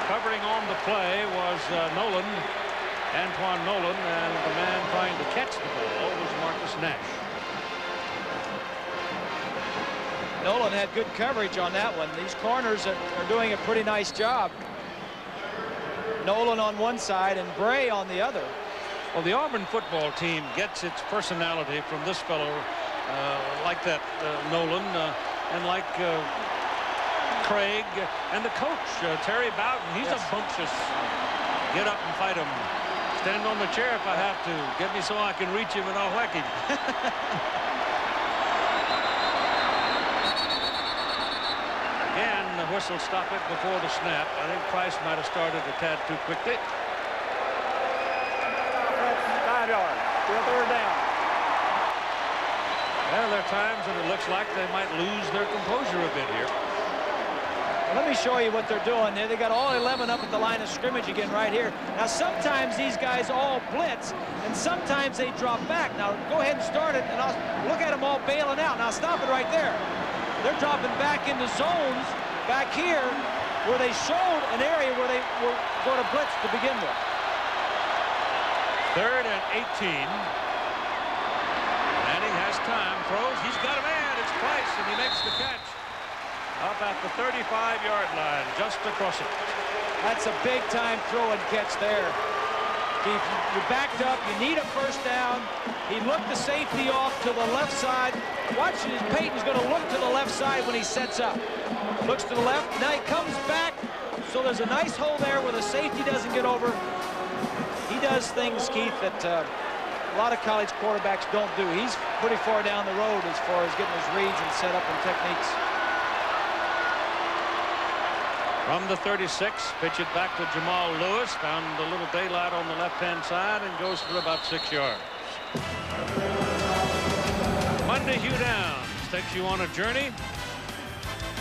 Covering on the play was Nolan, Antoine Nolan, and the man trying to catch the ball was Marcus Nash. Nolan had good coverage on that one. These corners are doing a pretty nice job. Nolan on one side and Bray on the other. Well, the Auburn football team gets its personality from this fellow like that Nolan and like Craig and the coach Terry Bowden. He's a bumptious. Get up and fight him. Stand on the chair if I have to. Get me so I can reach him and I'll whack him. Again, the whistle stop it before the snap. I think Price might have started a tad too quickly. 5 yards. Still 3rd down. Well, there are times when it looks like they might lose their composure a bit here. Let me show you what they're doing. They got all 11 up at the line of scrimmage again right here. Now, sometimes these guys all blitz, and sometimes they drop back. Now, go ahead and start it, and I'll look at them all bailing out. Now, stop it right there. They're dropping back into zones back here where they showed an area where they were going to blitz to begin with. 3rd and 18. Manning has time, throws. He's got a man. It's Price, and he makes the catch. Up at the 35-yard line, just across it. That's a big-time throw and catch there. Keith, you're backed up. You need a 1st down. He looked the safety off to the left side. Watch, Peyton's going to look to the left side when he sets up. Looks to the left. Now he comes back. So there's a nice hole there where the safety doesn't get over. He does things, Keith, that a lot of college quarterbacks don't do. He's pretty far down the road as far as getting his reads and setup and techniques. From the 36, pitch it back to Jamal Lewis. Found a little daylight on the left-hand side and goes for about 6 yards. Monday Hugh Downs takes you on a journey.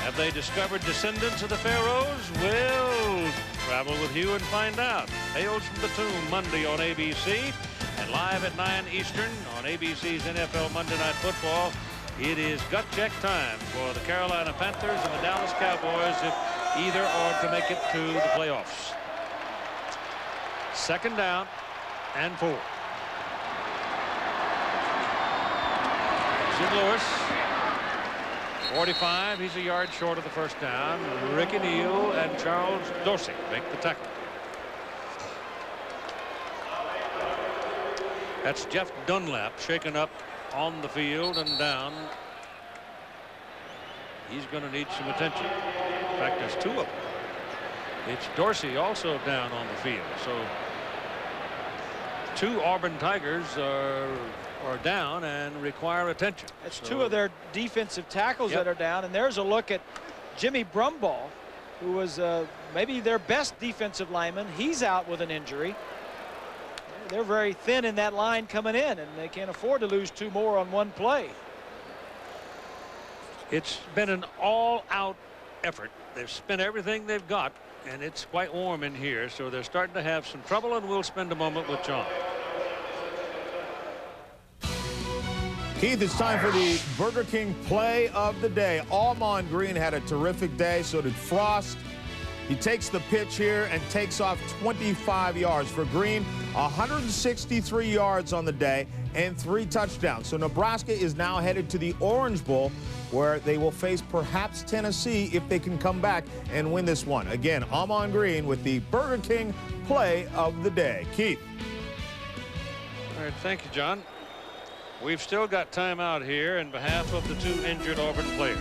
Have they discovered descendants of the Pharaohs? We'll travel with you and find out. Tales from the Tomb, Monday on ABC. And live at 9 Eastern on ABC's NFL Monday Night Football, it is gut check time for the Carolina Panthers and the Dallas Cowboys if either are to make it to the playoffs. 2nd down and 4. Sid Lewis, 45. He's a yard short of the 1st down. Ricky Neal and Charles Dorsey make the tackle. That's Jeff Dunlap shaken up on the field and down. He's going to need some attention. In fact, there's 2 of them. It's Dorsey also down on the field. So 2 Auburn Tigers are down and require attention. That's 2 of their defensive tackles that are down. And there's a look at Jimmy Brumball, who was maybe their best defensive lineman. He's out with an injury. They're very thin in that line coming in, and they can't afford to lose 2 more on one play. It's been an all-out effort. They've spent everything they've got, and it's quite warm in here, so they're starting to have some trouble, and we'll spend a moment with John. Keith, it's time for the Burger King play of the day. Ahman Green had a terrific day, so did Frost. He takes the pitch here and takes off 25 yards. For Green, 163 yards on the day and 3 touchdowns. So Nebraska is now headed to the Orange Bowl, where they will face perhaps Tennessee if they can come back and win this one. Again, Ahman Green with the Burger King play of the day. Keith. All right, thank you, John. We've still got time out here in behalf of the 2 injured Auburn players.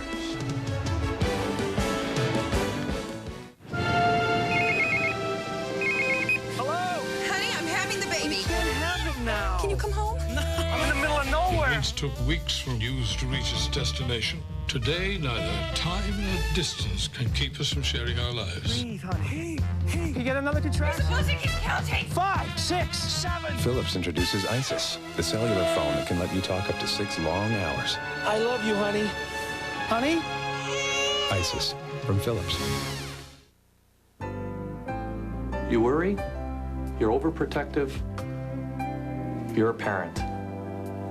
Now. Can you come home? I'm in the middle of nowhere. It took weeks for news to reach its destination. Today, neither time nor distance can keep us from sharing our lives. Breathe, honey. Hey, you get another contraction? We're supposed to keep counting. 5, 6, 7. Philips introduces ISIS, the cellular phone that can let you talk up to 6 long hours. I love you, honey. Honey? ISIS from Philips. You worry? You're overprotective? You're a parent.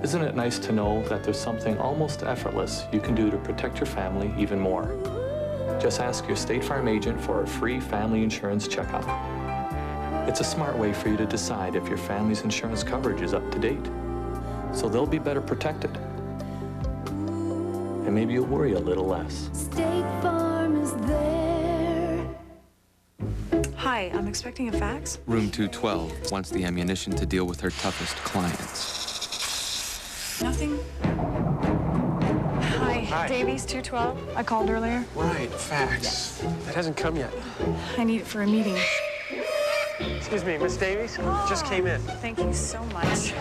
Isn't it nice to know that there's something almost effortless you can do to protect your family even more? Just ask your State Farm agent for a free family insurance checkup. It's a smart way for you to decide if your family's insurance coverage is up to date, so they'll be better protected. And maybe you'll worry a little less. State Farm is there. Hi, I'm expecting a fax. Room 212 wants the ammunition to deal with her toughest clients. Nothing. Hi, Davies, 212. I called earlier. Right, fax. It hasn't come yet. I need it for a meeting. Excuse me, Miss Davies? Just came in. Thank you so much.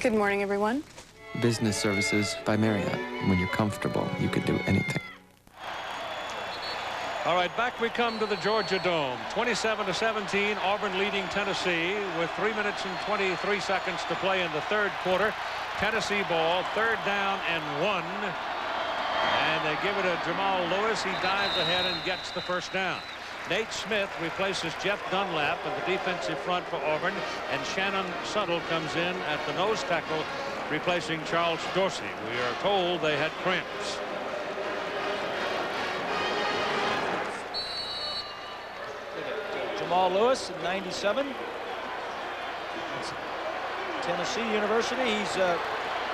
Good morning, everyone. Business Services by Marriott. When you're comfortable, you could do anything. All right, back we come to the Georgia Dome. 27-17, Auburn leading Tennessee with 3 minutes and 23 seconds to play in the 3rd quarter. Tennessee ball, 3rd down and 1. And they give it to Jamal Lewis. He dives ahead and gets the 1st down. Nate Smith replaces Jeff Dunlap in the defensive front for Auburn, and Shannon Suttle comes in at the nose tackle, replacing Charles Dorsey. We are told they had cramps. Jamal Lewis in 97. Tennessee University. He's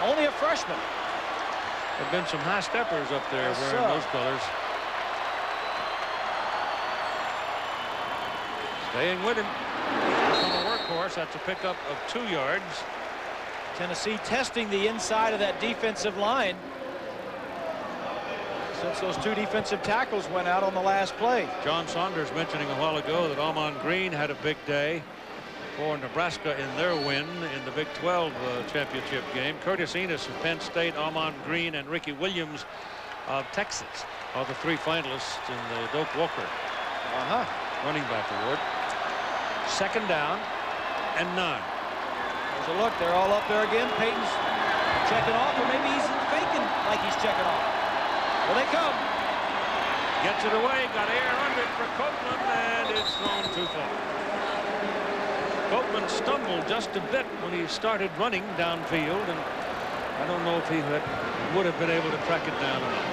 only a freshman. There have been some high steppers up there wearing those colors. Staying with him. On the workhorse, that's a pickup of 2 yards. Tennessee testing the inside of that defensive line since those 2 defensive tackles went out on the last play. John Saunders mentioning a while ago that Ahman Green had a big day for Nebraska in their win in the Big 12 championship game. Curtis Enos of Penn State, Ahman Green, and Ricky Williams of Texas are the 3 finalists in the Doak Walker running back award. 2nd down and 9. There's a look. They're all up there again. Peyton's checking off, or maybe he's faking like he's checking off. Here they come. Gets it away. Got air under it for Copeland, and it's thrown too far. Copeland stumbled just a bit when he started running downfield, and I don't know if he would have been able to track it down or not.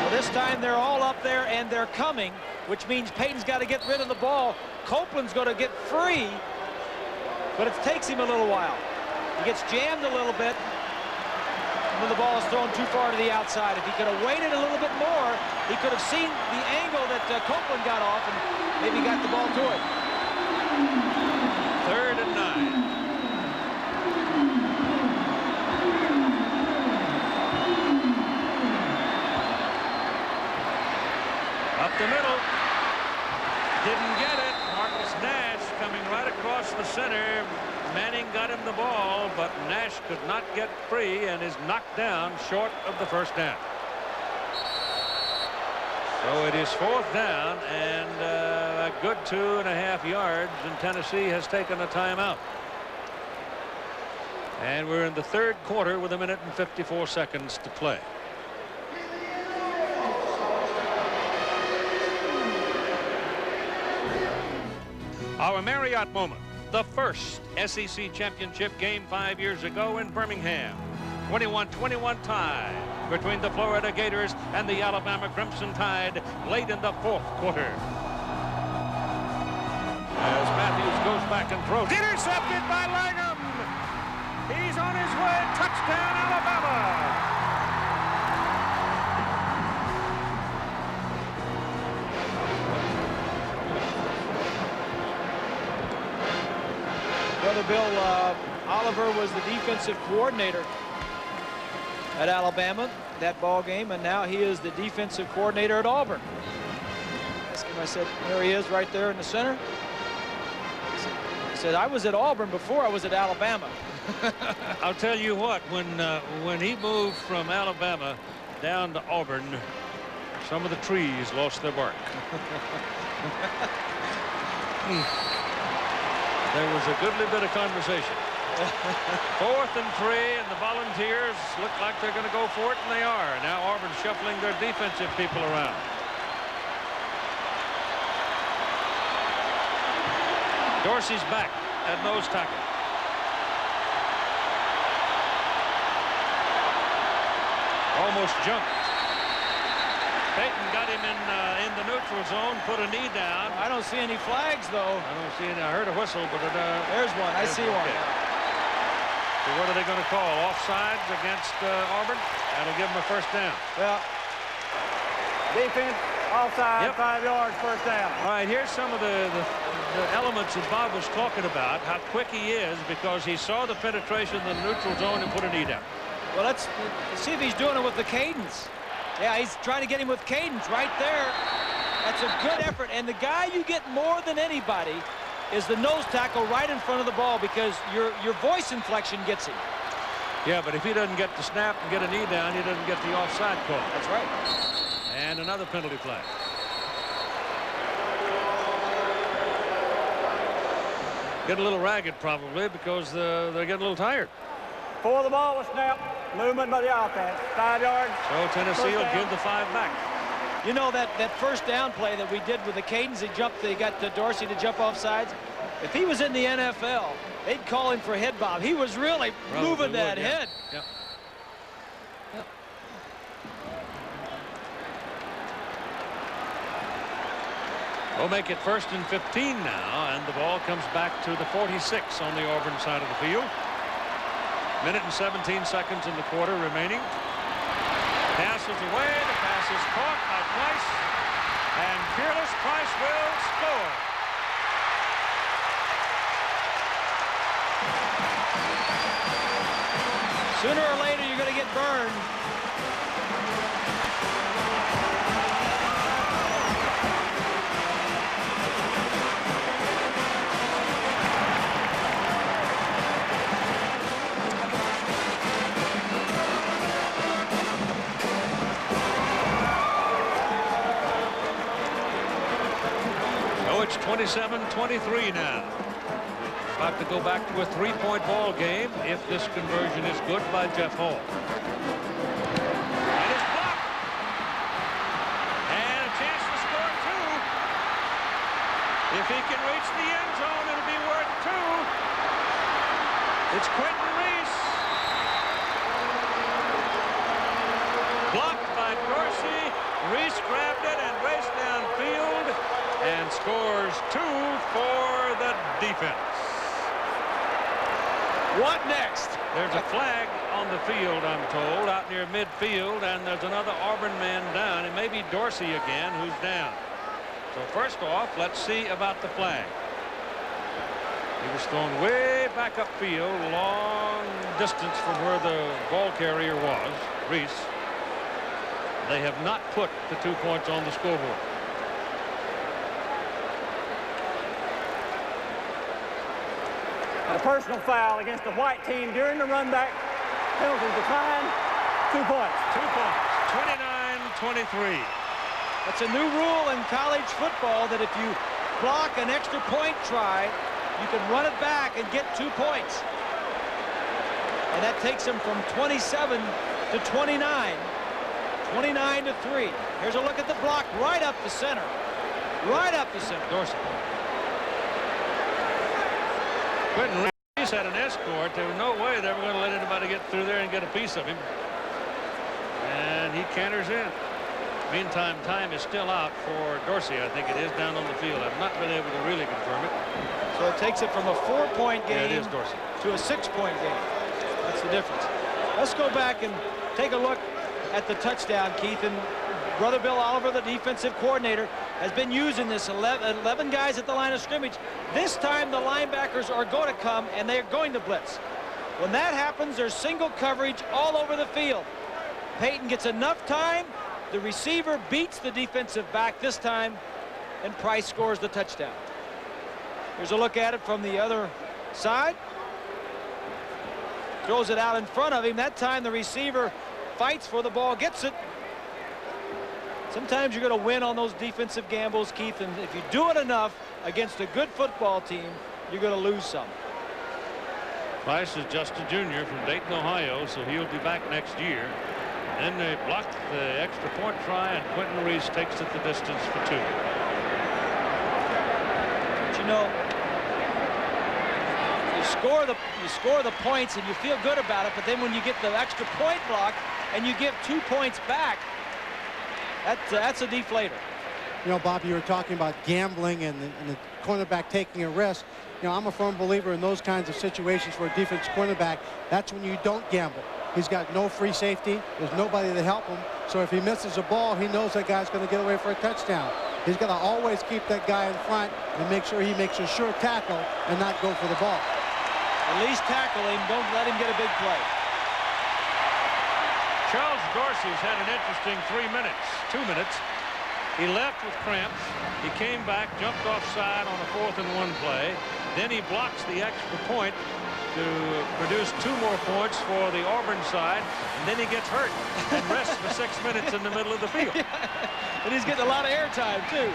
Well, this time they're all up there and they're coming, which means Peyton's got to get rid of the ball. Copeland's going to get free, but it takes him a little while. He gets jammed a little bit, and then the ball is thrown too far to the outside. If he could have waited a little bit more, he could have seen the angle that Copeland got off and maybe got the ball to it. 3rd and 9. Up the middle. Didn't get it. Marcus Nash coming right across the center. Manning got him the ball, but Nash could not get free and is knocked down short of the first down. So it is 4th down and a good 2.5 yards, and Tennessee has taken a timeout. And we're in the 3rd quarter with 1 minute and 54 seconds to play. Our Marriott moment, the first SEC championship game 5 years ago in Birmingham. 21-21 tie between the Florida Gators and the Alabama Crimson Tide late in the 4th quarter. As Matthews goes back and throws. Intercepted by Langham. He's on his way. Touchdown, Alabama. Brother Bill, Oliver was the defensive coordinator at Alabama that ball game, and now he is the defensive coordinator at Auburn. I asked him, I said, there he is right there in the center. He said, I was at Auburn before I was at Alabama. I'll tell you what, when he moved from Alabama down to Auburn, some of the trees lost their bark. There was a goodly bit of conversation. 4th and 3, and the Volunteers look like they're going to go for it, and they are. Now Auburn shuffling their defensive people around. Dorsey's back at nose tackle. Almost jumped. Peyton got him in the neutral zone, put a knee down. I don't see any flags, though. I don't see any. I heard a whistle, but there's one. I see one. So what are they going to call? Offsides against Auburn? That'll give them a first down. Yeah. Defense, offside, 5 yards, first down. All right, here's some of the elements that Bob was talking about, how quick he is, because he saw the penetration in the neutral zone and put a knee down. Well, let's see if he's doing it with the cadence. Yeah, he's trying to get him with cadence right there. That's a good effort. And the guy you get more than anybody is the nose tackle right in front of the ball, because your voice inflection gets him. Yeah, but if he doesn't get the snap and get a knee down, he doesn't get the offside call. That's right. And another penalty flag. Get a little ragged probably because they're getting a little tired. For the ball was snapped. Movement by the offense. 5 yards. So Tennessee will give the 5 back. You know that first down play that we did with the cadence, they got Dorsey to jump off sides. If he was in the NFL, they'd call him for head bob. He was really moving that head. Yep. We'll make it 1st and 15 now, and the ball comes back to the 46 on the Auburn side of the field. 1 minute and 17 seconds in the quarter remaining. Passes away. The pass is caught by Price, and Fearless Price will score. Sooner or later, you're going to get burned. So it's 27-23 now. About to go back to a 3-point ball game if this conversion is good by Jeff Hall. And it's blocked. And a chance to score 2. If he can reach the end zone, it'll be worth 2. It's Quentin Reese. Blocked by Dorsey. Reese grabbed it and raced downfield and scores 2 for the defense. What next? There's a flag on the field, I'm told, out near midfield, and there's another Auburn man down. It may be Dorsey again who's down. So first off, let's see about the flag. He was thrown way back upfield, long distance from where the ball carrier was, Reese. They have not put the 2 points on the scoreboard. A personal foul against the white team during the run back. Penalty decline. 2 points. 2 points. 29-23. That's a new rule in college football that if you block an extra point try, you can run it back and get 2 points. And that takes them from 27 to 29. 29-3. Here's a look at the block right up the center. Right up the center. Dorsey. Quentin Reese had an escort. There was no way they were going to let anybody get through there and get a piece of him. And he canters in. Meantime, time is still out for Dorsey, I think it is, down on the field. I've not been able to really confirm it. So it takes it from a 4-point game it is Dorsey. to a 6-point game. That's the difference. Let's go back and take a look at the touchdown, Keith. And Brother Bill Oliver, the defensive coordinator, has been using this 11 guys at the line of scrimmage. This time the linebackers are going to come and they're going to blitz. When that happens, there's single coverage all over the field. Peyton gets enough time. The receiver beats the defensive back this time, and Price scores the touchdown. Here's a look at it from the other side. Throws it out in front of him. That time the receiver fights for the ball, gets it. Sometimes you're going to win on those defensive gambles, Keith, and if you do it enough against a good football team, you're going to lose some. Price is just a junior from Dayton, Ohio, so he'll be back next year. Then they block the extra point try, and Quentin Reese takes it the distance for 2. But you know, you score the points and you feel good about it, but then when you get the extra point block and you give 2 points back, that's a deflator. You know, Bob, you were talking about gambling and the cornerback taking a risk. You know, I'm a firm believer in those kinds of situations for a defense cornerback. That's when you don't gamble. He's got no free safety. There's nobody to help him. So if he misses a ball, he knows that guy's going to get away for a touchdown. He's got to always keep that guy in front and make sure he makes a sure tackle and not go for the ball. At least tackle him. Don't let him get a big play. Charles Dorsey's had an interesting 2 minutes. He left with cramps. He came back, jumped offside on a 4th and 1 play. Then he blocks the extra point to produce 2 more points for the Auburn side, and then he gets hurt and rests for 6 minutes in the middle of the field. And he's getting a lot of airtime too.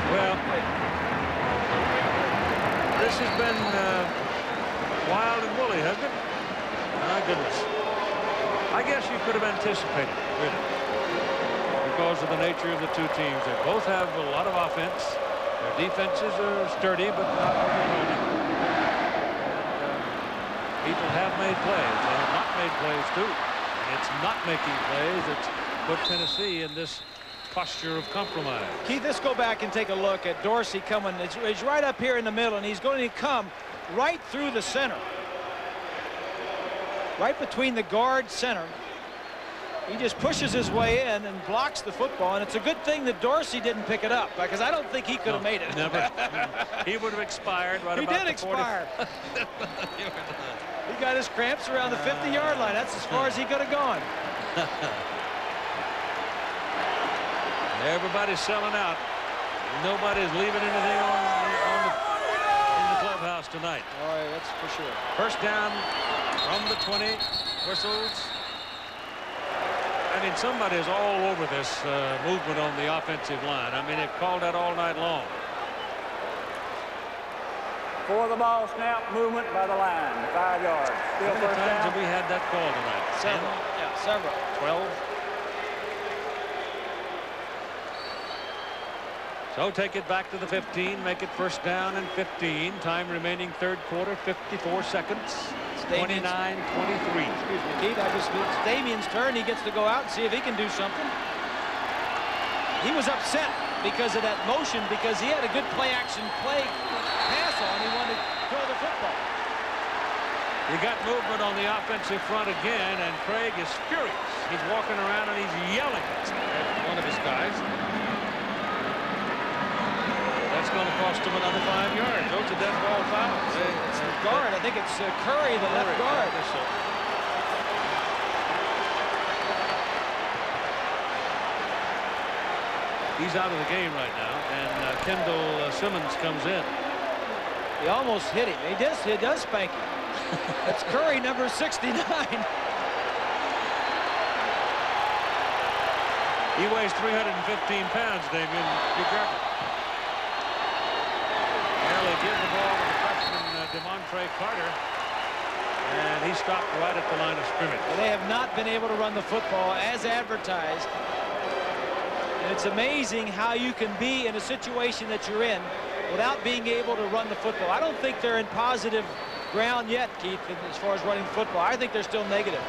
Well, this has been wild and woolly, hasn't it? My goodness. I guess you could have anticipated it, really, because of the nature of the two teams. They both have a lot of offense. Their defenses are sturdy, but not overwhelming. People have made plays. They have not made plays, too. And it's not making plays that's put Tennessee in this posture of compromise. Keith, let's go back and take a look at Dorsey coming. He's right up here in the middle, and he's going to come right through the center. Right between the guard center. He just pushes his way in and blocks the football, and it's a good thing that Dorsey didn't pick it up, because I don't think he could have made it. Never. He would have expired right about the 40. He did expire. He got his cramps around the 50-yard line. That's as far as he could have gone. Everybody's selling out. Nobody's leaving anything in the clubhouse tonight. All right, that's for sure. First down from the 20. Whistles. I mean, somebody is all over this movement on the offensive line. I mean, they've called that all night long. For the ball snap, movement by the line, 5 yards. Still How many first times down. have we had that call tonight? Several. 10? Yeah, several. 12? So take it back to the 15, make it first down and 15. Time remaining third quarter, 54 seconds. 29-23. Excuse me, Keith. It's Damien's turn. He gets to go out and see if he can do something. He was upset because of that motion, because he had a good play-action pass on. He wanted to throw the football. You got movement on the offensive front again, and Craig is furious. He's walking around and he's yelling at one of his guys. That's going to cost him another 5 yards. Oh, it's a dead ball foul. It's the guard. I think it's Curry, the left guard. He's out of the game right now, and Kendall Simmons comes in. He almost hit him. He does spank him. That's Curry, number 69. He weighs 315 pounds, Damien. Be careful. They give the ball to the freshman DeMontre Carter, and he stopped right at the line of scrimmage. Well, they have not been able to run the football as advertised. And it's amazing how you can be in a situation that you're in without being able to run the football. I don't think they're in positive ground yet, Keith, as far as running the football. I think they're still negative.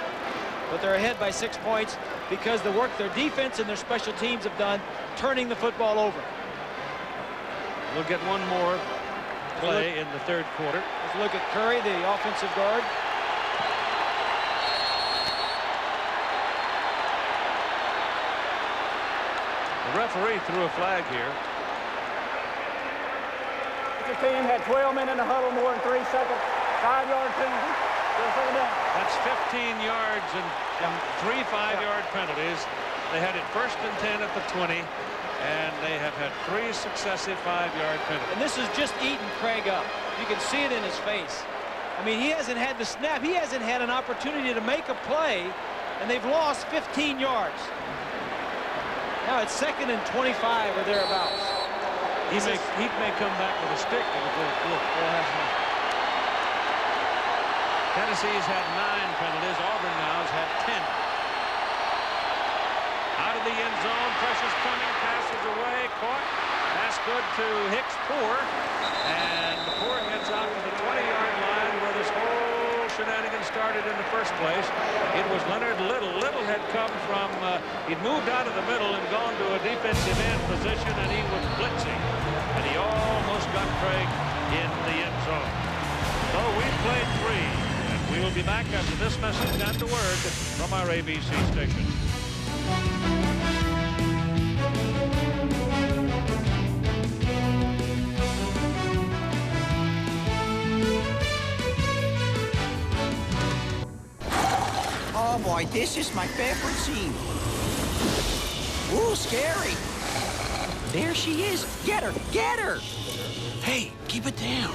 But they're ahead by 6 points because the work their defense and their special teams have done turning the football over. We'll get one more play in the third quarter. Let's look at Curry, the offensive guard. The referee threw a flag here. The team had 12 men in the huddle, more than 3 seconds. 5-yard penalty. That's 15 yards and 3 5-yard penalties. They had it 1st and 10 at the 20. And they have had 3 successive 5-yard penalties. And this is just eating Craig up. You can see it in his face. I mean, he hasn't had the snap. He hasn't had an opportunity to make a play, and they've lost 15 yards. Now it's 2nd and 25 or thereabouts. He may come back with a stick and a good. Tennessee's had 9 penalties. Auburn now has had 10. Out of the end zone, pressure's coming, passes away, caught. That's good to Hicks Poor, and Poor gets out to the 20-yard line where this whole shenanigan started in the first place. It was Leonard Little. Little had come from, he'd moved out of the middle and gone to a defensive end position, and he was blitzing, and he almost got Craig in the end zone. So we've played 3, and we will be back after this message and a word from our ABC station. Oh boy, this is my favorite scene. Ooh, scary. There she is. Get her, get her. Hey, keep it down.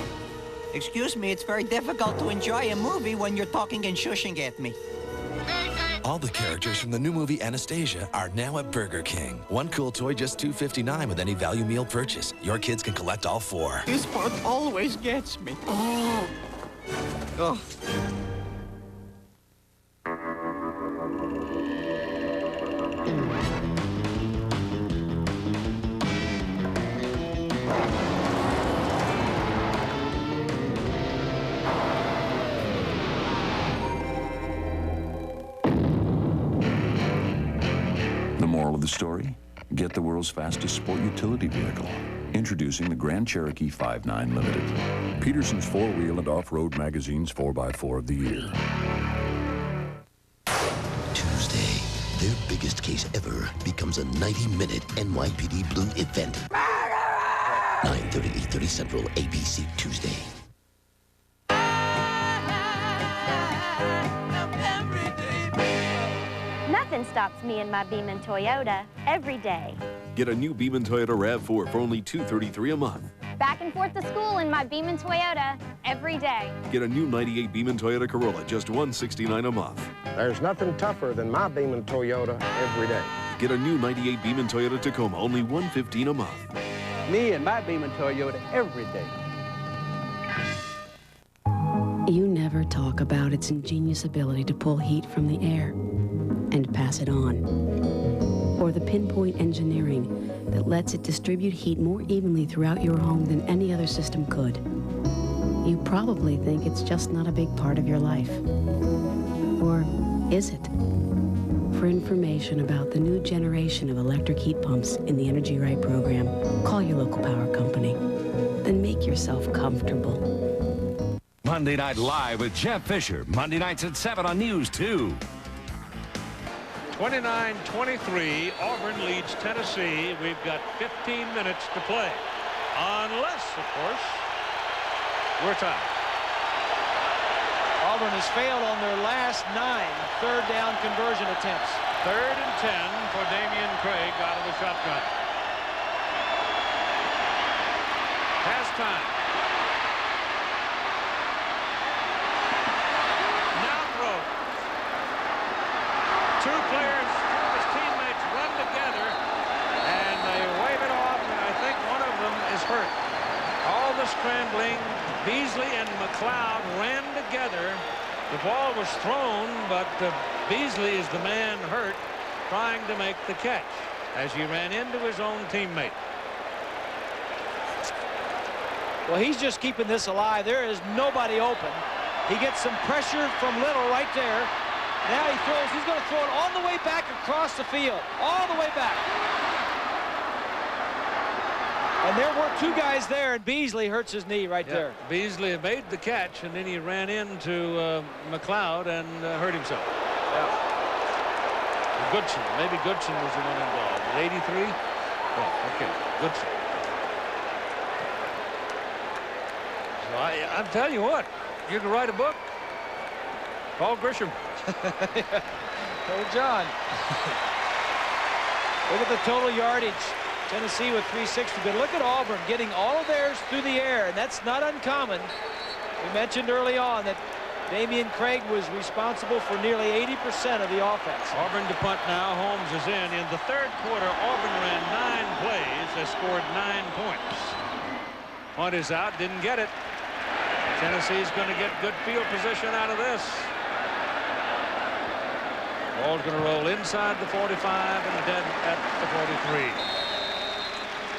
Excuse me, it's very difficult to enjoy a movie when you're talking and shushing at me. All the characters from the new movie Anastasia are now at Burger King. One cool toy just $2.59 with any value meal purchase. Your kids can collect all 4. This part always gets me. Oh. Oh. Of the story? Get the world's fastest sport utility vehicle. Introducing the Grand Cherokee 5.9 Limited. Peterson's 4-wheel and off-road magazine's 4x4 of the year. Tuesday, their biggest case ever becomes a 90-minute NYPD Blue event. 9:30, 8:30 Central, ABC Tuesday. Nothing stops me in my Beaman Toyota every day. Get a new Beaman Toyota RAV4 for only $233 a month. back and forth to school in my Beeman Toyota every day. Get a new 98 Beeman Toyota Corolla, just $169 a month. There's nothing tougher than my Beeman Toyota every day. Get a new 98 Beeman Toyota Tacoma, only $115 a month. Me and my Beeman Toyota every day. You never talk about its ingenious ability to pull heat from the air and pass it on, or the pinpoint engineering that lets it distribute heat more evenly throughout your home than any other system could. You probably think it's just not a big part of your life. Or is it? For information about the new generation of electric heat pumps in the Energy Right program, call your local power company. Then make yourself comfortable. Monday Night Live with Jeff Fisher. Monday nights at 7 on News 2. 29-23, Auburn leads Tennessee. We've got 15 minutes to play. Unless, of course, we're tied. Auburn has failed on their last 9 third down conversion attempts. 3rd and 10 for Damian Craig out of the shotgun. Pass time. Now throws. 2 players, 2 of his teammates run together, and they wave it off, and I think one of them is hurt. All the scrambling, Beasley and McLeod ran together. The ball was thrown, but Beasley is the man hurt trying to make the catch as he ran into his own teammate. Well, he's just keeping this alive. There is nobody open. He gets some pressure from Little right there. Now he throws. He's going to throw it all the way back across the field. All the way back. And there were 2 guys there, and Beasley hurts his knee right there. Beasley made the catch, and then he ran into McLeod and hurt himself. Yeah. Goodson. Maybe Goodson was the one involved. 83? Yeah, okay. Goodson. So I'll tell you what. You can write a book. Paul Grisham. Oh, John. Look at the total yardage. Tennessee with 360, but look at Auburn getting all of theirs through the air, and that's not uncommon. We mentioned early on that Damian Craig was responsible for nearly 80% of the offense. Auburn to punt now. Holmes is in. In the 3rd quarter, Auburn ran 9 plays. They scored 9 points. Punt is out. Didn't get it. Tennessee's going to get good field position out of this. Ball's going to roll inside the 45 and dead at the 43.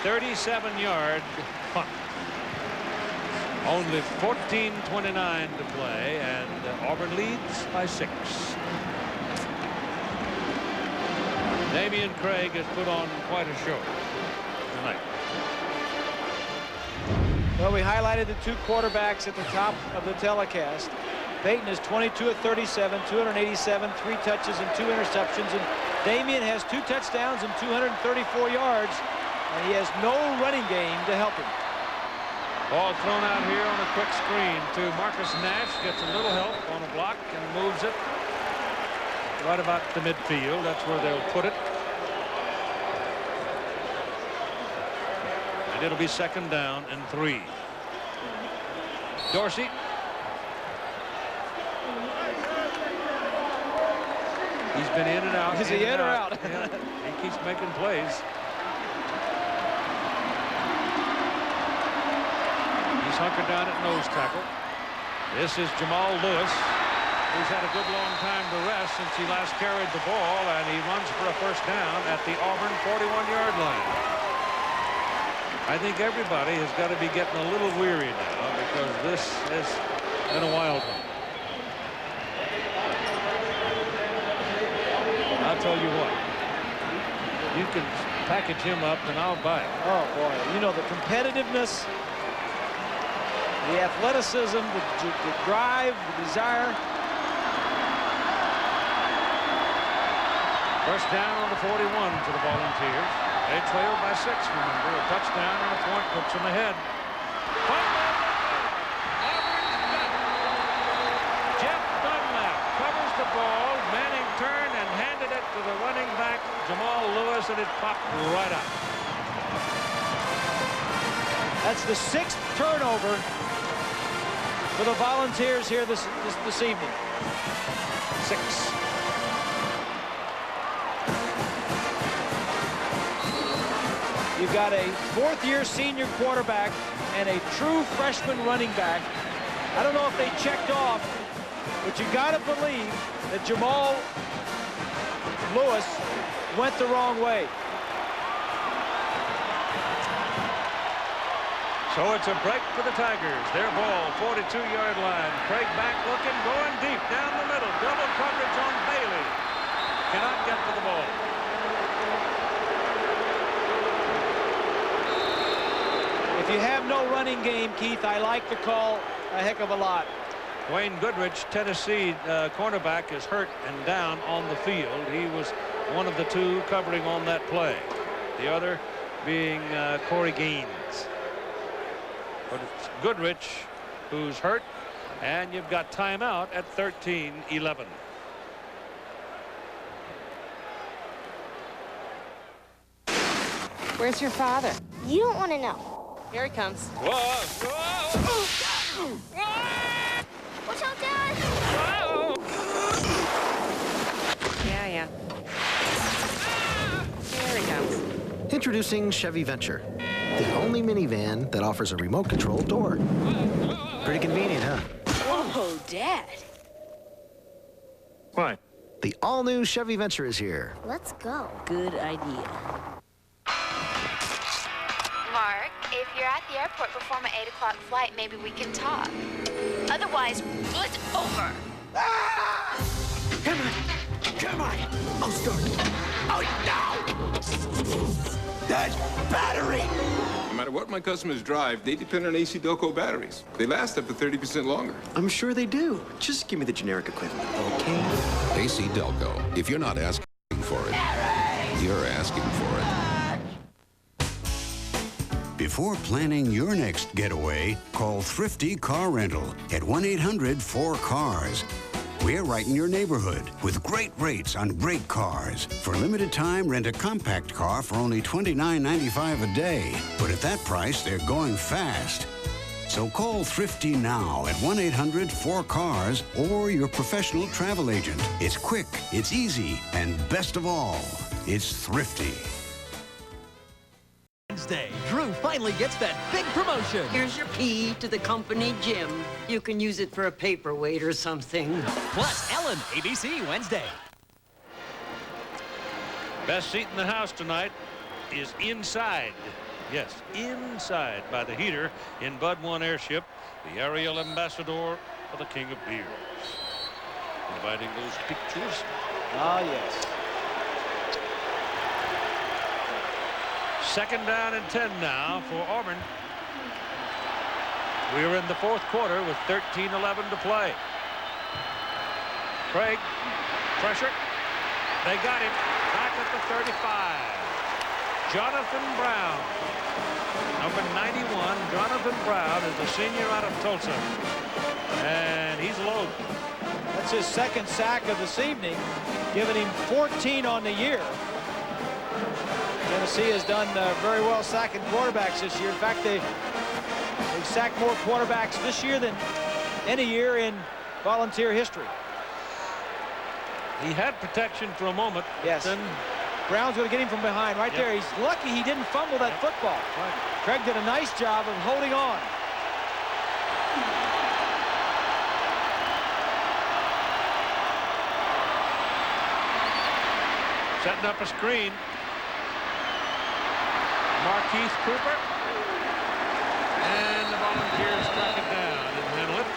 37-yard punt. Only 14:29 to play, and Auburn leads by 6. Damian Craig has put on quite a show tonight. Well, we highlighted the 2 quarterbacks at the top of the telecast. Peyton is 22 of 37, 287, 3 touches and 2 interceptions, and Damian has 2 touchdowns and 234 yards. And he has no running game to help him. Ball thrown out here on a quick screen to Marcus Nash. Gets a little help on a block and moves it right about the midfield. That's where they'll put it. And it'll be 2nd down and 3. Dorsey. He's been in and out. Is he in or out? Yeah, he keeps making plays. Hunkered down at nose tackle. This is Jamal Lewis, who's had a good long time to rest since he last carried the ball, and he runs for a 1st down at the Auburn 41-yard line. I think everybody has got to be getting a little weary now because this has been a wild one. I'll tell you what. You can package him up and I'll buy it. Oh, boy. You know, the competitiveness, the athleticism, the drive, the desire. 1st down on the 41 for the Volunteers. They trail by 6, remember. A touchdown and a point puts them ahead. Jeff Dunlap covers the ball. Manning turned and handed it to the running back, Jamal Lewis, and it popped right out. That's the 6th turnover for the Volunteers here this evening. 6. You've got a 4th-year senior quarterback and a true freshman running back. I don't know if they checked off, but you got to believe that Jamal Lewis went the wrong way. So it's a break for the Tigers. Their ball, 42-yard line. Craig back looking, going deep down the middle. Double coverage on Bailey. Cannot get to the ball. If you have no running game, Keith, I like the call a heck of a lot. Wayne Goodrich, Tennessee cornerback, is hurt and down on the field. He was one of the two covering on that play. The other being Corey Gaines. But it's Goodrich who's hurt, and you've got timeout at 13-11. Where's your father? You don't want to know. Here he comes. Whoa! Whoa! Watch out, Dad! Yeah. Here he comes. Introducing Chevy Venture, the only minivan that offers a remote-controlled door. Pretty convenient, huh? Whoa, Dad. What? The all-new Chevy Venture is here. Let's go. Good idea. Mark, if you're at the airport before my 8 o'clock flight, maybe we can talk. Otherwise, it's over. Ah! Come on. I'll start. Oh, no! That battery! No matter what my customers drive, they depend on AC Delco batteries. They last up to 30% longer. I'm sure they do. Just give me the generic equivalent, okay? AC Delco. If you're not asking for it, you're asking for it. Before planning your next getaway, call Thrifty Car Rental at 1-800-4CARS. We're right in your neighborhood with great rates on great cars. For a limited time, rent a compact car for only $29.95 a day. But at that price, they're going fast. So call Thrifty now at 1-800-4CARS or your professional travel agent. It's quick, it's easy, and best of all, it's thrifty. Wednesday, Drew finally gets that big promotion. Here's your key to the company gym. You can use it for a paperweight or something. Plus, Ellen, ABC Wednesday. Best seat in the house tonight is inside. Yes, inside by the heater in Bud 1 Airship, the aerial ambassador of the King of Beers. Inviting those pictures. Ah, yes. 2nd down and 10 now for Auburn. We are in the 4th quarter with 13-11 to play. Craig, pressure. They got him back at the 35. Jonathan Brown, number 91. Jonathan Brown is a senior out of Tulsa, and he's loaded. That's his 2nd sack of this evening, giving him 14 on the year. Tennessee has done very well sacking quarterbacks this year. In fact, they've sacked more quarterbacks this year than any year in Volunteer history. He had protection for a moment. Yes. Then Brown's going to get him from behind right there. He's lucky he didn't fumble that football. Right. Craig did a nice job of holding on. Setting up a screen. Markeith Cooper. And the Volunteers track it down and handle it.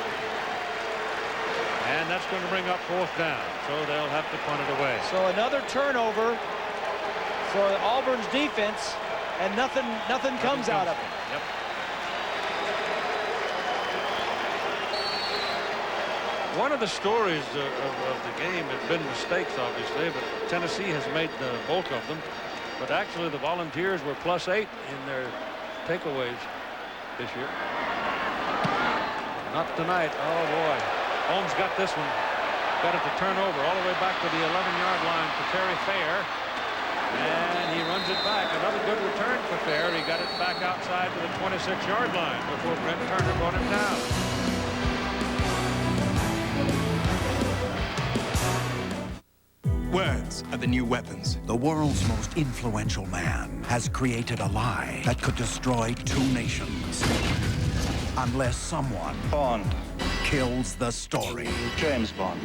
And that's going to bring up 4th down. So they'll have to punt it away. So another turnover for Auburn's defense, and nothing comes out of it. Yep. One of the stories of the game has been mistakes, obviously, but Tennessee has made the bulk of them. But actually, the Volunteers were +8 in their takeaways this year. Not tonight. Oh, boy. Holmes got this one. Got it to turn over all the way back to the 11-yard line for Terry Fair. And he runs it back. Another good return for Fair. He got it back outside to the 26-yard line before Brent Turner brought him down. Words are the new weapons. The world's most influential man has created a lie that could destroy 2 nations. Unless someone Bond kills the story. James Bond.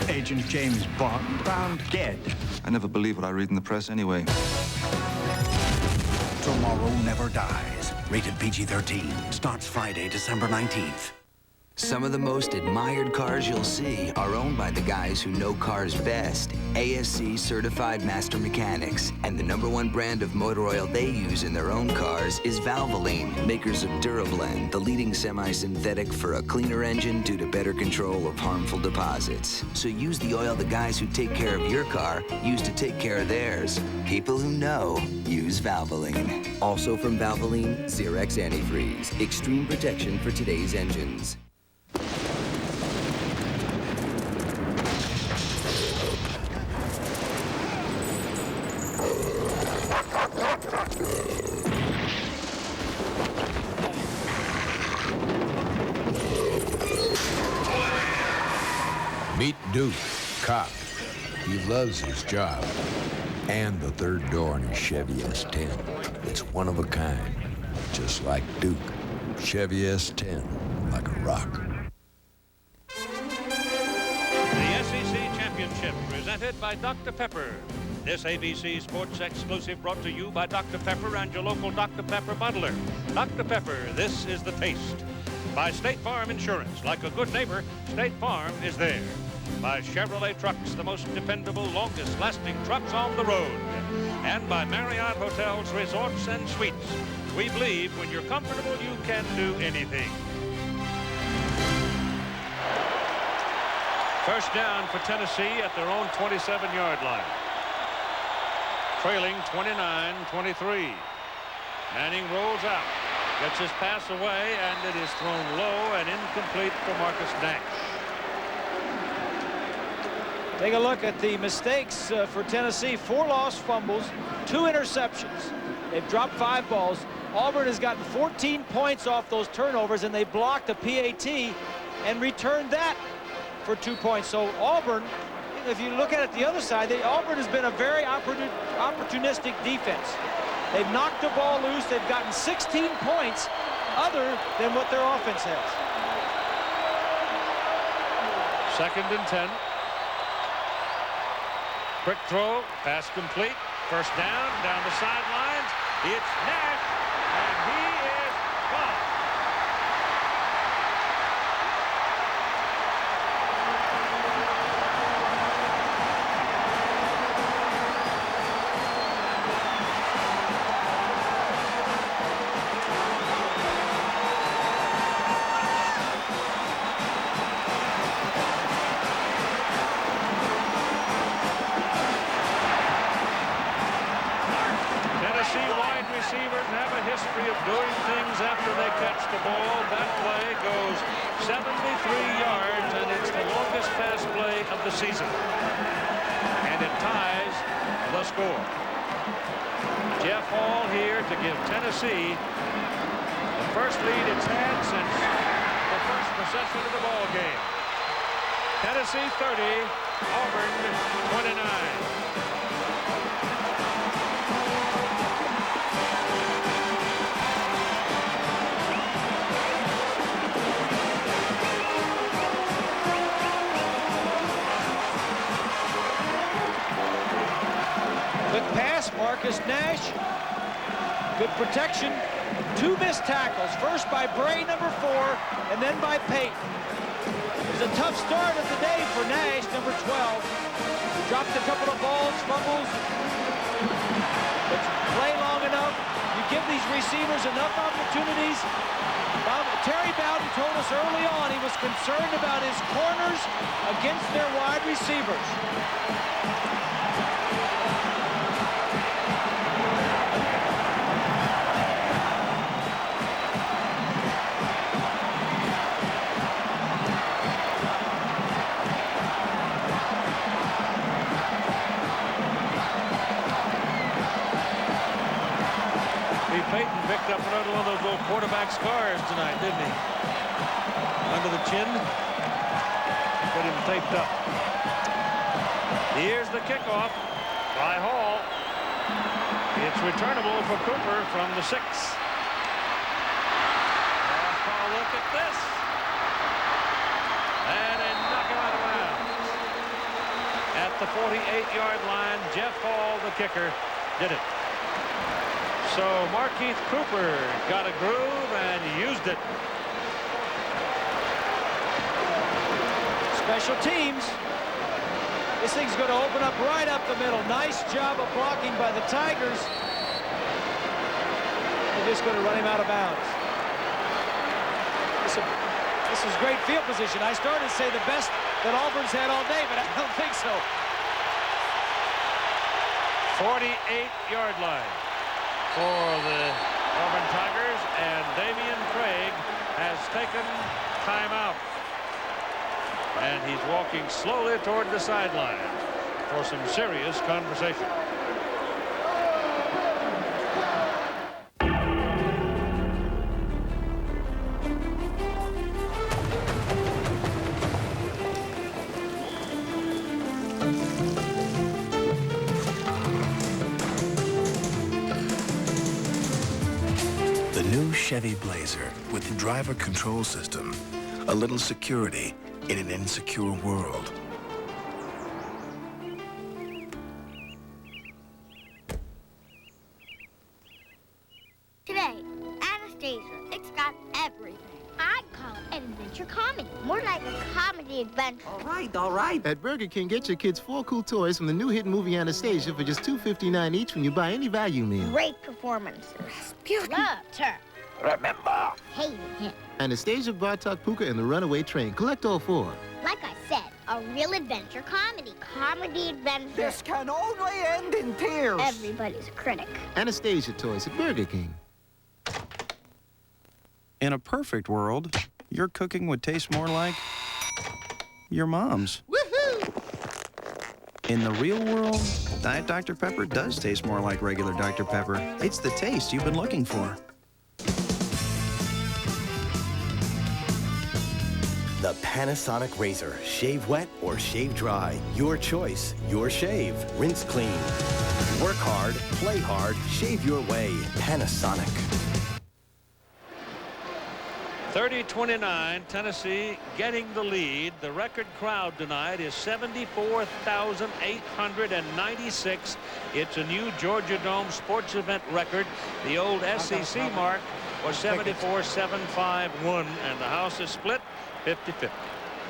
Agent James Bond found dead. I never believe what I read in the press anyway. Tomorrow Never Dies. Rated PG-13. Starts Friday, December 19th. Some of the most admired cars you'll see are owned by the guys who know cars best. ASC certified master mechanics. And the #1 brand of motor oil they use in their own cars is Valvoline, makers of Durablend, the leading semi-synthetic for a cleaner engine due to better control of harmful deposits. So use the oil the guys who take care of your car use to take care of theirs. People who know use Valvoline. Also from Valvoline, Xerox Antifreeze. Extreme protection for today's engines. Meet Duke, cop. He loves his job. And the third door in his Chevy S10. It's one of a kind, just like Duke. Chevy S10, like a rock. The SEC Championship presented by Dr. Pepper. This ABC Sports exclusive brought to you by Dr. Pepper and your local Dr. Pepper bottler. Dr. Pepper, this is the taste. By State Farm Insurance. Like a good neighbor, State Farm is there. By Chevrolet Trucks, the most dependable, longest-lasting trucks on the road. And by Marriott Hotels, Resorts, and Suites. We believe when you're comfortable, you can do anything. First down for Tennessee at their own 27-yard line. Trailing 29-23. Manning rolls out. Gets his pass away, and it is thrown low and incomplete for Marcus Nash. Take a look at the mistakes for Tennessee. 4 lost fumbles, 2 interceptions. They've dropped 5 balls. Auburn has gotten 14 points off those turnovers, and they blocked a PAT and returned that for 2 points. So Auburn, if you look at it the other side, Auburn has been a very opportunistic defense. They've knocked the ball loose. They've gotten 16 points other than what their offense has. 2nd and 10. Quick throw, pass complete. First down the sidelines. It's Nash, and he is gone. Of doing things after they catch the ball. That play goes 73 yards, and it's the longest pass play of the season. And it ties the score. Jeff Hall here to give Tennessee the first lead it's had since the first possession of the ball game. Tennessee 30, Auburn 29. Pass, Marcus Nash. Good protection. 2 missed tackles. First by Bray, number 4, and then by Peyton. It was a tough start of the day for Nash, number 12. He dropped a couple of balls, fumbles. But play long enough. You give these receivers enough opportunities. Terry Bowden told us early on he was concerned about his corners against their wide receivers. Peyton picked up another one of those old quarterback scars tonight, didn't he? Under the chin. Got him taped up. Here's the kickoff by Hall. It's returnable for Cooper from the 6. Oh, look at this. And they knock him out of bounds. At the 48-yard line, Jeff Hall, the kicker, did it. So Markeith Cooper got a groove and used it. Special teams. This thing's going to open up right up the middle. Nice job of blocking by the Tigers. They're just going to run him out of bounds. This is great field position. I started to say the best that Auburn's had all day, but I don't think so. 48-yard line for the Auburn Tigers, and Damian Craig has taken timeout. And he's walking slowly toward the sideline for some serious conversation. The new Chevy Blazer with the driver control system. A little security in an insecure world. Today, Anastasia, it's got everything. I'd call it an adventure comedy. More like a comedy adventure. All right. At Burger King, get your kids 4 cool toys from the new hit movie Anastasia for just $2.59 each when you buy any value meal. Great performances. Beauty. Loved her. Remember. Hated him. Anastasia, Bartok, Puka, and the Runaway Train. Collect all 4. Like I said, a real adventure comedy. Comedy adventure. This can only end in tears. Everybody's a critic. Anastasia toys at Burger King. In a perfect world, your cooking would taste more like your mom's. Woohoo! In the real world, Diet Dr. Pepper does taste more like regular Dr. Pepper. It's the taste you've been looking for. The Panasonic Razor. Shave wet or shave dry. Your choice. Your shave. Rinse clean. Work hard. Play hard. Shave your way. Panasonic. 30-29, Tennessee getting the lead. The record crowd tonight is 74,896. It's a new Georgia Dome sports event record. The old SEC mark was 74,751, and the house is split 50-50.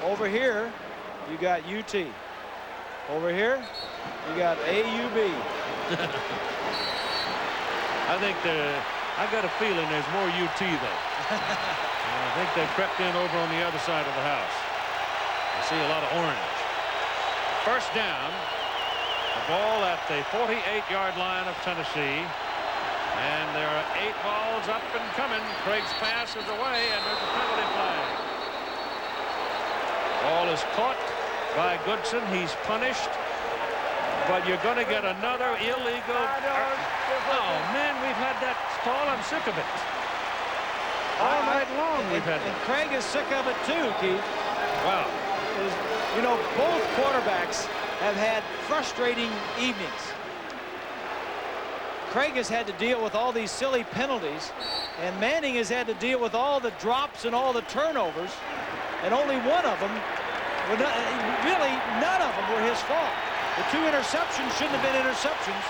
Over here, you got UT. Over here, you got AUB. I got a feeling there's more UT though. I think they crept in over on the other side of the house. I see a lot of orange. First down. The ball at the 48-yard line of Tennessee. And there are 8 balls up and coming. Craig's pass is away, and there's a penalty flag. Ball is caught by Goodson. He's punished. But you're going to get another illegal. Oh, man, we've had that call. I'm sick of it. All night long we've had it. And Craig is sick of it too, Keith. Wow. You know, both quarterbacks have had frustrating evenings. Craig has had to deal with all these silly penalties, and Manning has had to deal with all the drops and all the turnovers, and only one of them, really none of them were his fault. The 2 interceptions shouldn't have been interceptions.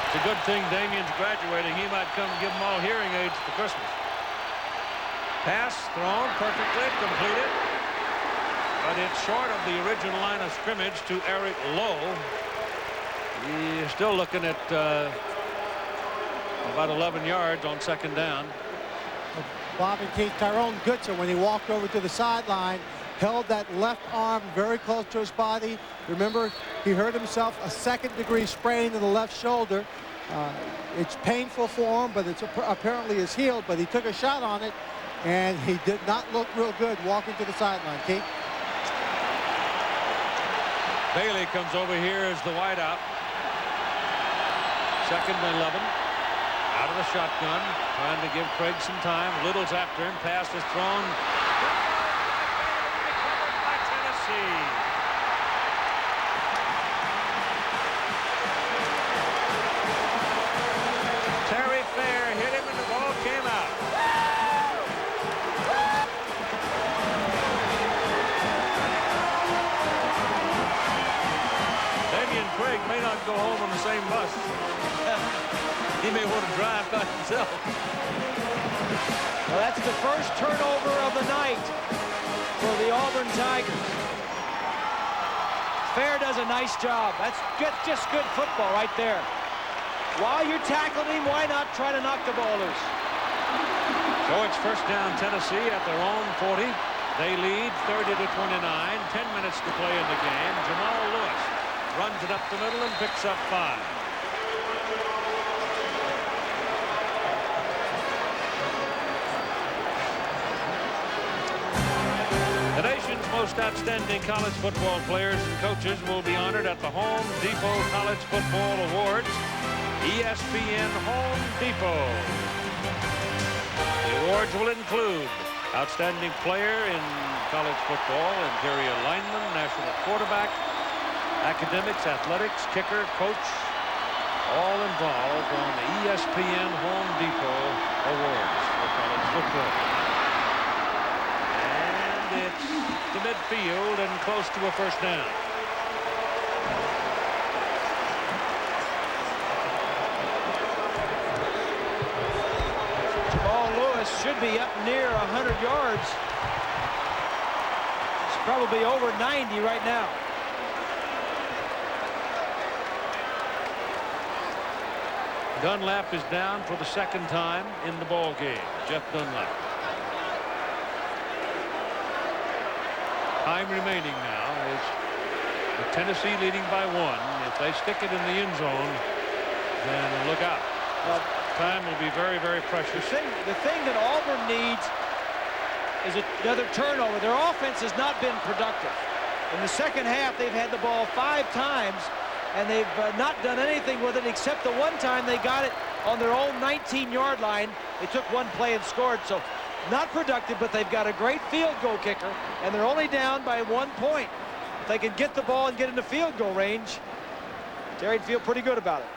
It's a good thing Damian's graduating. He might come give them all hearing aids for Christmas. Pass thrown perfectly, completed. But it's short of the original line of scrimmage to Eric Lowe. He's still looking at about 11 yards on second down. Bob and Keith, Tyrone Goodson, when he walked over to the sideline, held that left arm very close to his body. Remember, he hurt himself a second-degree sprain in the left shoulder. It's painful for him, but it's apparently is healed. But he took a shot on it, and he did not look real good walking to the sideline. Keith? Bailey comes over here as the wideout. Second and 11. Out of the shotgun, trying to give Craig some time. Little's after him. Pass is thrown. Recovered by Tennessee. Terry Fair hit him and the ball came out. Damian Craig may not go home on the same bus. He may want to drive by himself. Well, that's the first turnover of the night for the Auburn Tigers. Fair does a nice job. That's just good football right there. While you're tackling him, why not try to knock the ball loose? So it's first down Tennessee at their own 40. They lead 30-29. 10 minutes to play in the game. Jamal Lewis runs it up the middle and picks up 5. The nation's most outstanding college football players and coaches will be honored at the Home Depot College Football Awards. ESPN Home Depot. The awards will include outstanding player in college football, interior lineman, national quarterback, academics, athletics, kicker, coach, all involved on the ESPN Home Depot Awards for college football. It's to midfield and close to a first down. Jamal Lewis should be up near 100 yards. It's probably over 90 right now. Dunlap is down for the second time in the ball game. Jeff Dunlap. Time remaining now is with Tennessee leading by 1. If they stick it in the end zone, then look out. Time will be very, very precious. The thing that Auburn needs is another turnover. Their offense has not been productive. In the second half, they've had the ball 5 times, and they've not done anything with it except the one time they got it on their own 19-yard line. They took one play and scored. So not productive, but they've got a great field goal kicker, and they're only down by 1 point. If they can get the ball and get into field goal range, Terry'd feel pretty good about it.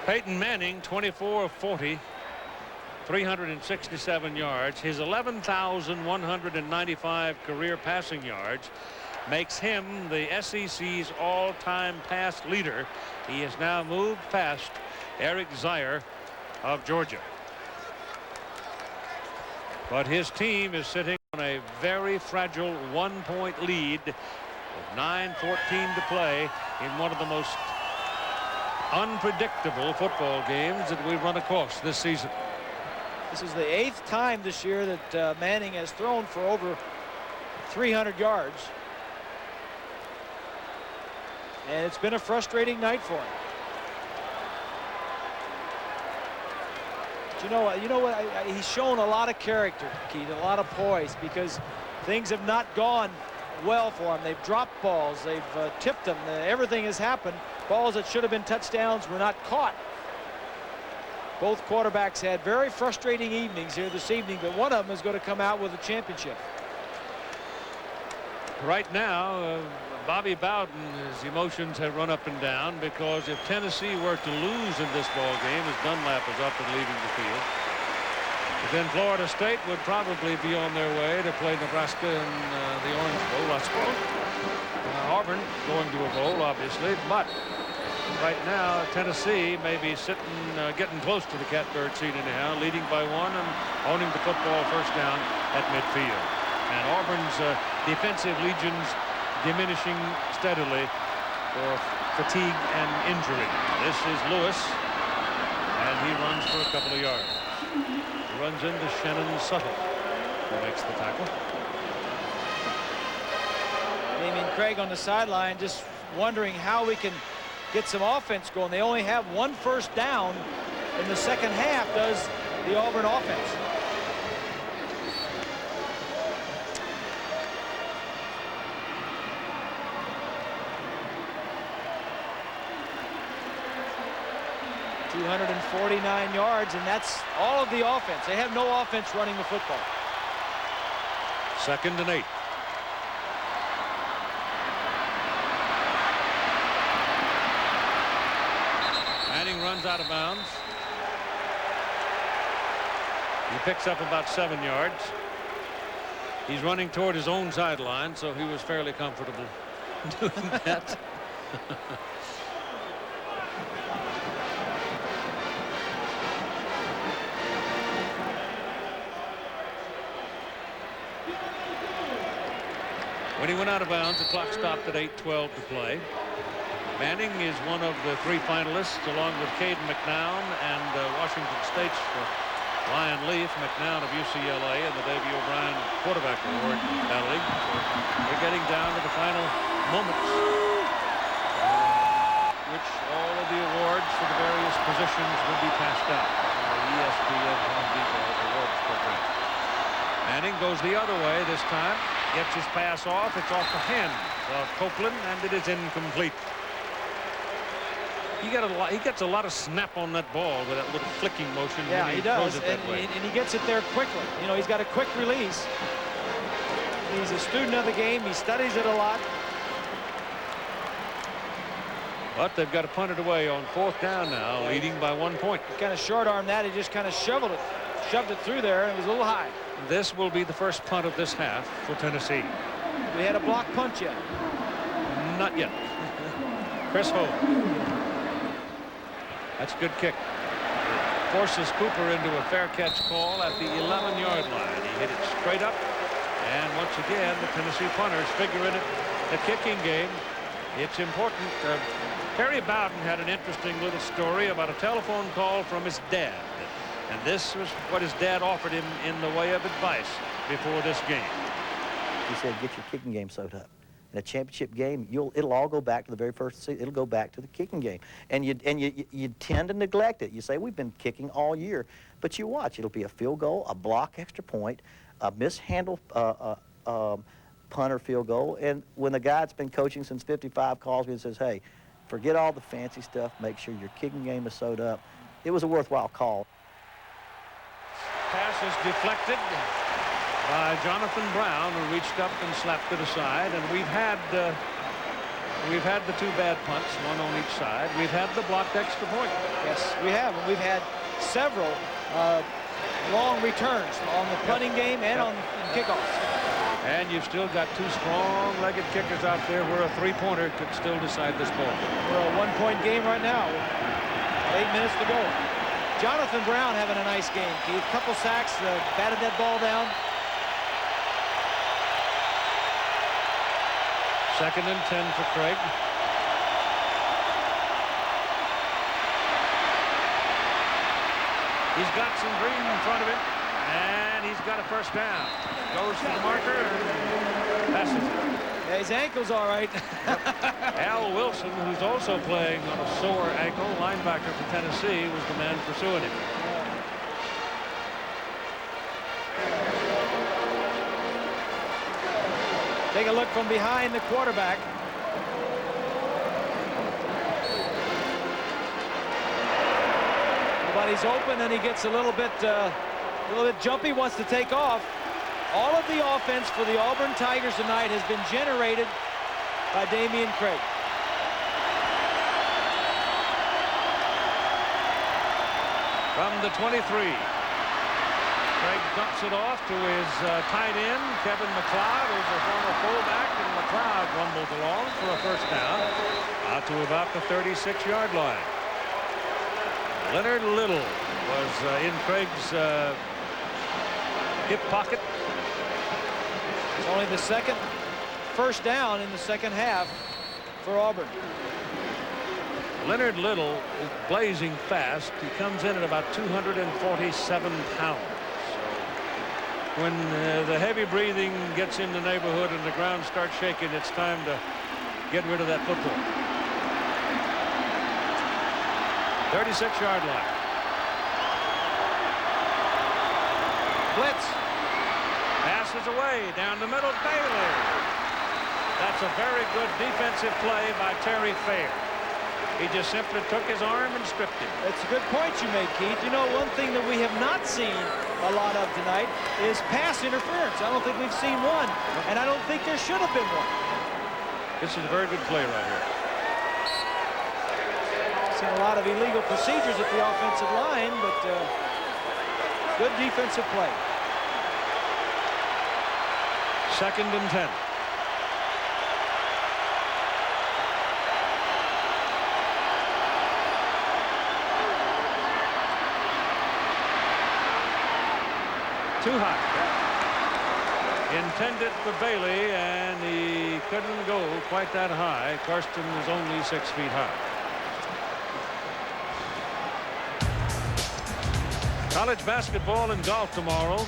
Peyton Manning, 24 of 40, 367 yards. His 11,195 career passing yards makes him the SEC's all-time pass leader. He has now moved past Eric Zier of Georgia. But his team is sitting on a very fragile 1-point lead with 9:14 to play in one of the most unpredictable football games that we've run across this season. This is the 8th time this year that Manning has thrown for over 300 yards. And it's been a frustrating night for him. But you know what? He's shown a lot of character, Keith, a lot of poise, because things have not gone well for him. They've dropped balls. They've tipped them. Everything has happened. Balls that should have been touchdowns were not caught. Both quarterbacks had very frustrating evenings here this evening, but one of them is going to come out with a championship. Right now, Bobby Bowden, his emotions have run up and down, because if Tennessee were to lose in this ball game as Dunlap is up and leaving the field, then Florida State would probably be on their way to play Nebraska in the Orange Bowl, I suppose. Auburn going to a bowl, obviously, but right now Tennessee may be sitting, getting close to the catbird seat anyhow, leading by 1 and owning the football first down at midfield. And Auburn's defensive legions diminishing steadily for fatigue and injury. This is Lewis, and he runs for a couple of yards. He runs into Shannon Suttle, who makes the tackle. Damian Craig on the sideline just wondering how we can get some offense going. They only have 1 first down in the second half, does the Auburn offense. 249 yards, and that's all of the offense. They have no offense running the football. 2nd and 8. Manning runs out of bounds. He picks up about 7 yards. He's running toward his own sideline, so he was fairly comfortable doing that. When he went out of bounds, the clock stopped at 8:12 to play. Manning is one of the 3 finalists, along with Caden McNown and Washington State's Ryan Leaf. McNown of UCLA and the Davey O'Brien Quarterback Award medley. So we're getting down to the final moments, which all of the awards for the various positions will be passed out on the ESPN Home Depot Awards program. Manning goes the other way this time. Gets his pass off. It's off the hands of Copeland, and it is incomplete. He gets a lot of snap on that ball with that little flicking motion. Yeah, when he does, throws it that way. and he gets it there quickly. You know, he's got a quick release. He's a student of the game. He studies it a lot. But they've got to punt it away on 4th down now, leading by 1 point. He kind of short-armed that. He just kind of shoved it through there, and it was a little high. This will be the first punt of this half for Tennessee. We had a block punt yet. Not yet. Chris Ho. That's a good kick. Forces Cooper into a fair catch call at the 11-yard line. He hit it straight up. And once again, the Tennessee punters figuring it the kicking game. It's important. Terry Bowden had an interesting little story about a telephone call from his dad. And this was what his dad offered him in the way of advice before this game. He said, get your kicking game sewed up. In a championship game, it'll all go back to the very first season. It'll go back to the kicking game. And you tend to neglect it. You say, we've been kicking all year. But you watch. It'll be a field goal, a block extra point, a mishandled punter field goal. And when the guy that's been coaching since 55 calls me and says, hey, forget all the fancy stuff. Make sure your kicking game is sewed up. It was a worthwhile call. Pass is deflected by Jonathan Brown, who reached up and slapped it aside. And we've had the 2 bad punts, one on each side. We've had the blocked extra point. Yes, we have. And we've had several long returns on the punting game and on kickoffs. And you've still got 2 strong-legged kickers out there where a 3-pointer could still decide this ball. We're a 1-point game right now. 8 minutes to go. Jonathan Brown having a nice game, Keith. Couple sacks, batted that ball down. 2nd and 10 for Craig. He's got some green in front of him, and he's got a first down. Goes to the marker and passes it. Yeah, his ankle's all right. Al Wilson, who's also playing on a sore ankle, linebacker for Tennessee, was the man pursuing him. Take a look from behind the quarterback. Nobody's open, and he gets a little bit jumpy, wants to take off. All of the offense for the Auburn Tigers tonight has been generated by Damian Craig. From the 23. Craig dumps it off to his tight end, Kevin McLeod, who's a former fullback, and McLeod rumbles along for a first down out to about the 36-yard line. Leonard Little was in Craig's hip pocket. It's only the second first down in the second half for Auburn. Leonard Little is blazing fast. He comes in at about 247 pounds. So when the heavy breathing gets in the neighborhood and the ground starts shaking, it's time to get rid of that football. 36-yard line. Blitz. Passes away down the middle. Bailey. That's a very good defensive play by Terry Fair. He just simply took his arm and stripped him. That's a good point you made, Keith. You know, one thing that we have not seen a lot of tonight is pass interference. I don't think we've seen one, and I don't think there should have been one. This is a very good play right here. Seen a lot of illegal procedures at the offensive line, but good defensive play. 2nd and 10. Too high. Intended for Bailey, and he couldn't go quite that high. Karsten is only 6 feet high. College basketball and golf tomorrow.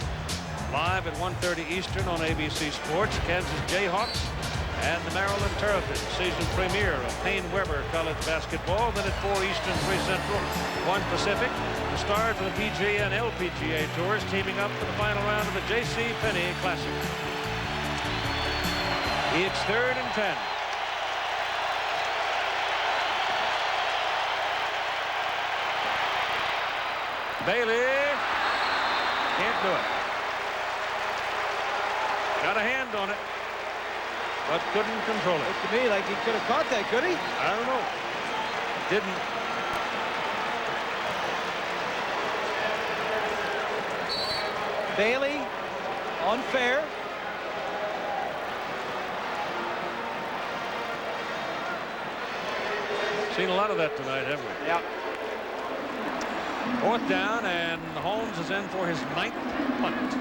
Live at 1:30 Eastern on ABC Sports. Kansas Jayhawks and the Maryland Terrapins. Season premiere of Payne Weber College basketball. Then at 4 Eastern, 3 Central, 1 Pacific. The stars of the PGA and LPGA tours teaming up for the final round of the J.C. Penney Classic. It's 3rd and 10. Bailey can't do it. Got a hand on it, but couldn't control it. Looked to me like he could have caught that, could he? I don't know. Didn't. Bailey, unfair. Seen a lot of that tonight, haven't we? Yeah. 4th down, and Holmes is in for his 9th punt.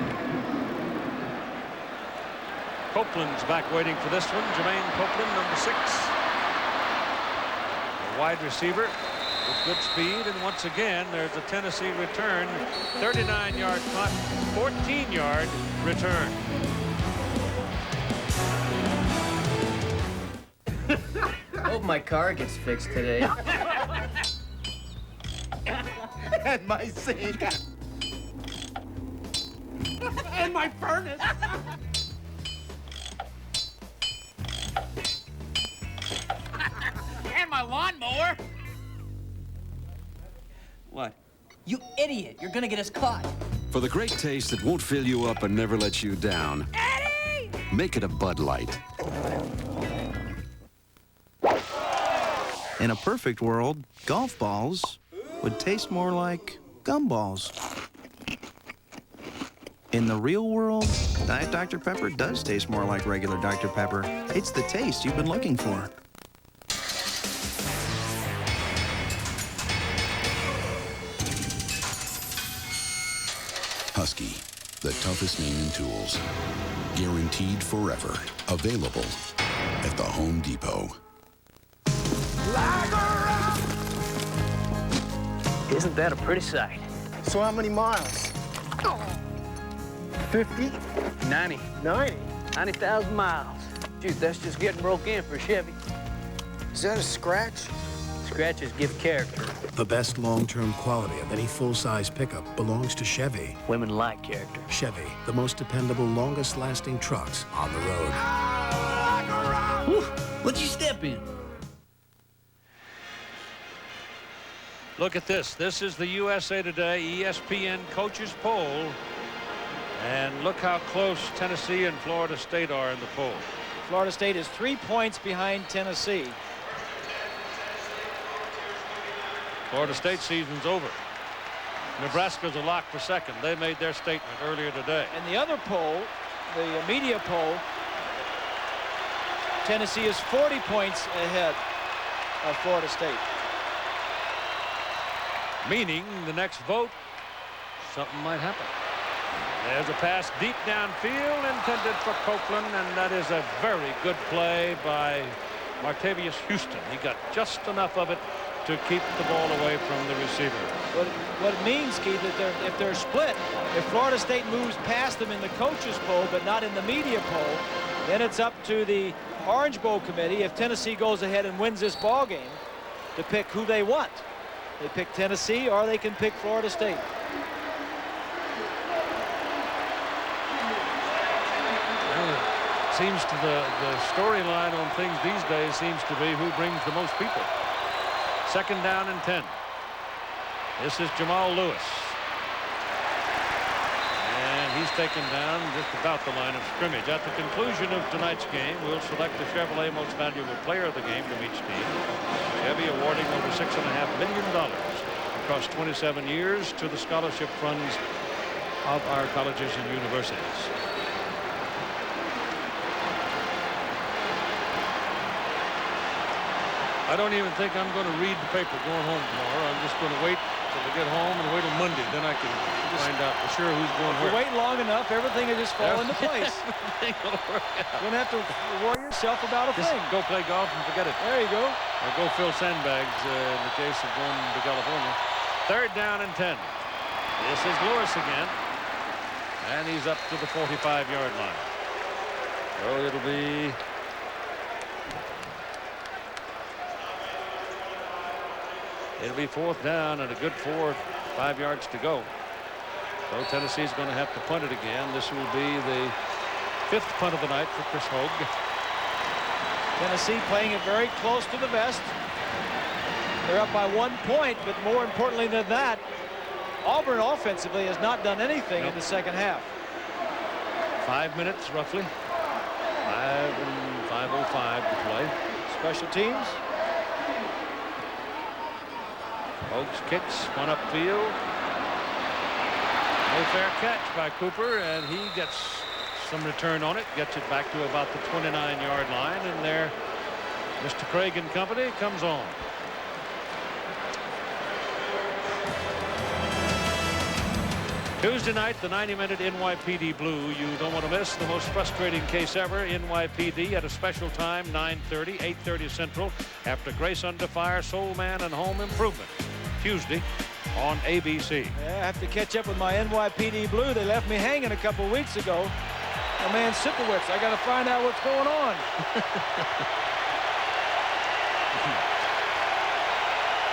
Copeland's back waiting for this one. Jermaine Copeland, number 6. A wide receiver with good speed, and once again there's a Tennessee return. 39-yard punt, 14-yard return. Hope my car gets fixed today. And my sink. And my furnace. And my lawnmower. What? You idiot! You're gonna get us caught. For the great taste that won't fill you up and never lets you down, Eddie! make it a Bud Light. In a perfect world, golf balls would taste more like gumballs. In the real world, Diet Dr. Pepper does taste more like regular Dr. Pepper. It's the taste you've been looking for. Husky, the toughest name in tools. Guaranteed forever. Available at the Home Depot. Isn't that a pretty sight? So how many miles? 50? 90. 90? 90,000 miles. Shoot, that's just getting broke in for Chevy. Is that a scratch? Scratches give character. The best long-term quality of any full-size pickup belongs to Chevy. Women like character. Chevy, the most dependable, longest-lasting trucks on the road. Whew, what'd you step in? Look at this. This is the USA Today ESPN coaches poll. And look how close Tennessee and Florida State are in the poll. Florida State is 3 points behind Tennessee. Florida State season's over. Nebraska's a lock for 2nd. They made their statement earlier today. And the other poll, the media poll, Tennessee is 40 points ahead of Florida State. Meaning the next vote, something might happen. There's a pass deep downfield intended for Copeland, and that is a very good play by Martavius Houston. He got just enough of it to keep the ball away from the receiver. What it means, Keith, that if they're split, if Florida State moves past them in the coaches poll but not in the media poll, then it's up to the Orange Bowl committee, if Tennessee goes ahead and wins this ball game, to pick who they want. They pick Tennessee, or they can pick Florida State. Seems to the storyline on things these days seems to be who brings the most people. 2nd down and 10. This is Jamal Lewis. And he's taken down just about the line of scrimmage. At the conclusion of tonight's game, we'll select the Chevrolet Most Valuable Player of the game from each team. Chevy awarding over $6.5 million across 27 years to the scholarship funds of our colleges and universities. I don't even think I'm going to read the paper going home tomorrow. I'm just going to wait till I get home and wait till Monday. Then I can find out for sure who's going where. If you wait long enough, everything will just fall into place. Everything will work out. You don't have to worry yourself about a Just thing. go play golf and forget it. There you go. Or go fill sandbags in the case of going to California. 3rd down and 10. This is Lewis again. And he's up to the 45-yard line. So it'll be It'll be 4th down and a good 4-5 yards to go. So Tennessee's going to have to punt it again. This will be the 5th punt of the night for Chris Hogue. Tennessee playing it very close to the vest. They're up by 1 point, but more importantly than that, Auburn offensively has not done anything in the second half. 5 minutes roughly. 5:05 to play. Special teams. Hogue's kicks one upfield. No fair catch by Cooper, and he gets some return on it. Gets it back to about the 29-yard line, and there Mr. Craig and company comes on. Tuesday night, the 90-minute NYPD Blue. You don't want to miss the most frustrating case ever. NYPD at a special time, 9:30, 8:30 Central, after Grace Under Fire, Soul Man, and Home Improvement. Tuesday on ABC. Yeah, I have to catch up with my NYPD Blue. They left me hanging a couple weeks ago. My man Sipowicz, I got to find out what's going on.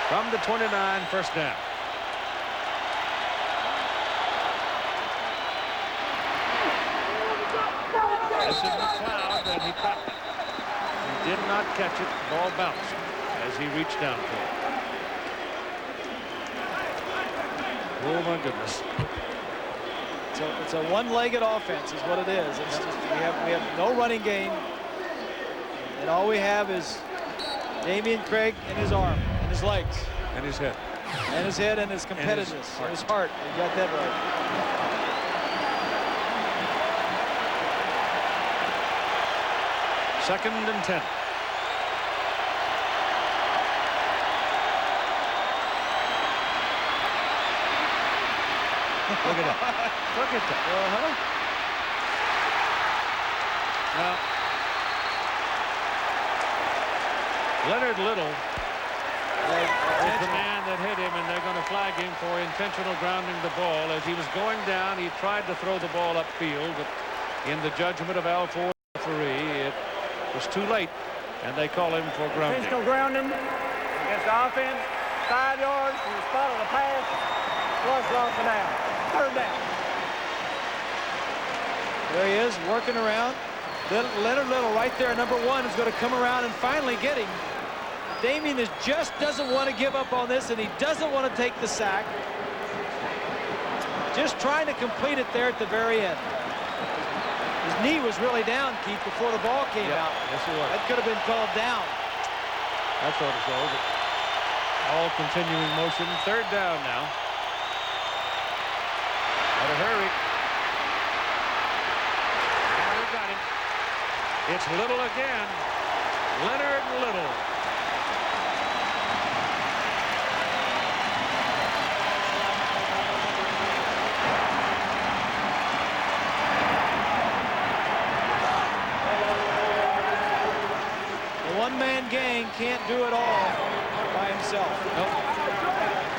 From the 29, 1st down. This is McLeod, and he caught it. He did not catch it. The ball bounced as he reached down for it. Oh my goodness. It's a one-legged offense is what it is. It's just we have no running game, and all we have is Damian Craig and his arm and his legs and his head and his competitiveness and his heart. You got that right. Second and 10. Look at that. Look at that. Now, Leonard Little is the man that hit him, and they're going to flag him for intentional grounding the ball. As he was going down, he tried to throw the ball upfield, but in the judgment of Al Ford referee, it was too late, and they call him for grounding. Intentional grounding against the offense, 5 yards from the spot of the pass, plus off the down. 3rd down. There he is, working around. Leonard Little right there, number 1, is going to come around and finally get him. Damian just doesn't want to give up on this, and he doesn't want to take the sack. Just trying to complete it there at the very end. His knee was really down, Keith, before the ball came out. Yes, it was. That could have been called down. I thought it was. All continuing motion. 3rd down now. Got to hurry. And we got him. It's Little again. Leonard Little. The one-man gang can't do it all by himself. Nope.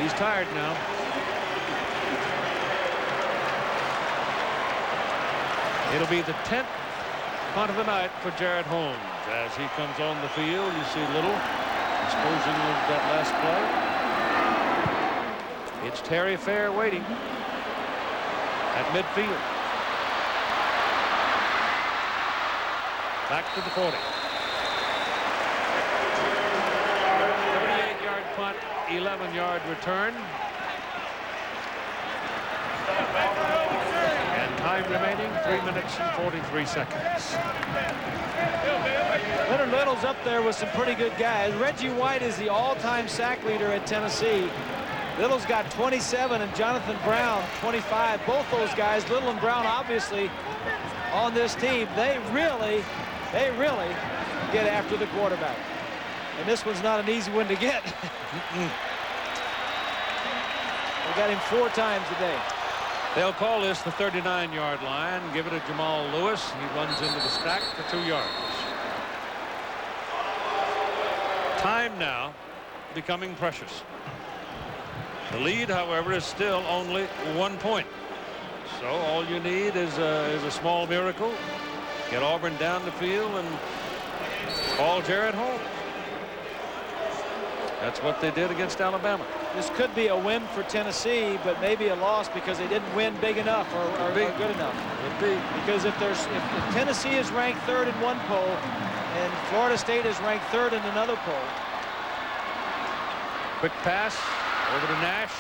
He's tired now. It'll be the 10th punt of the night for Jared Holmes. As he comes on the field, you see Little disposing of that last play. It's Terry Fair waiting at midfield. Back to the 40. 38-yard punt 11-yard return. And time remaining, 3 minutes and 43 seconds. Leonard Little's up there with some pretty good guys. Reggie White is the all-time sack leader at Tennessee. Little's got 27 and Jonathan Brown 25. Both those guys, Little and Brown, obviously on this team, they really get after the quarterback. And this one's not an easy one to get. They got him 4 times today. They'll call this the 39-yard line. Give it to Jamal Lewis. He runs into the stack for 2 yards. Time now becoming precious. The lead, however, is still only 1 point. So all you need is a small miracle. Get Auburn down the field and call Jarrett home. That's what they did against Alabama. This could be a win for Tennessee, but maybe a loss because they didn't win big enough or good enough. Could be. Because if Tennessee is ranked 3rd in one poll and Florida State is ranked 3rd in another poll. Quick pass over to Nash.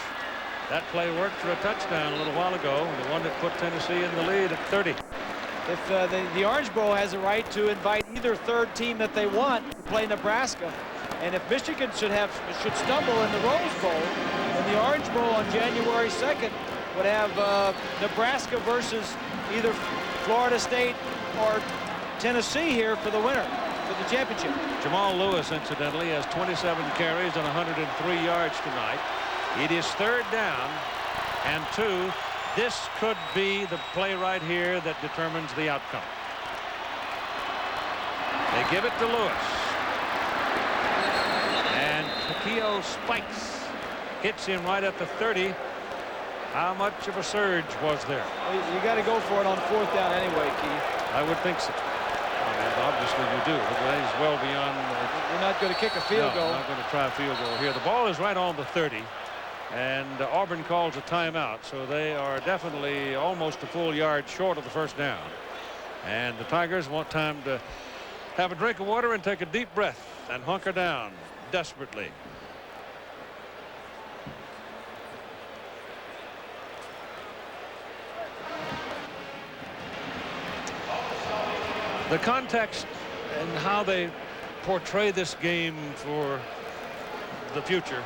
That play worked for a touchdown a little while ago, the one that put Tennessee in the lead at 30. If the Orange Bowl has a right to invite either third team that they want to play Nebraska, and if Michigan should stumble in the Rose Bowl, then the Orange Bowl on January 2nd would have Nebraska versus either Florida State or Tennessee here for the winner, for the championship. Jamal Lewis, incidentally, has 27 carries and 103 yards tonight. It is 3rd down and 2. This could be the play right here that determines the outcome. They give it to Lewis. And Takeo spikes. Hits him right at the 30. How much of a surge was there? You got to go for it on 4th down anyway, Keith. I would think so. I mean, obviously you do. That is well beyond. You're not going to kick a field goal. Not going to try a field goal here. The ball is right on the 30. And Auburn calls a timeout, so they are definitely almost a full yard short of the 1st down. And the Tigers want time to have a drink of water and take a deep breath and hunker down desperately. The context and how they portray this game for the future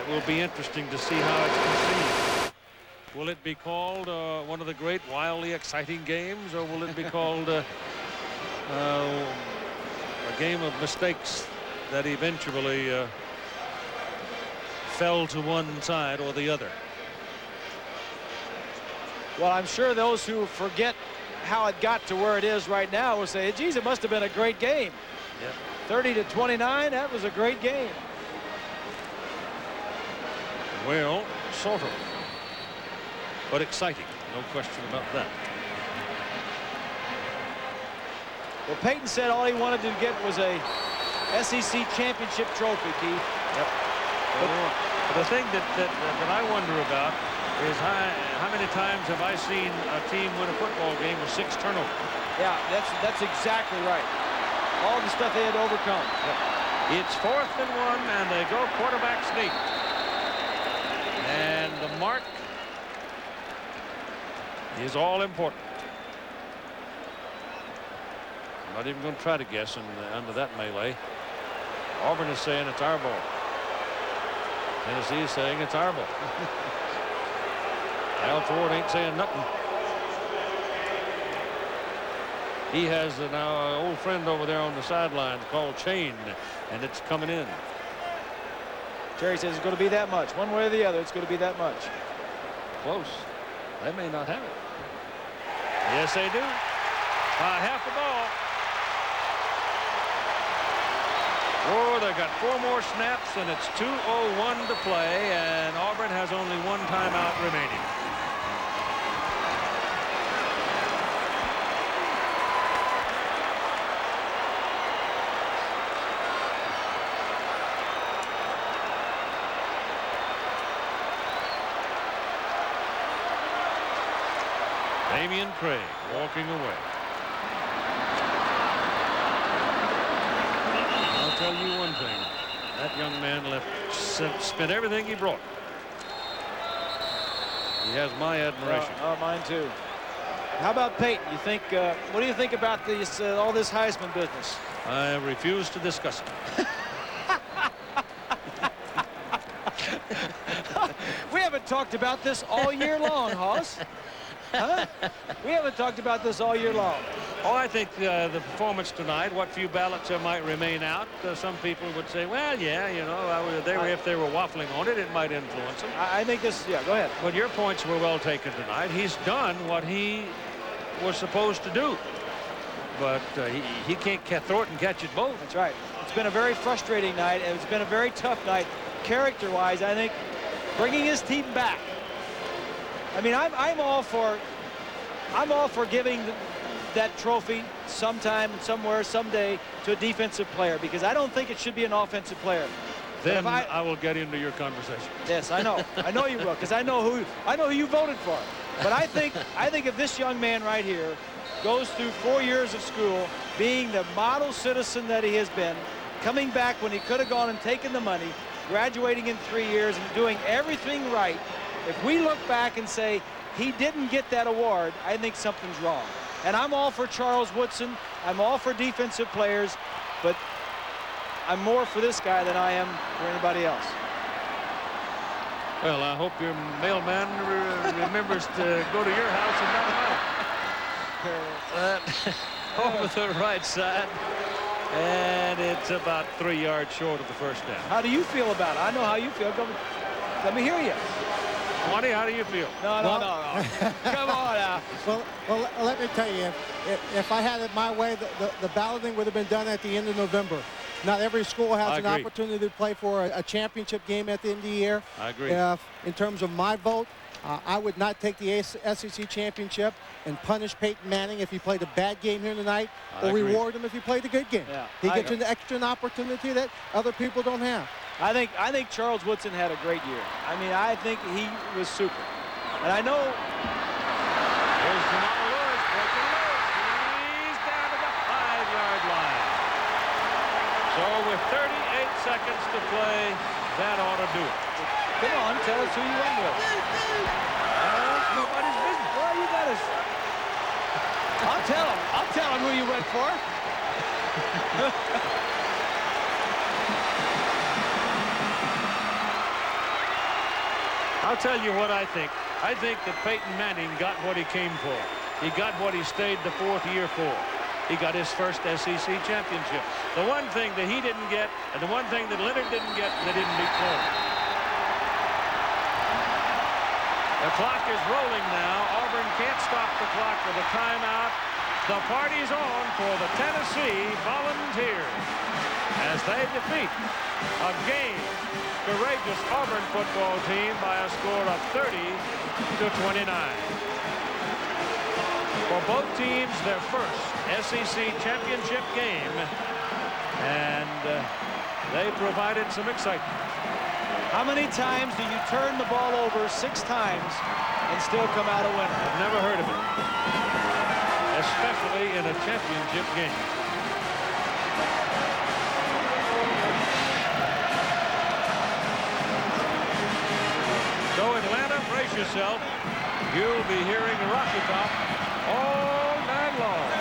will be interesting to see how it's conceived. Will it be called one of the great wildly exciting games, or will it be called a game of mistakes that eventually fell to one side or the other? Well, I'm sure those who forget how it got to where it is right now will say, geez, it must have been a great game. Yeah. 30-29, that was a great game. Well, sort of, but exciting, no question about that. Well, Peyton said all he wanted to get was a SEC championship trophy, Keith. Yep. But the thing that I wonder about is how many times have I seen a team win a football game with 6 turnovers? Yeah, that's exactly right. All the stuff they had to overcome. Yep. It's 4th and 1, and they go quarterback sneak. And the mark is all important. I'm not even going to try to guess under that melee. Auburn is saying it's our ball. Tennessee is saying it's our ball. Al Ford ain't saying nothing. He has now an old friend over there on the sideline called Chain, and it's coming in. Terry says it's going to be that much. One way or the other, it's going to be that much. Close. They may not have it. Yes, they do. By half the ball. Oh, they got 4 more snaps, and it's 2:01 to play, and Auburn has only 1 timeout remaining. Damian Craig walking away. I'll tell you one thing. That young man spent everything he brought. He has my admiration. Oh, mine too. How about Peyton? You think? What do you think about this all this Heisman business? I refuse to discuss it. We haven't talked about this all year long, Hoss. Huh? We haven't talked about this all year long. Oh, I think the performance tonight, what few ballots might remain out, some people would say, well, yeah, you know, if they were waffling on it, it might influence them. I think this, yeah, go ahead. But your points were well taken tonight. He's done what he was supposed to do. But he can't throw it and catch it both. That's right. It's been a very frustrating night, and it's been a very tough night. Character-wise, I think bringing his team back. I mean, I'm all for giving that trophy sometime, somewhere, someday to a defensive player, because I don't think it should be an offensive player. Then I will get into your conversation. Yes, I know. I know you will, because I know who you voted for. But I think if this young man right here goes through 4 years of school, being the model citizen that he has been, coming back when he could have gone and taken the money, graduating in 3 years and doing everything right, if we look back and say he didn't get that award, I think something's wrong. And I'm all for Charles Woodson. I'm all for defensive players, but I'm more for this guy than I am for anybody else. Well, I hope your mailman remembers to go to your house and not mine. Over the right side. And it's about 3 yards short of the first down. How do you feel about it? I know how you feel. Let me hear you. Monty, how do you feel? No. Come on now. Well, let me tell you, if I had it my way, the balloting would have been done at the end of November. Not every school has an opportunity to play for a championship game at the end of the year. I agree. In terms of my vote, I would not take the SEC championship and punish Peyton Manning if he played a bad game here tonight, or reward him if he played a good game. Yeah, he gets an extra opportunity that other people don't have. I think Charles Woodson had a great year. I mean, I think he was super. And I know. Here's Jamal Lewis breaking loose. He's down to the 5-yard line. So with 38 seconds to play, that ought to do it. Come on, tell us who you went with. Nobody's business. Well, you got us. I'll tell him who you went for. I'll tell you what I think. I think that Peyton Manning got what he came for. He got what he stayed the 4th year for. He got his first SEC championship. The one thing that he didn't get, and the one thing that Leonard didn't get, they didn't beat Florida. The clock is rolling now. Auburn can't stop the clock with a timeout. The party's on for the Tennessee Volunteers as they defeat a game courageous Auburn football team by a score of 30-29. For both teams, their first SEC championship game, and they provided some excitement. How many times do you turn the ball over 6 times and still come out a winner? I've never heard of it, especially in a championship game. So Atlanta, brace yourself. You'll be hearing the Rocky Top all night long.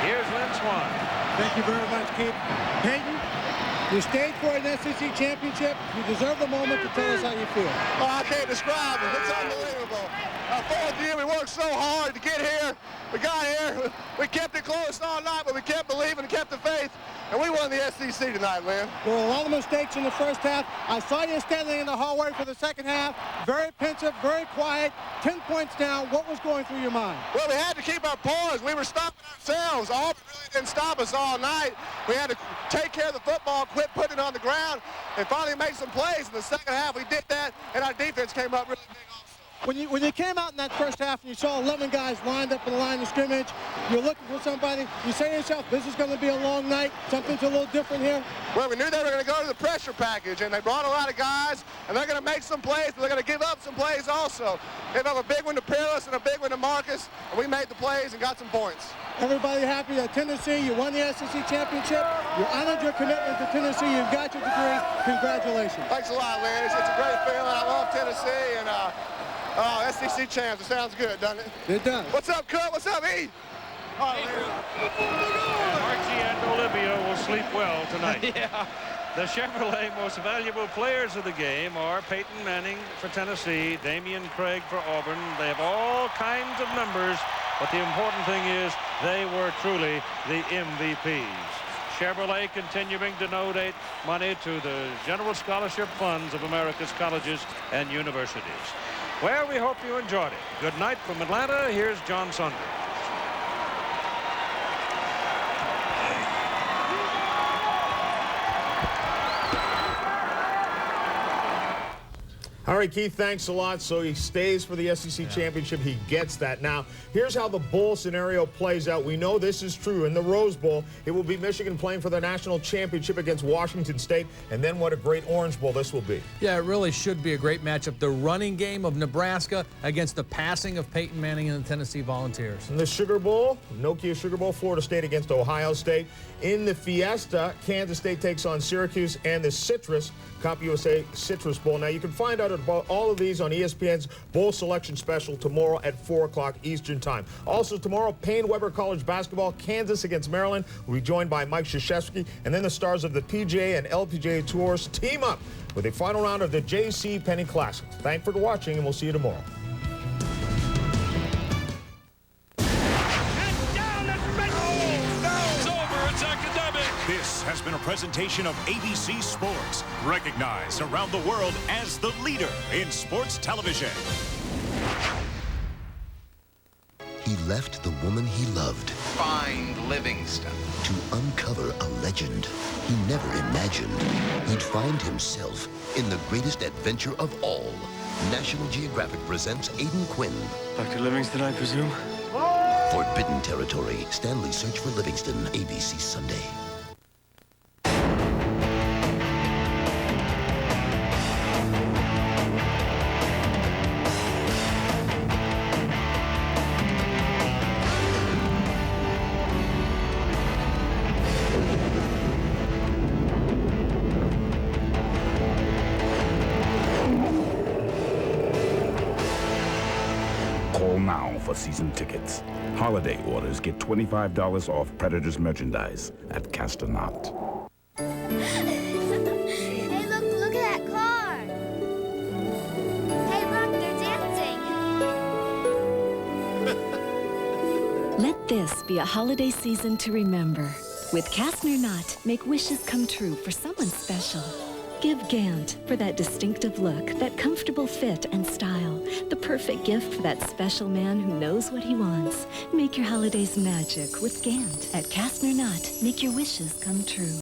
Here's Lynn Swan. Thank you very much, Keith. Peyton, you stayed for an SEC championship. You deserve the moment to tell us how you feel. Oh, I can't describe it. It's unbelievable. Our 4th year, we worked so hard to get here. We got here. We kept it close all night, but we kept believing and kept the faith. And we won the SEC tonight, Lynn. There were a lot of mistakes in the first half. I saw you standing in the hallway for the second half. Very pensive, very quiet. 10 points down. What was going through your mind? Well, we had to keep our poise. We were stopping ourselves. Auburn really didn't stop us all night. We had to take care of the football, quit putting it on the ground, and finally make some plays. In the second half, we did that, and our defense came up really big also. When you came out in that first half and you saw 11 guys lined up in the line of scrimmage, you're looking for somebody, you say to yourself, this is going to be a long night, something's a little different here? Well, we knew they were going to go to the pressure package, and they brought a lot of guys, and they're going to make some plays, but they're going to give up some plays also. They have a big one to Peerless and a big one to Marcus, and we made the plays and got some points. Everybody happy that Tennessee, you won the SEC championship. You honored your commitment to Tennessee. You've got your degree. Congratulations. Thanks a lot, Lynn. It's a great feeling. I love Tennessee, and SEC champs. It sounds good, doesn't it? It does. What's up, Cut? What's up, E? And Archie and Olivia will sleep well tonight. Yeah. The Chevrolet most valuable players of the game are Peyton Manning for Tennessee, Damian Craig for Auburn. They have all kinds of numbers, but the important thing is they were truly the MVPs. Chevrolet continuing to donate money to the general scholarship funds of America's colleges and universities. Well, we hope you enjoyed it. Good night from Atlanta. Here's John Saunders. All right, Keith, thanks a lot. So he stays for the SEC championship. He gets that. Now, here's how the bowl scenario plays out. We know this is true. In the Rose Bowl, it will be Michigan playing for the national championship against Washington State. And then what a great Orange Bowl this will be. Yeah, it really should be a great matchup. The running game of Nebraska against the passing of Peyton Manning and the Tennessee Volunteers. In the Sugar Bowl, Nokia Sugar Bowl, Florida State against Ohio State. In the Fiesta, Kansas State takes on Syracuse. And the Citrus, CompUSA Citrus Bowl. Now, you can find out about all of these on ESPN's Bowl Selection Special tomorrow at 4 o'clock Eastern Time. Also tomorrow, Payne-Weber College Basketball, Kansas against Maryland. We'll be joined by Mike Krzyzewski. And then the stars of the PGA and LPGA Tours team up with a final round of the J.C. Penney Classic. Thanks for watching, and we'll see you tomorrow. This has been a presentation of ABC Sports, recognized around the world as the leader in sports television. He left the woman he loved. Find Livingston. To uncover a legend he never imagined he'd find himself in the greatest adventure of all. National Geographic presents Aidan Quinn. Dr. Livingston, I presume? Forbidden Territory. Stanley Search for Livingston. ABC Sunday. Call now for season tickets. Holiday orders get $25 off Predators merchandise at Castornot. Hey, look at that car. Hey, look, they're dancing. Let this be a holiday season to remember. With Kastner Knot, make wishes come true for someone special. Give Gant for that distinctive look, that comfortable fit and style. The perfect gift for that special man who knows what he wants. Make your holidays magic with Gant. At Kastner Knot, make your wishes come true.